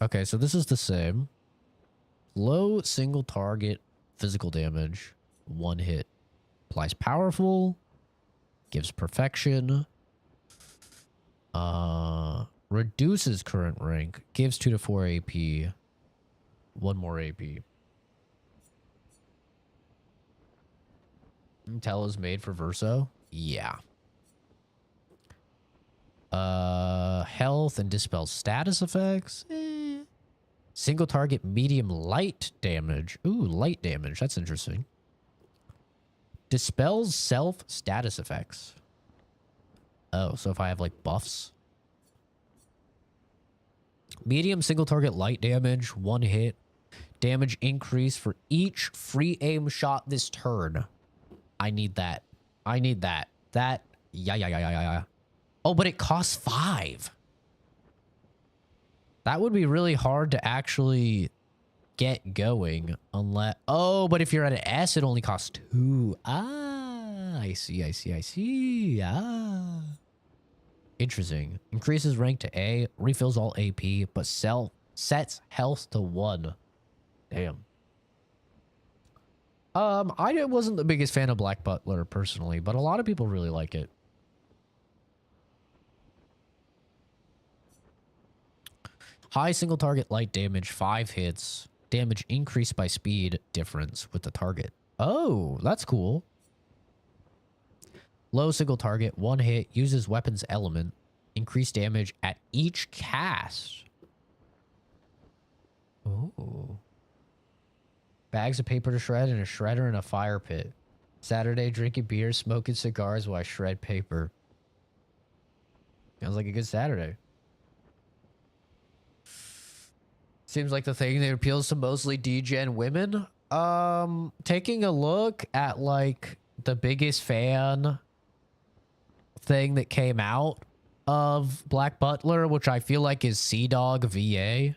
Okay, so this is the same. Low single target physical damage, 1 hit. Applies powerful, gives perfection. Reduces current rank, gives 2 to 4 AP. 1 more AP. Intel is made for Verso? Yeah. Health and dispels status effects? Single target medium light damage. Ooh, light damage. That's interesting. Dispels self status effects. Oh, so if I have like buffs. Medium single target light damage, 1 hit. Damage increase for each free aim shot this turn. I need that. I need that. That. Yeah. Oh, but it costs 5. That would be really hard to actually get going unless... Oh, but if you're at an S, it only costs 2. Ah, I see. Ah. Interesting. Increases rank to A, refills all AP, but sets health to 1. Damn. I wasn't the biggest fan of Black Butler personally, but a lot of people really like it. High single target light damage, 5 hits. Damage increased by speed difference with the target. Oh, that's cool. Low single target, 1 hit, uses weapons element. Increased damage at each cast. Oh. Bags of paper to shred and a shredder and a fire pit. Saturday drinking beer, smoking cigars while I shred paper. Sounds like a good Saturday. Seems like the thing that appeals to mostly degen women. Taking a look at like the biggest fan thing that came out of Black Butler, which I feel like is Sea Dog VA.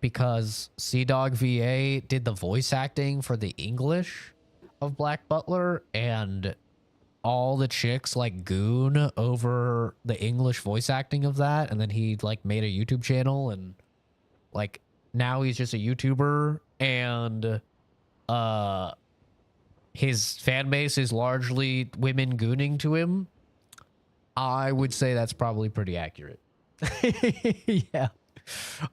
Because Dog VA did the voice acting for the English of Black Butler, and all the chicks like goon over the English voice acting of that, and then he like made a YouTube channel, and like now he's just a YouTuber, and his fan base is largely women gooning to him. I would say that's probably pretty accurate. Yeah.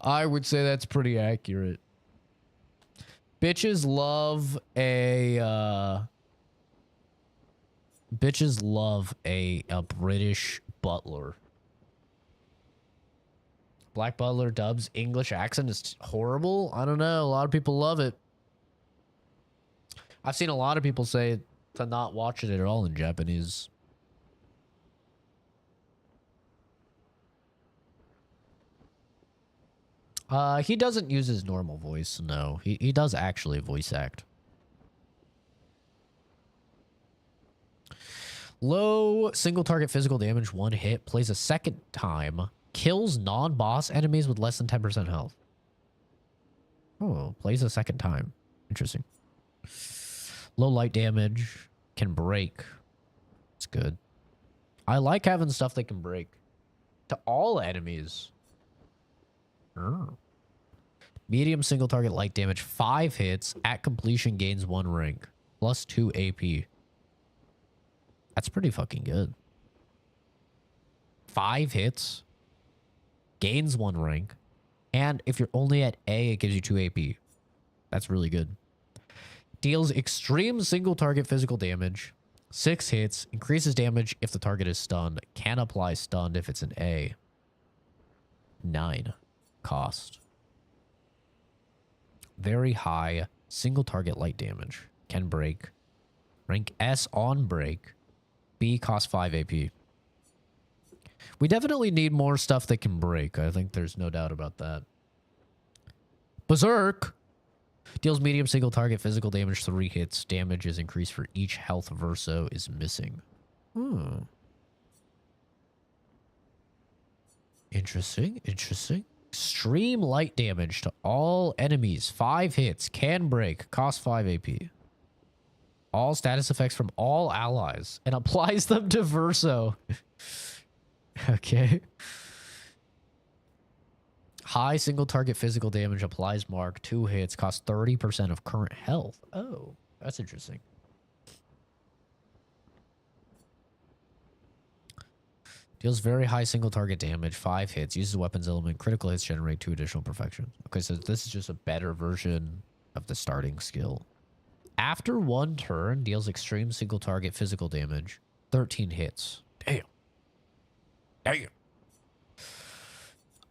I would say that's pretty accurate. Bitches love a British butler. Black Butler dubs English accent is horrible. I don't know. A lot of people love it. I've seen a lot of people say to not watch it at all in Japanese. He doesn't use his normal voice, no. He does actually voice act. Low single target physical damage, 1 hit, plays a second time, kills non-boss enemies with less than 10% health. Oh, plays a second time. Interesting. Low light damage, can break. It's good. I like having stuff that can break. To all enemies. Medium single target light damage, 5 hits. At completion gains 1 rank. Plus 2 AP. That's pretty fucking good. 5 hits. Gains 1 rank. And if you're only at A, it gives you 2 AP. That's really good. Deals extreme single target physical damage. 6 hits. Increases damage if the target is stunned. Can apply stunned if it's an A. 9 cost. Very high single target light damage. Can break. Rank S on break. B costs 5 AP. We definitely need more stuff that can break. I think there's no doubt about that. Berserk deals medium single target physical damage, 3 hits. Damage is increased for each health verso is missing. Interesting. Interesting. Extreme light damage to all enemies. 5 hits. Can break. Cost 5 AP. All status effects from all allies. And applies them to Verso. Okay. High single target physical damage. Applies mark. 2 hits. Costs 30% of current health. Oh, that's interesting. Deals very high single target damage, 5 hits, uses weapons element, critical hits generate 2 additional perfections. Okay, so this is just a better version of the starting skill. After 1 turn, deals extreme single target physical damage, 13 hits. Damn. Damn.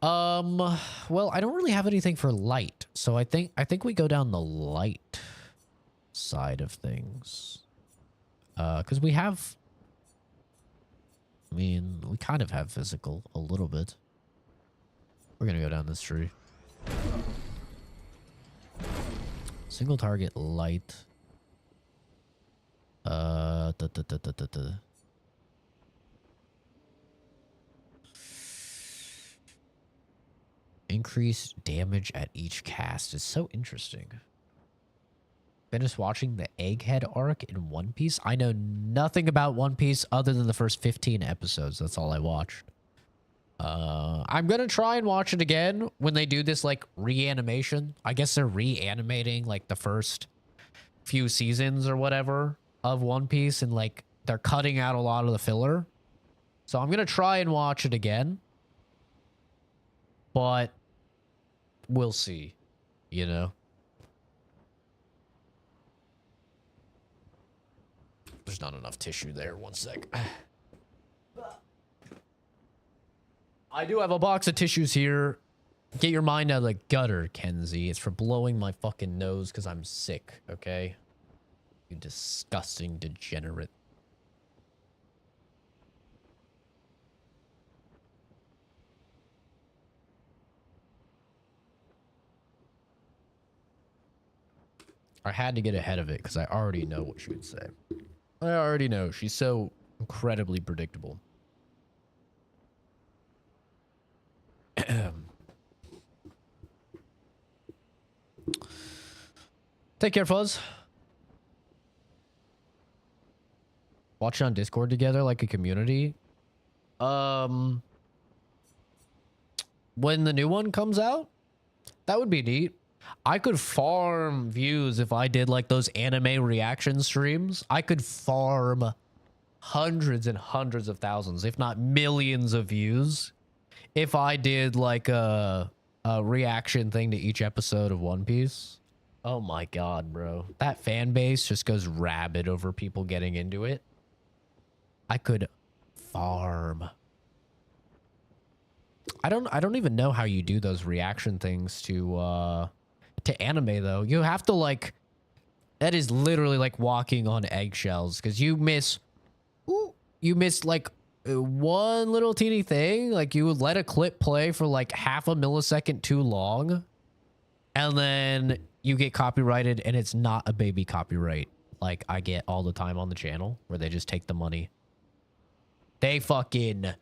Well, I don't really have anything for light, so I think we go down the light side of things. Because we have... I mean, we kind of have physical a little bit. We're gonna go down this tree. Single target light. Increased damage at each cast is so interesting. Finished watching the Egghead arc in One Piece. I know nothing about One Piece other than the first 15 episodes. That's all I watched. I'm gonna try and watch it again when they do this like reanimation. I guess they're reanimating like the first few seasons or whatever of One Piece, and like they're cutting out a lot of the filler. So I'm gonna try and watch it again. But we'll see, you know. There's not enough tissue there. 1 sec. I do have a box of tissues here. Get your mind out of the gutter, Kenzie. It's for blowing my fucking nose because I'm sick, okay? You disgusting degenerate. I had to get ahead of it because I already know what she would say. I already know. She's so incredibly predictable. Take care, Fuzz. Watch on Discord together like a community. When the new one comes out, that would be neat. I could farm views if I did like those anime reaction streams. I could farm hundreds and hundreds of thousands, if not millions of views, if I did like a reaction thing to each episode of One Piece. Oh my god, bro. That fan base just goes rabid over people getting into it. I could farm. I don't even know how you do those reaction things to anime though. You have to like, that is literally like walking on eggshells because you miss like one little teeny thing. Like you would let a clip play for like half a millisecond too long and then you get copyrighted and it's not a baby copyright like I get all the time on the channel where they just take the money. They fucking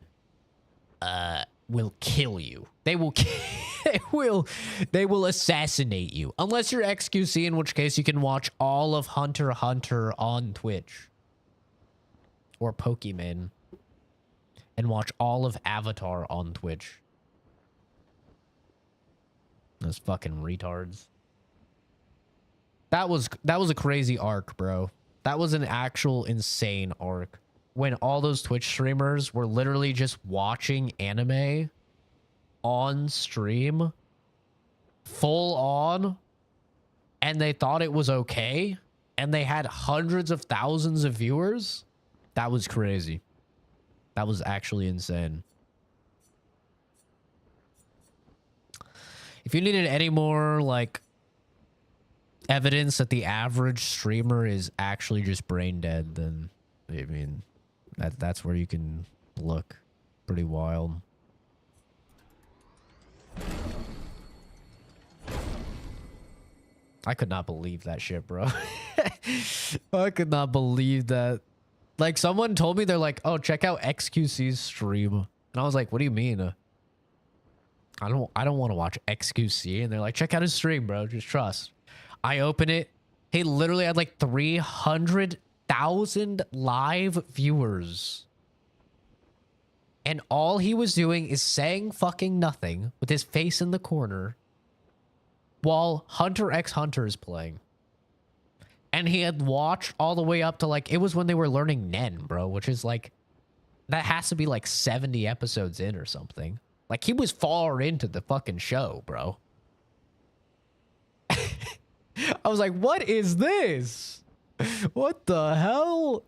will kill you. They will they will assassinate you. Unless you're XQC, in which case you can watch all of Hunter x Hunter on Twitch. Or Pokemon. And watch all of Avatar on Twitch. Those fucking retards. That was a crazy arc, bro. That was an actual insane arc. When all those Twitch streamers were literally just watching anime on stream, full on, and they thought it was okay, and they had hundreds of thousands of viewers. That was crazy. That was actually insane. If you needed any more, like, evidence that the average streamer is actually just brain dead, then, I mean, that's where you can look. Pretty wild. I could not believe that shit, bro. I could not believe that. Like, someone told me, they're like, oh, check out XQC's stream. And I was like, what do you mean? I don't want to watch XQC. And they're like, check out his stream, bro. Just trust. I open it. He literally had like 300,000 live viewers. And all he was doing is saying fucking nothing with his face in the corner while Hunter x Hunter is playing. And he had watched all the way up to like, it was when they were learning Nen, bro, which is like, that has to be like 70 episodes in or something. Like, he was far into the fucking show, bro. I was like, what is this? What the hell?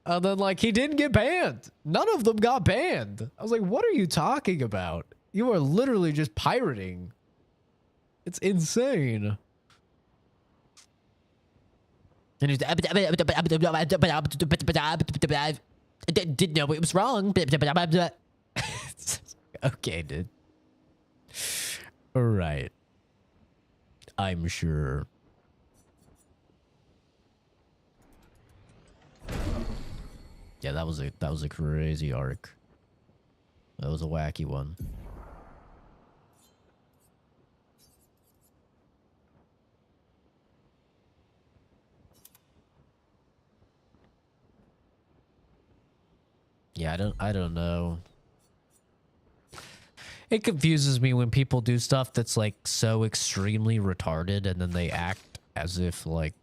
And then, like, he didn't get banned. None of them got banned. I was like, what are you talking about? You are literally just pirating. It's insane. And he's didn't know it was wrong. Okay, dude. All right. I'm sure. Yeah, that was a crazy arc. That was a wacky one. Yeah, I don't know. It confuses me when people do stuff that's like so extremely retarded and then they act as if like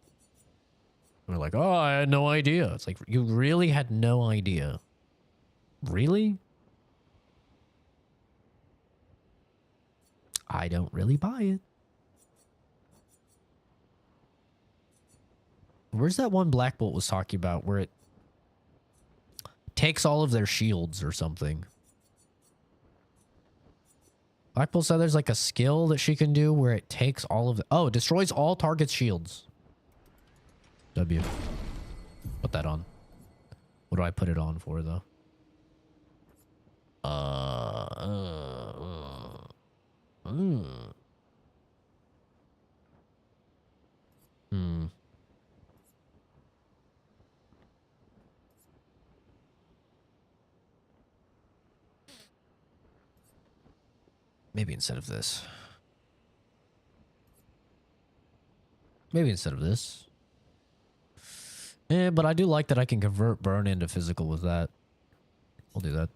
they're like, "Oh, I had no idea." It's like, you really had no idea. Really? I don't really buy it. Where's that one Black Bolt was talking about where it takes all of their shields or something? Black Bolt said there's like a skill that she can do where it takes all of the... Oh, it destroys all targets' shields. W. Put that on. What do I put it on for, though? Maybe instead of this. Maybe instead of this. But I do like that I can convert burn into physical with that. I'll do that.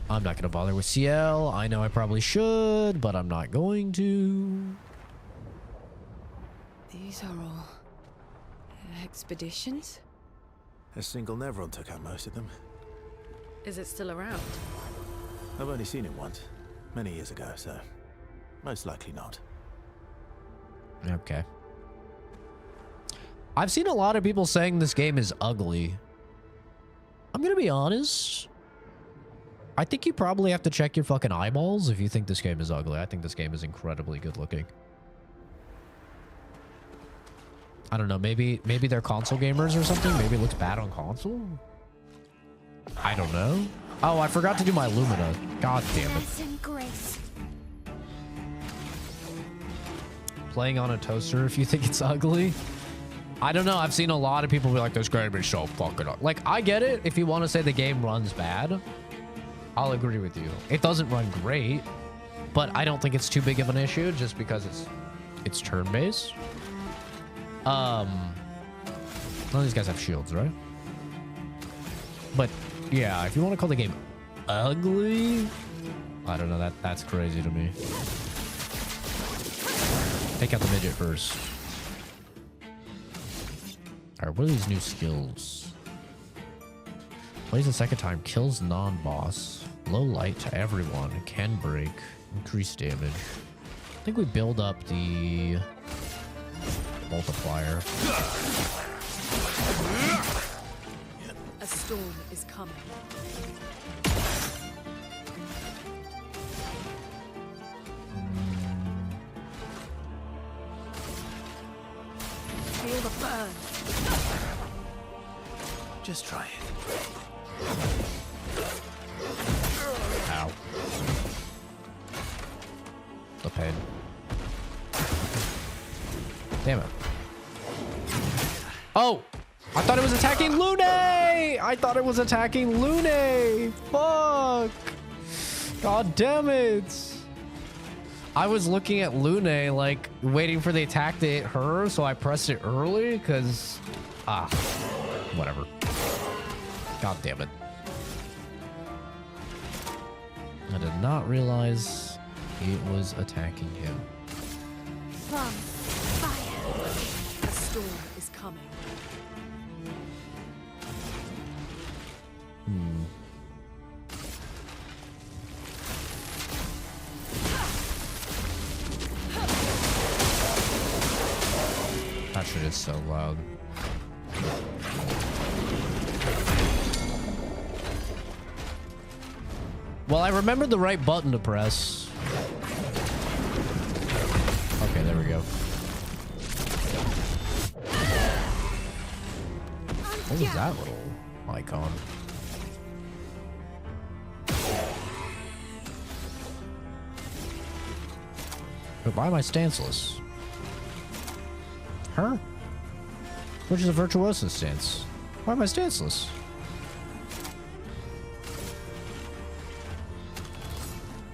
I'm not going to bother with CL. I know I probably should, but I'm not going to. These are all expeditions? A single Nevron took out most of them. Is it still around? I've only seen it once, many years ago, so most likely not. Okay. I've seen a lot of people saying this game is ugly. I'm going to be honest. I think you probably have to check your fucking eyeballs if you think this game is ugly. I think this game is incredibly good looking. I don't know. Maybe they're console gamers or something. Maybe it looks bad on console. I don't know. Oh, I forgot to do my Lumina. God damn it. Playing on a toaster if you think it's ugly. I don't know. I've seen a lot of people be like, this game is so fucking ugly. Like, I get it. If you want to say the game runs bad, I'll agree with you. It doesn't run great, but I don't think it's too big of an issue just because it's turn-based. None of these guys have shields, right? But yeah, if you want to call the game ugly, I don't know. That's crazy to me. Take out the midget first. All right, what are these new skills? Plays the second time, kills non-boss, low light to everyone, can break, increase damage. I think we build up the multiplier. A storm is coming. Feel the burn. Just try it. Ow. The pain. Damn it. Oh! I thought it was attacking Lune! I thought it was attacking Lune! Fuck! God damn it! I was looking at Lune, like, waiting for the attack to hit her, so I pressed it early, because... Ah. Whatever. God damn it. I did not realize it was attacking him. From fire. A storm is coming. That shit is so loud. Well, I remembered the right button to press. Okay, there we go. What was that little icon? But why am I stanceless? Her? Which is a virtuoso stance. Why am I stanceless?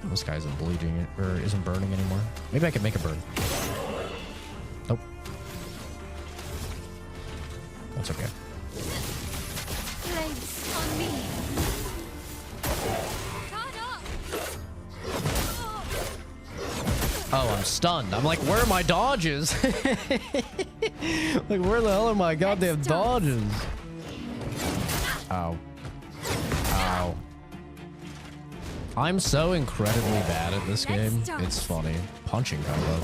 This guy isn't bleeding it, or isn't burning anymore. Maybe I can make it burn. Nope. That's okay. Flames on me. Oh, I'm stunned. I'm like, where are my dodges? Like, where the hell are my goddamn dodges? Ow. Ow. I'm so incredibly bad at this game. It's funny. Punching combo.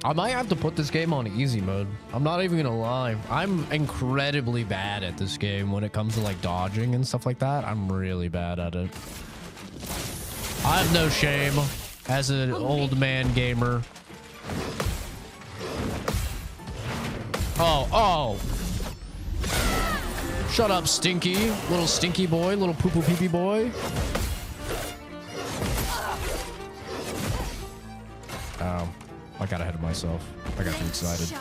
I might have to put this game on easy mode. I'm not even gonna lie. I'm incredibly bad at this game when it comes to like dodging and stuff like that. I'm really bad at it. I have no shame as an old man gamer. Oh. Shut up, Stinky. Little stinky boy, little poo-poo pee-pee boy. I got ahead of myself. I got too excited.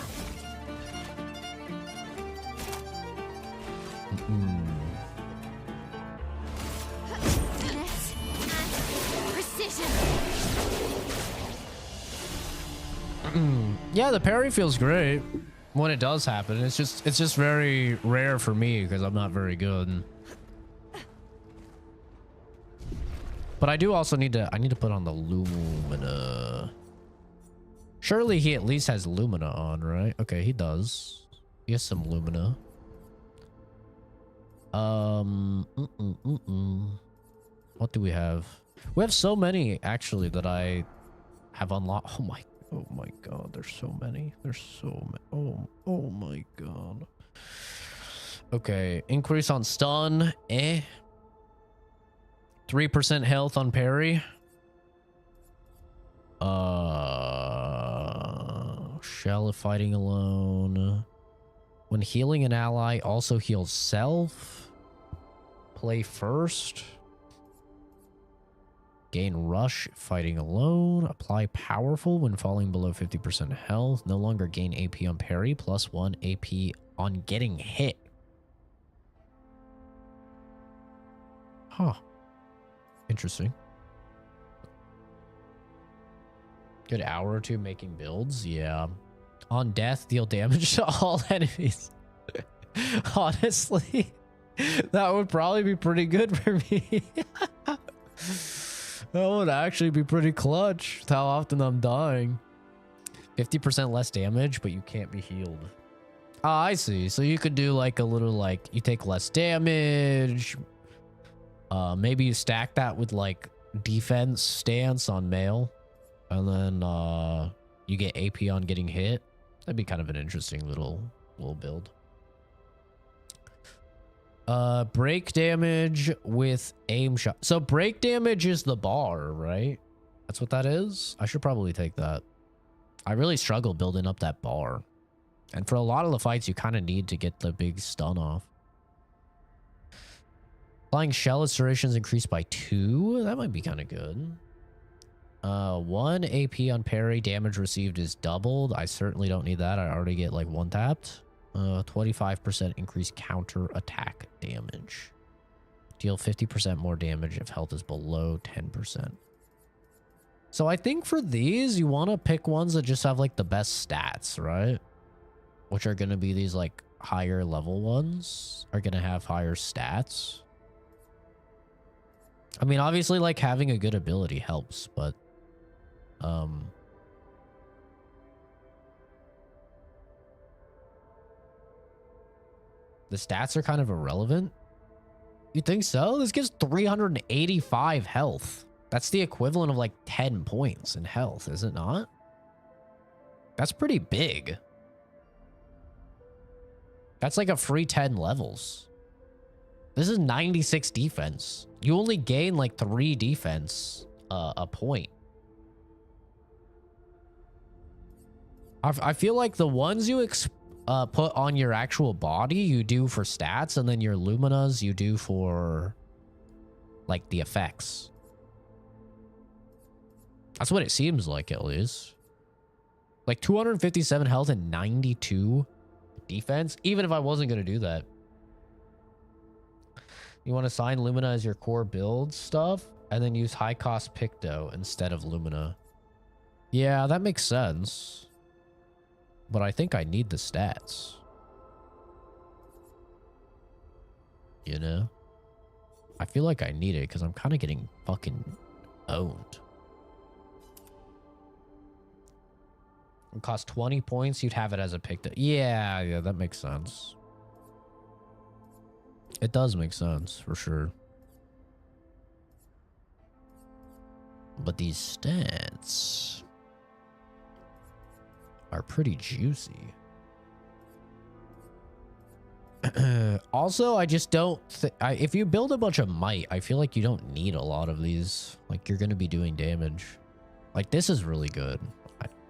Finesse and precision. Yeah, the parry feels great when it does happen. It's just very rare for me because I'm not very good. But I do also need to put on the Lumina. Surely he at least has Lumina on, right? Okay, he does. He has some Lumina. What do we have? We have so many actually that I have unlocked. Oh my god, there's so many. There's so many. Oh my god. Okay, increase on stun. 3% health on parry. Shell if fighting alone. When healing an ally, also heals self. Play first. Gain rush if fighting alone. Apply powerful when falling below 50% health. No longer gain AP on parry. Plus 1 AP on getting hit. Huh. Interesting. Good hour or two making builds. Yeah. On death, deal damage to all enemies. Honestly, that would probably be pretty good for me. That would actually be pretty clutch with how often I'm dying. 50% less damage, but you can't be healed. Ah, I see. So you could do like a little like you take less damage. Maybe you stack that with like defense stance on male. And then you get AP on getting hit. That'd be kind of an interesting little build. Break damage with aim shot. So break damage is the bar, right? That's what that is? I should probably take that. I really struggle building up that bar. And for a lot of the fights, you kind of need to get the big stun off. Flying shell iterations increased by 2. That might be kind of good. 1 AP on parry. Damage received is doubled. I certainly don't need that. I already get like 1 tapped. 25% increased counter attack damage. Deal 50% more damage if health is below 10%. So I think for these, you want to pick ones that just have like the best stats, right? Which are going to be these like higher level ones are going to have higher stats. I mean, obviously like having a good ability helps, but the stats are kind of irrelevant. You think so? This gives 385 health. That's the equivalent of like 10 points in health, is it not? That's pretty big. That's like a free 10 levels. This is 96 defense. You only gain like 3 defense a point. I feel like the ones you put on your actual body, you do for stats, and then your Luminas you do for like the effects. That's what it seems like, at least. Like 257 health and 92 defense, even if I wasn't going to do that. You want to assign Lumina as your core build stuff, and then use high cost Picto instead of Lumina. Yeah, that makes sense. But I think I need the stats. You know? I feel like I need it because I'm kind of getting fucking owned. It costs 20 points. You'd have it as a Picto. Yeah, that makes sense. It does make sense, for sure. But these stats are pretty juicy. Also, I just don't if you build a bunch of might, I feel like you don't need a lot of these. Like, you're going to be doing damage. Like, this is really good.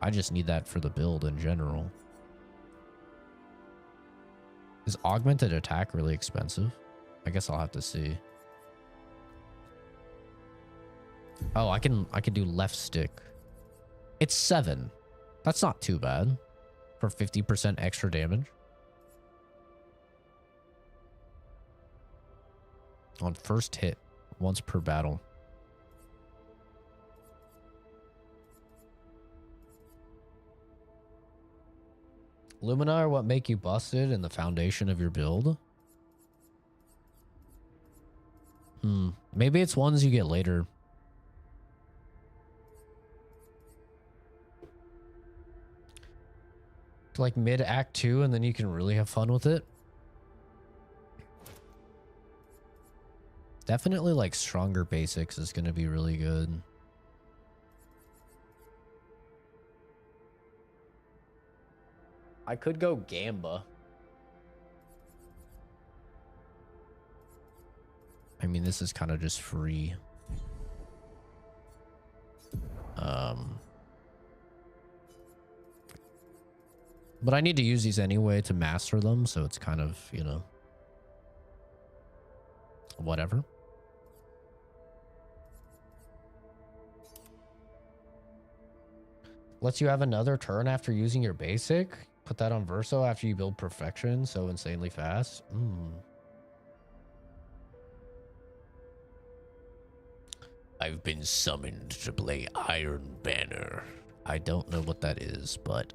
I just need that for the build in general. Is augmented attack really expensive? I guess I'll have to see. Oh, I can do left stick. It's 7. That's not too bad for 50% extra damage. On first hit, once per battle. Lumina are what make you busted in the foundation of your build? Maybe it's ones you get later. Like mid act 2 and then you can really have fun with it. Definitely like stronger basics is going to be really good. I could go Gamba. I mean, this is kind of just free. But I need to use these anyway to master them, so it's kind of, you know, whatever. Lets you have another turn after using your basic. Put that on Verso after you build perfection, so insanely fast. I've been summoned to play Iron Banner. I don't know what that is, but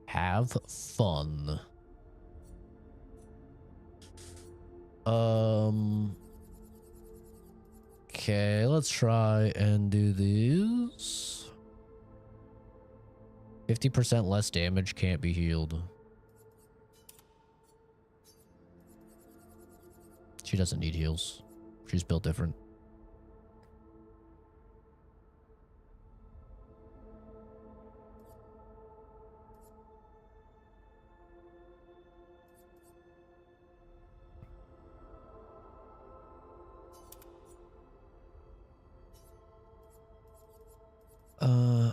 have fun. Okay, let's try and do these. 50% less damage, can't be healed. She doesn't need heals. She's built different.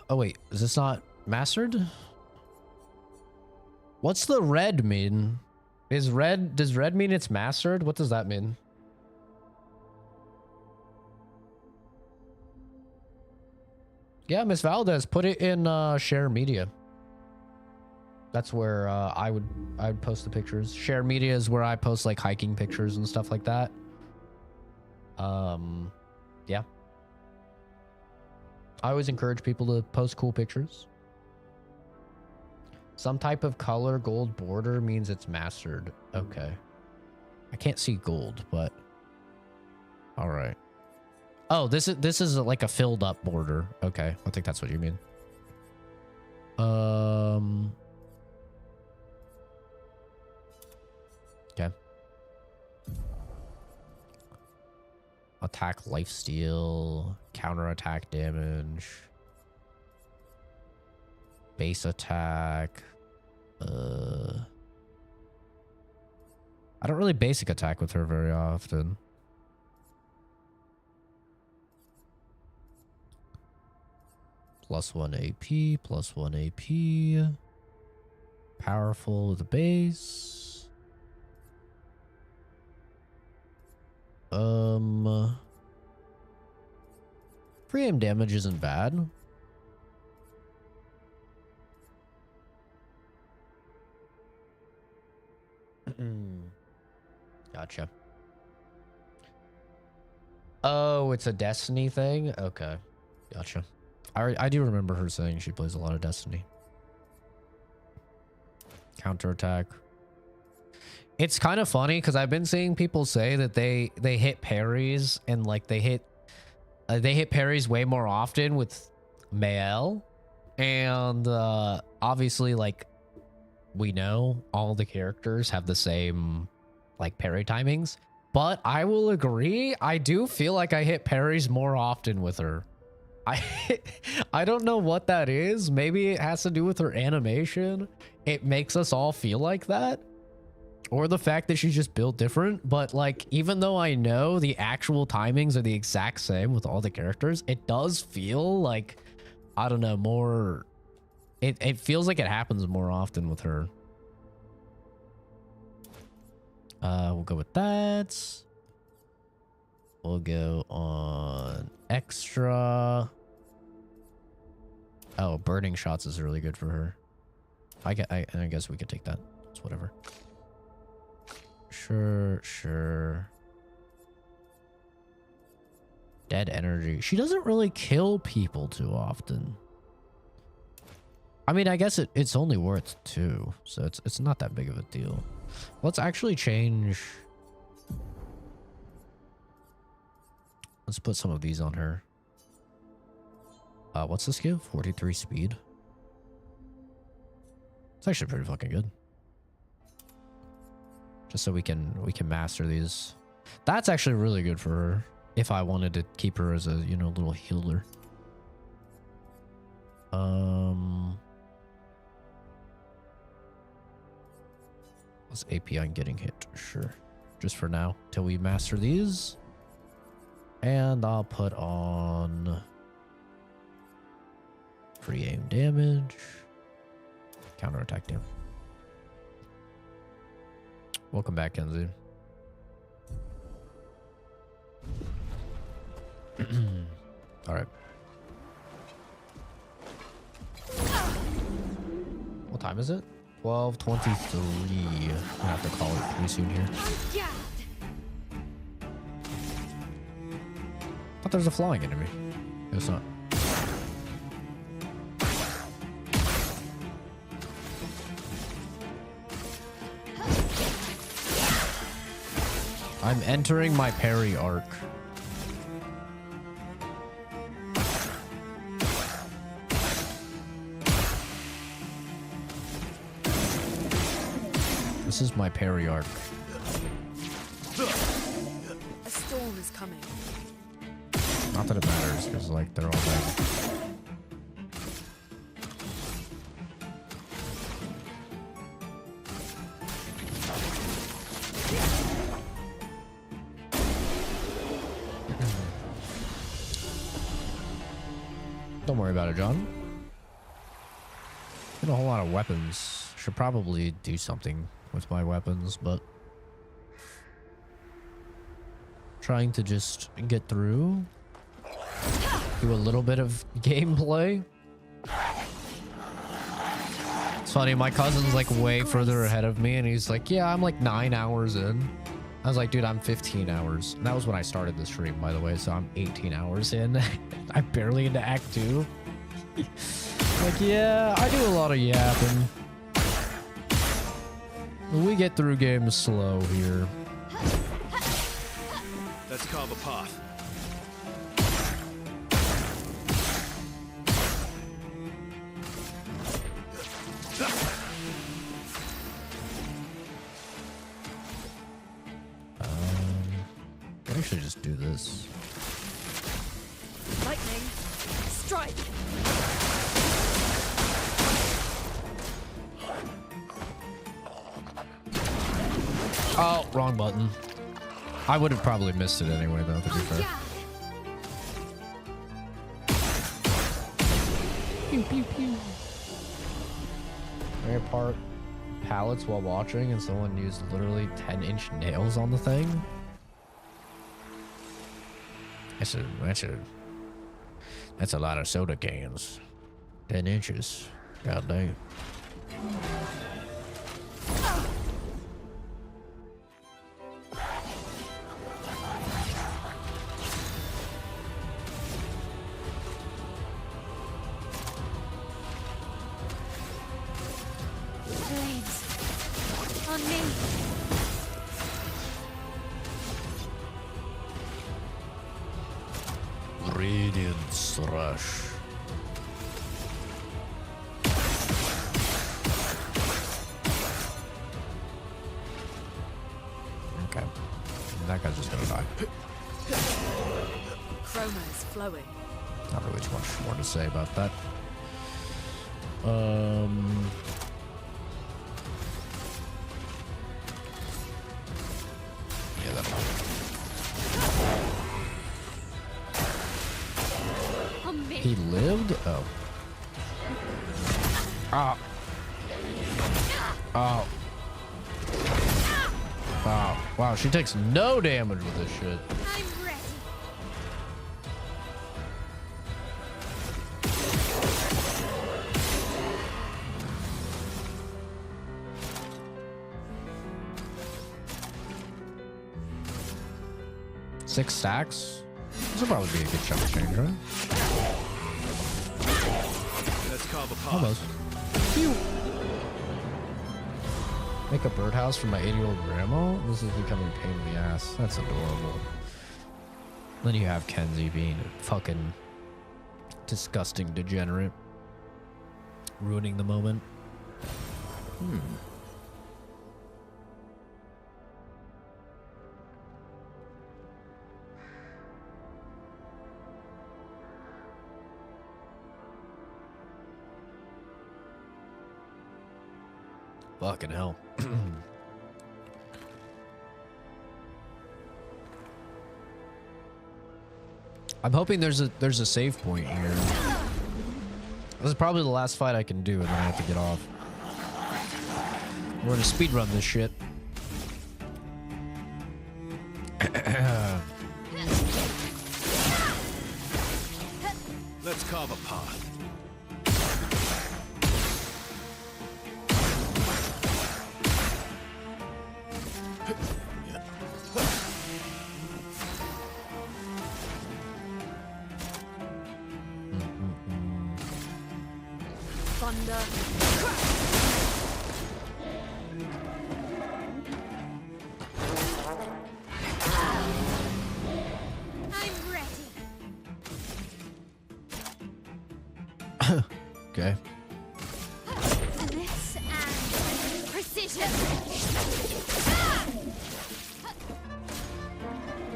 Oh wait, is this not mastered? What's the red mean? Does red mean it's mastered? What does that mean? Yeah, Miss Valdez, put it in share media. That's where I'd post the pictures. Share media is where I post like hiking pictures and stuff like that. Yeah. I always encourage people to post cool pictures. Some type of color gold border means it's mastered. Okay. I can't see gold, but all right. Oh, this is like a filled up border. Okay, I think that's what you mean. Okay. Attack lifesteal, counter attack damage, base attack. I don't really basic attack with her very often. +1 AP, +1 AP. Powerful with the base. Free aim damage isn't bad. Gotcha. Oh, it's a Destiny thing? Okay. Gotcha. I do remember her saying she plays a lot of Destiny. Counterattack. It's kind of funny because I've been seeing people say that they hit parries and like they hit parries way more often with Mael, and obviously like we know all the characters have the same like parry timings, but I will agree, I do feel like I hit parries more often with her. I don't know what that is. Maybe it has to do with her animation. It makes us all feel like that. Or the fact that she's just built different. But like, even though I know the actual timings are the exact same with all the characters, it does feel like, I don't know, more... It feels like it happens more often with her. We'll go with that. We'll go on extra. Oh, burning shots is really good for her. I guess we could take that. It's whatever. Sure. Dead energy. She doesn't really kill people too often. I mean, I guess it's only worth 2, so it's not that big of a deal. Let's actually change. Let's put some of these on her. What's this give? 43 speed. It's actually pretty fucking good. Just so we can master these. That's actually really good for her. If I wanted to keep her as a, you know, little healer. What's AP on getting hit? Sure. Just for now, till we master these. And I'll put on free aim damage. Counterattack damage. Welcome back, Kenzie. All right. What time is it? 12:23. I'm gonna have to call it pretty soon here. Thought there was a flying enemy. It's not. I'm entering my parry arc. This is my parry arc. A storm is coming. Not that it matters, because like they're all dead. Don't worry about it, John. Get a whole lot of weapons. Should probably do something with my weapons, but trying to just get through. Do a little bit of gameplay. It's funny, my cousin's like way further ahead of me and he's like, yeah, I'm like 9 hours in. I was like, dude, I'm 15 hours. And that was when I started the stream, by the way, so I'm 18 hours in. I'm barely into Act 2. Like, yeah, I do a lot of yapping. We get through games slow here. Let's carve a path. I should just do this. Lightning, strike. Oh, wrong button. I would have probably missed it anyway, though, to be fair. Pew, pew, pew. Tear apart pallets while watching, and someone used literally 10-inch nails on the thing. That's a lot of soda cans. 10 inches. God dang. Blades. On me. Radiance rush. Okay. That guy's just gonna die. Chroma is flowing. Not really too much more to say about that. Yeah, that'll help. He lived? Oh. Ah. Oh. Wow. Wow, she takes no damage with this shit. I'm ready. Six stacks? This will probably be a good chunk change, right? Let's carve a path. Almost. Phew. Make a birdhouse for my 80-year-old grandma? This is becoming a pain in the ass. That's adorable. Then you have Kenzie being a fucking disgusting degenerate. Ruining the moment. Fucking hell. I'm hoping there's a save point here. This is probably the last fight I can do, and then I have to get off. We're gonna speedrun this shit. Let's carve a path. Thunder. I'm ready. Okay. This and precision.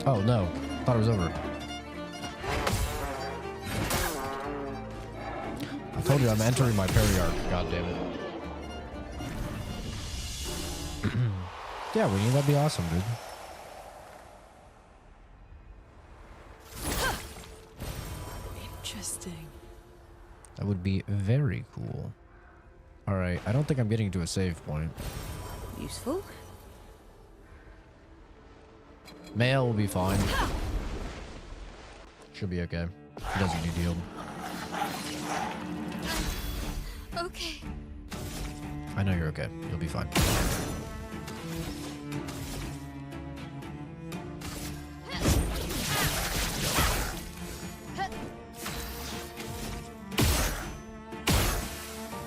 Oh no. Thought it was over. I told you I'm entering my parry arc. God damn it. Yeah, Winnie, that'd be awesome, dude. Interesting. That would be very cool. Alright, I don't think I'm getting to a save point. Useful. Male will be fine. Should be okay. He doesn't need healed. Okay. I know you're okay. You'll be fine.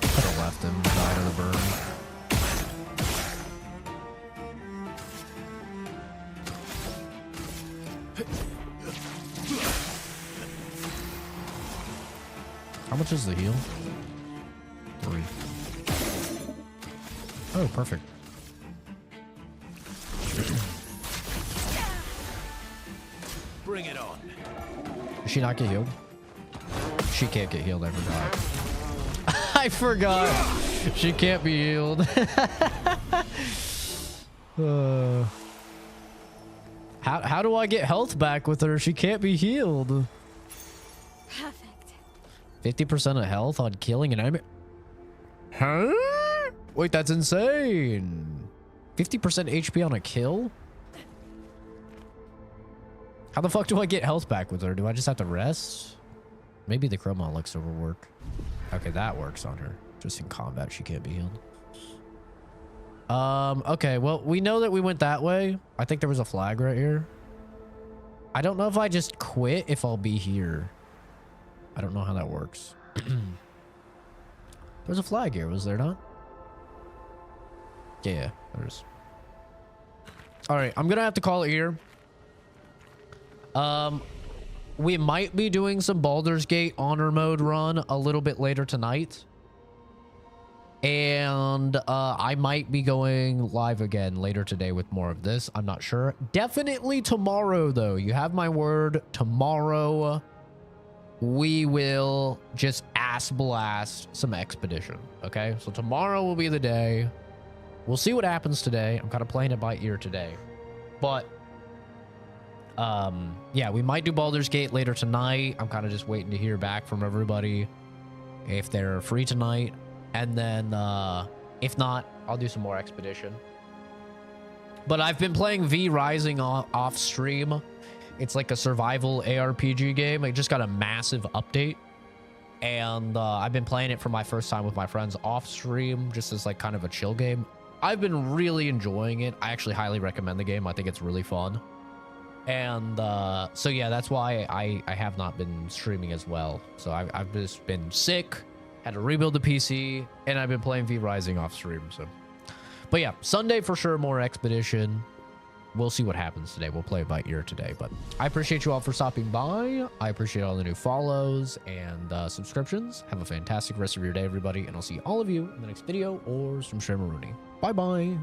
Could have left him, died of the burn. How much is the heal? 3. Oh, perfect. Bring it on. Does she not get healed? She can't get healed, I forgot. I forgot. She can't be healed. How do I get health back with her? She can't be healed. Perfect. 50% of health on killing an enemy. Huh? Wait, that's insane. 50% HP on a kill? How the fuck do I get health back with her? Do I just have to rest? Maybe the chroma elixir will work. Okay, that works on her. Just in combat, she can't be healed. Okay, well, we know that we went that way. I think there was a flag right here. I don't know if I just quit if I'll be here. I don't know how that works. There's a flag here, was there not? Yeah, there's. All right, I'm gonna have to call it here. We might be doing some Baldur's Gate honor mode run a little bit later tonight. And I might be going live again later today with more of this. I'm not sure. Definitely tomorrow, though. You have my word. Tomorrow, we will just ass blast some expedition. Okay? So tomorrow will be the day. We'll see what happens today. I'm kind of playing it by ear today. But, yeah, we might do Baldur's Gate later tonight. I'm kind of just waiting to hear back from everybody if they're free tonight. And then, if not, I'll do some more expedition. But I've been playing V Rising off stream. It's like a survival ARPG game. It just got a massive update. And I've been playing it for my first time with my friends off stream, just as like kind of a chill game. I've been really enjoying it. I actually highly recommend the game. I think it's really fun. And so yeah, that's why I have not been streaming as well. So I've just been sick, had to rebuild the PC, and I've been playing V Rising off stream. So, but yeah, Sunday for sure, more Expedition. We'll see what happens today. We'll play it by ear today. But I appreciate you all for stopping by. I appreciate all the new follows and subscriptions. Have a fantastic rest of your day, everybody, and I'll see all of you in the next video or some Shremaroonie. Bye bye.